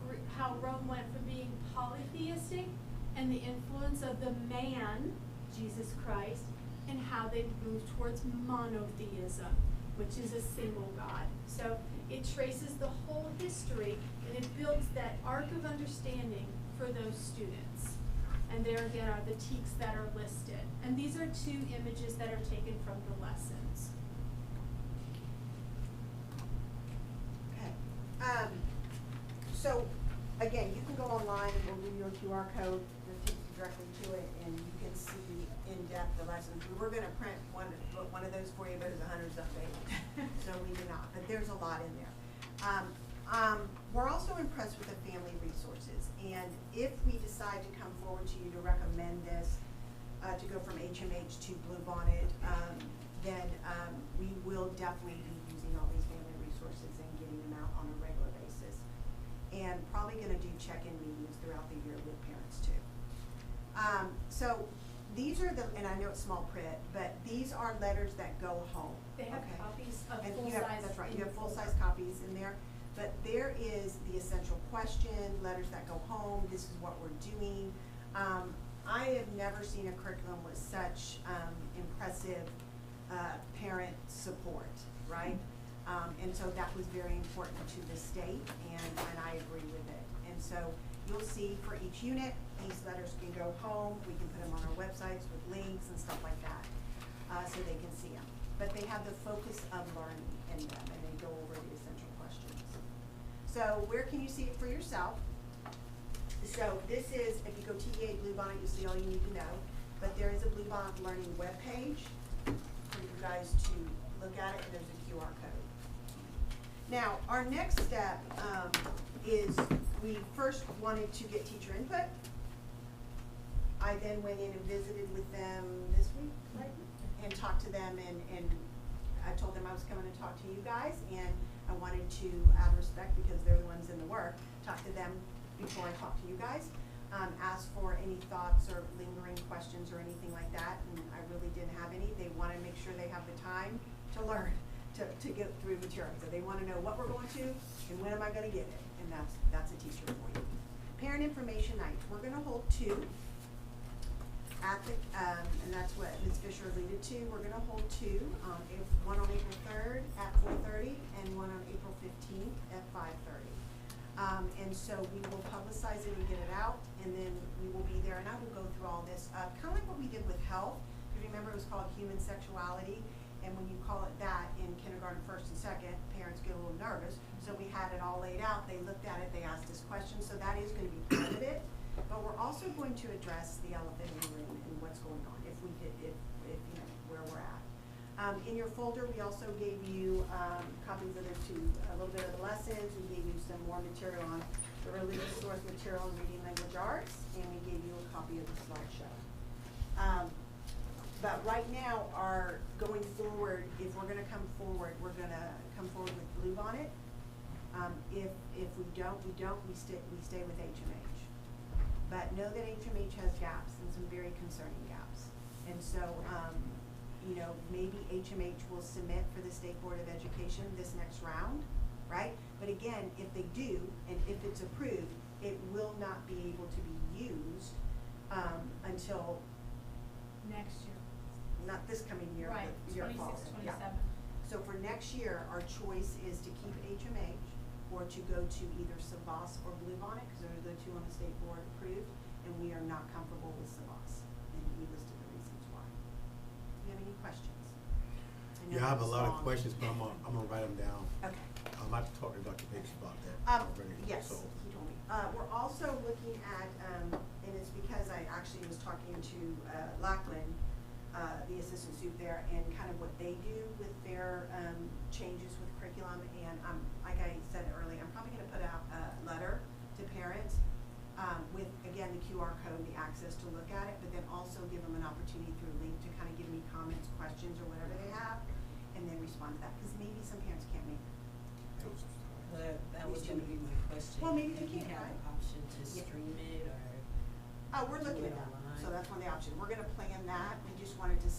Rome went from being polytheistic and the influence of the man, Jesus Christ, and how they moved towards monotheism, which is a single God. So it traces the whole history and it builds that arc of understanding for those students. And there again are the TEKs that are listed. And these are 2 images that are taken from the lessons. Okay. So again, you can go online and we'll do your QR code that takes you directly to it, and you can see in depth the lessons. We were going to print one of those for you, but it's 100-something pages, so we did not. But there's a lot in there. We're also impressed with the family resources, and if we decide to come forward to you to recommend this, to go from HMH to Bluebonnet, then we will definitely be using all these family resources and getting them out on a regular basis. And probably going to do check-in meetings throughout the year with parents too. So these are and I know it's small print, but these are letters that go home. They have copies of And full-size. that's right, you have full-size copies in there. But there is the essential question, letters that go home, this is what we're doing. I have never seen a curriculum with such impressive parent support, right? And so that was very important to the state, and I agree with it. And so you'll see for each unit, these letters can go home. We can put them on our websites with links and stuff like that, so they can see them. But they have the focus of learning in them, and they go over the essential questions. So where can you see it for yourself? So this is, if you go TEA Bluebonnet, you'll see all you need to know. But there is a Bluebonnet Learning webpage for you guys to look at it, and there's a QR code. Now, our next step is we first wanted to get teacher input. I then went in and visited with them this week, right? And talked to them, and I told them I was coming to talk to you guys, and I wanted to, out of respect, because they're the ones in the work, talk to them before I talk to you guys. Ask for any thoughts or lingering questions or anything like that, and I really didn't have any. They want to make sure they have the time to learn to get through material. So they wanna know what we're going to and when am I gonna get it, and that's a teacher for you. Parent information nights, we're gonna hold 2 at the, and that's what Ms. Fisher alluded to. We're gonna hold 2, one on April 3rd at 4:30 and one on April 15th at 5:30. And so we will publicize it and get it out, and then we will be there, and I will go through all this, kinda like what we did with health. You remember it was called human sexuality, and when you call it that in kindergarten, 1st and 2nd, parents get a little nervous. So we had it all laid out, they looked at it, they asked us questions, so that is gonna be part of it. But we're also going to address the elephant in the room and what's going on, if you know, where we're at. In your folder, we also gave you, copies of a little bit of the lessons, we gave you some more material on the religious source material and reading language arts, and we gave you a copy of the slideshow. But right now, going forward, if we're gonna come forward, we're gonna come forward with Bluebonnet. If we don't, we stay with HMH. But know that HMH has gaps and some very concerning gaps. And so, you know, maybe HMH will submit for the State Board of Education this next round, right? But again, if they do, and if it's approved, it will not be able to be used, until Next year. not this coming year, Right, but the year following. 26, Yeah. 27. So for next year, our choice is to keep HMH or to go to either Savas or Bluebonnet, because those are the 2 on the state board approved, and we are not comfortable with Savas. And we listed the reasons why. Do you have any questions? know Yeah, I have a it's lot of long. questions, but I'm gonna write them down. Okay. I'm about to talk to Dr. Bates about that already. Yes, So, he told me. We're also looking at, and it's because I actually was talking to, Lackland, the assistant soup there, and kind of what they do with their, changes with curriculum, and like I said earlier, I'm probably gonna put out a letter to parents, with, again, the QR code, the access to look at it, but then also give them an opportunity through a link to kind of give me comments, questions, or whatever they have, and then respond to that, because maybe some parents can't make it. That was gonna be my question. Well, maybe they Do you can't, have right? an option to Yeah. stream it or? We're do looking it at that, online? so that's one of the options. We're gonna plan that, we just wanted to,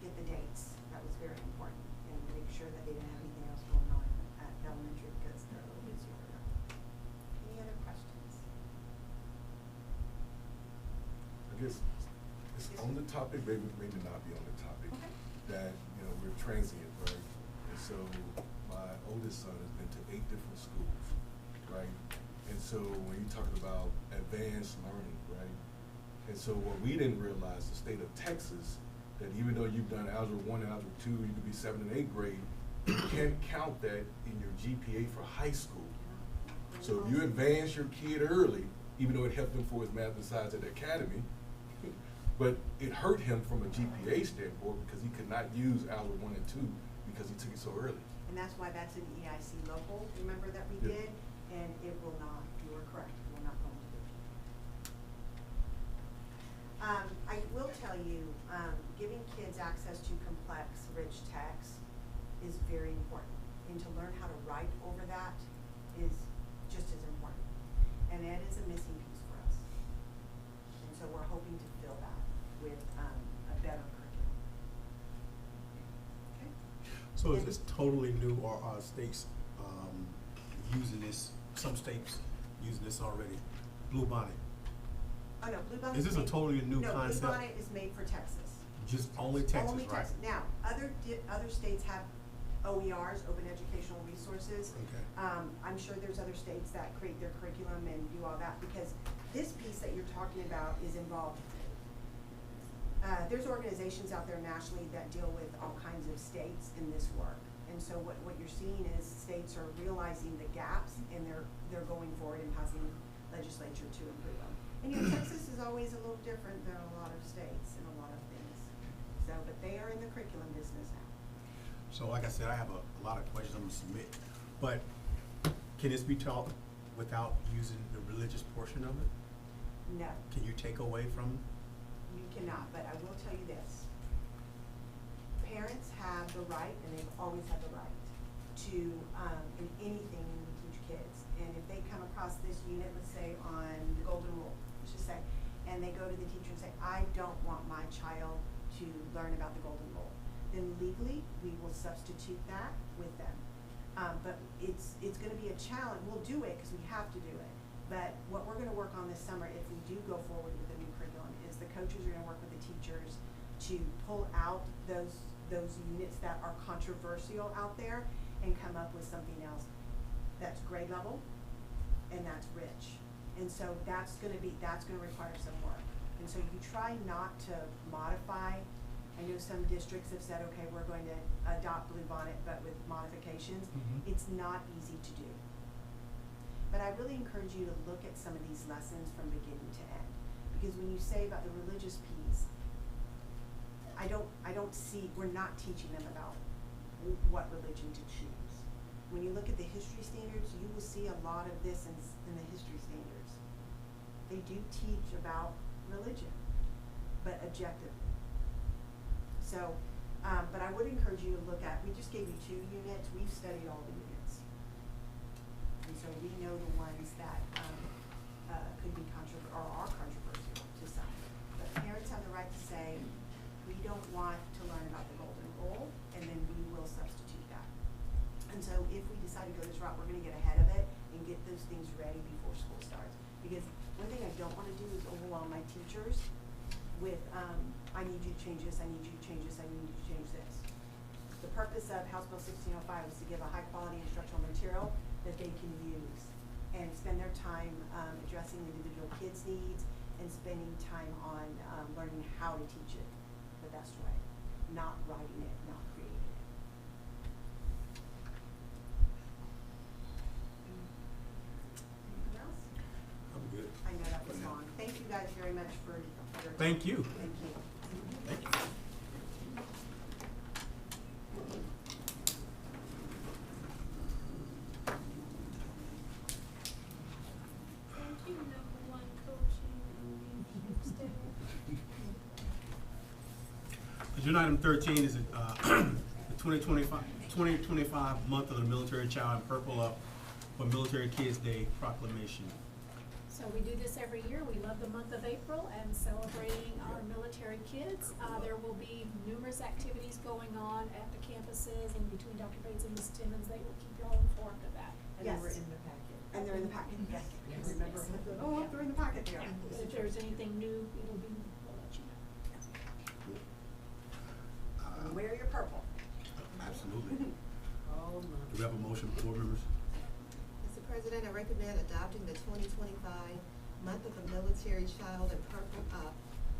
get the dates, that was very important, and make sure that they didn't have anything else going on at elementary, because they're a little busy over there. Any other questions? I guess it's on the topic, maybe not be on the topic. Okay. That, you know, we're transient, right? And so my oldest son has been to 8 different schools, right? And so when you're talking about advanced learning, right? And so what we didn't realize, the state of Texas, that even though you've done Algebra 1 and Algebra 2, you could be 7th and 8th grade, you can't count that in your GPA for high school. So if you advance your kid early, even though it helped him for his math and science at the academy, but it hurt him from a GPA standpoint because he could not use Algebra 1 and 2 because he took it so early. And that's why that's an EIC local, remember that we Yeah. did, and it will not, you are correct, it will not go into the I will tell you, giving kids access to complex, rich text is very important, and to learn how to write over that is just as important. And that is a missing piece for us. And so we're hoping to fill that with, a better curriculum. Okay? So is this totally new, or are states, using this, some states using this already? Bluebonnet, Oh, no, Bluebonnet. Is this a totally new concept? No, Bluebonnet is made for Texas. just only Texas, Only right? Texas. Now, other states have OERs, Open Educational Resources. Okay. I'm sure there's other states that create their curriculum and do all that, because this piece that you're talking about is involved. There's organizations out there nationally that deal with all kinds of states in this work. And so what you're seeing is states are realizing the gaps, and they're going forward and passing legislature to improve them. And you know, Texas is always a little different than a lot of states in a lot of things. So, but they are in the curriculum business now. So like I said, I have a lot of questions I'm gonna submit, but can this be taught without using the religious portion of it? No, Can you take away from? you cannot, but I will tell you this. Parents have the right, and they've always had the right, to, in anything when we teach kids. And if they come across this unit, let's say on the Golden Rule, let's just say, and they go to the teacher and say, I don't want my child to learn about the Golden Rule. then legally, we will substitute that with them. But it's gonna be a challenge. We'll do it because we have to do it. But what we're gonna work on this summer, if we do go forward with the new curriculum, is the coaches are gonna work with the teachers to pull out those units that are controversial out there and come up with something else that's grade level and that's rich. And so that's gonna require some work. And so you try not to modify. I know some districts have said, okay, we're going to adopt Bluebonnet, but with modifications. Mhm. It's not easy to do. But I really encourage you to look at some of these lessons from beginning to end. Because when you say about the religious piece, I don't see, we're not teaching them about what religion to choose. When you look at the history standards, you will see a lot of this in the history standards. They do teach about religion, but objectively. So, but I would encourage you to look at, we just gave you 2 units, we've studied all the units. And so we know the ones that could be or are controversial to some. But parents have the right to say, we don't want to learn about the golden rule, and then we will substitute that. And so if we decide to go this route, we're gonna get ahead of it and get those things ready before school starts. Because one thing I don't wanna do is overwhelm my teachers with, I need you to change this, I need you to change this, I need you to change this. The purpose of House Bill 1605 is to give a high quality instructional material that they can use and spend their time addressing individual kids' needs and spending time on learning how to teach it the best way, not writing it, not creating it. Anything else? I'm good. I know that was long. Thank you guys very much for your time. Thank you. Thank you. Thank you. Thank you, #1 coaching staff. Agenda item 13 is the 2025 month of the military child in purple up for Military Kids Day proclamation. So we do this every year. We love the month of April and celebrating our military kids. There will be numerous activities going on at the campuses and between Dr. Bates and Ms. Timmons. They will keep you all informed of that. And Yes. they were in the packet. And they're in the packet, yes. Yes. I remember, oh, they're in the packet there. Yeah, if there's anything new, we'll let you know. Wear your purple. Absolutely. Oh, Do we have a motion for board members? Mr. President, I recommend adopting the 2025 Month of the Military Child and Purple Up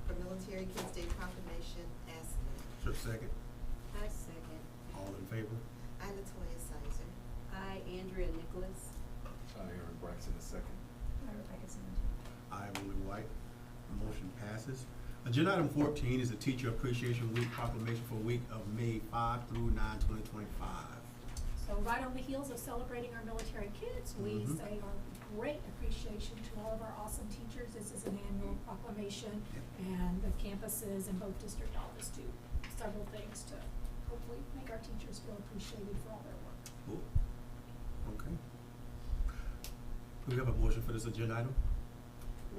for Military Kids Day proclamation as submitted. Is there a second? I second. All in favor? I, Latoya Sizer. I, Andrea Nicholas. Aaron Braxton is second. Rebecca Simmons. I, Willie White. The motion passes. Agenda item 14 is the Teacher Appreciation Week proclamation for week of May 5 through 9, 2025. So right on the heels of celebrating our military kids, we Mhm. say our great appreciation to all of our awesome teachers. This is an annual proclamation, and the campuses in both district office do several things to hopefully make our teachers feel appreciated for all their work. Cool. Okay. Do we have a motion for this agenda item?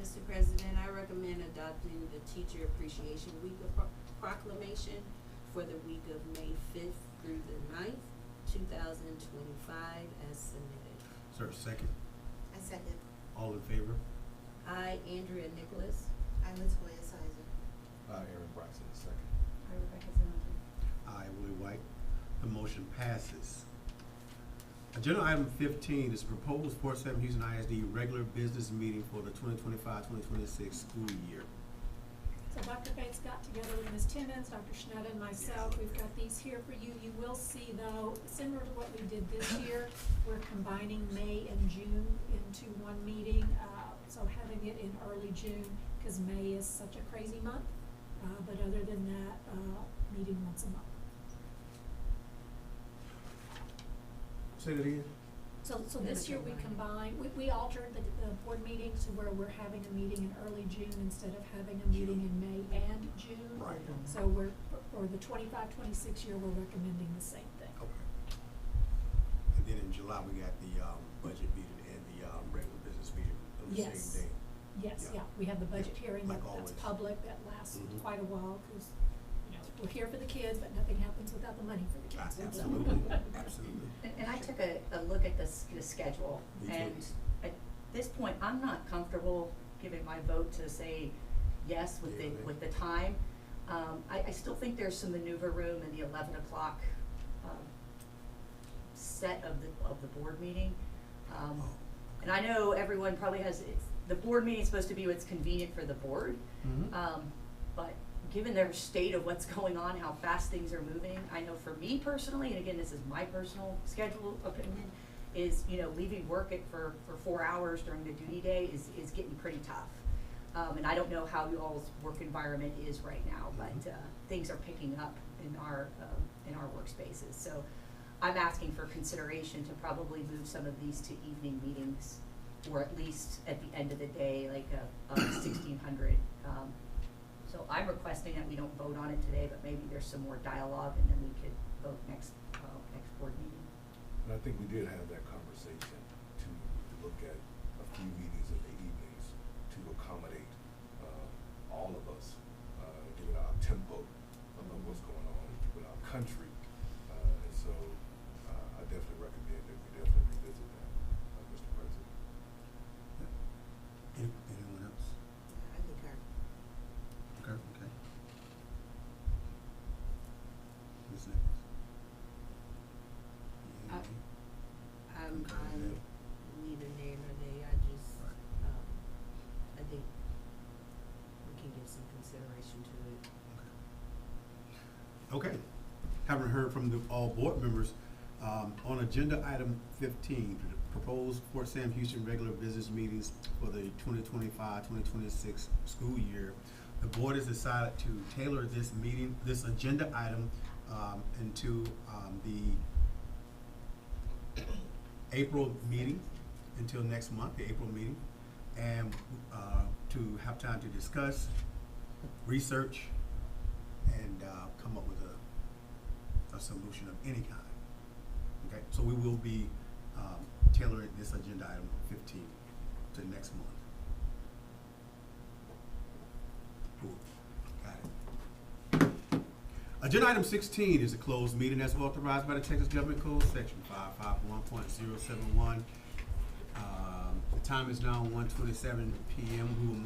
Mr. President, I recommend adopting the Teacher Appreciation Week of proclamation for the week of May 5th through the 9th, 2025 as submitted. Is there a second? I second. All in favor? I, Andrea Nicholas. I, Latoya Sizer. Aaron Braxton is second. I, Rebecca Simmons. I, Willie White. The motion passes. Agenda item 15 is proposed Port St. Houston ISD regular business meeting for the 2025-2026 school year. So Dr. Bates got together with Ms. Timmons, Dr. Schneider, and myself. We've got these here for you. You will see, though, similar to what we did this year, we're combining May and June into one meeting. So having it in early June, because May is such a crazy month. But other than that, meeting once a month. Say that again? So this year we combined, we altered the board meetings to where we're having a meeting in early June instead of having a meeting in May and June. Right. So we're, for the 25-26 year, we're recommending the same thing. Okay. And then in July, we got the budget meeting and the regular business meeting on the Yes. same day. Yes, Yeah. yeah, we have the budget Yeah, hearing like that's always. public, that lasts Mhm. quite a while, because, we're here for the kids, but nothing happens without the money for the kids. So- Absolutely, absolutely. And I took a look at the schedule, Me too. and at this point, I'm not comfortable giving my vote to say yes with Yeah, the, with the time. I still think there's some maneuver room in the 11 o'clock, set of the board meeting. And I know everyone probably has, the board meeting is supposed to be what's convenient for the board. Mhm. But given their state of what's going on, how fast things are moving, I know for me personally, and again, this is my personal schedule opinion, is, you know, leaving work for 4 hours during the duty day is getting pretty tough. And I don't know how you all's work environment is right now, but, things are picking up in our workspaces. So I'm asking for consideration to probably move some of these to evening meetings, or at least at the end of the day, like a 1600. So I'm requesting that we don't vote on it today, but maybe there's some more dialogue, and then we could vote next board meeting. And I think we did have that conversation to look at a few meetings in the evenings to accommodate all of us, given our tempo of what's going on with our country. And so I definitely recommend that we definitely revisit that, Mr. President. Anyone else? I concur. Okay, okay. Ms. Nichols? I- Yeah. I'm Okay. neither near nor there, I just, I think we can give some consideration to it. Okay, having heard from all board members, on agenda item 15, proposed Fort Sam Houston regular business meetings for the 2025-2026 school year, the board has decided to tailor this agenda item, into, the April meeting, until next month, the April meeting, and, to have time to discuss, research, and come up with a solution of any kind. Okay, so we will be tailoring this agenda item 15 to next month. Cool, got it. Agenda item 16 is a closed meeting as authorized by the Texas Government Code, section 551.071. The time is now 1:27 p.m. We will move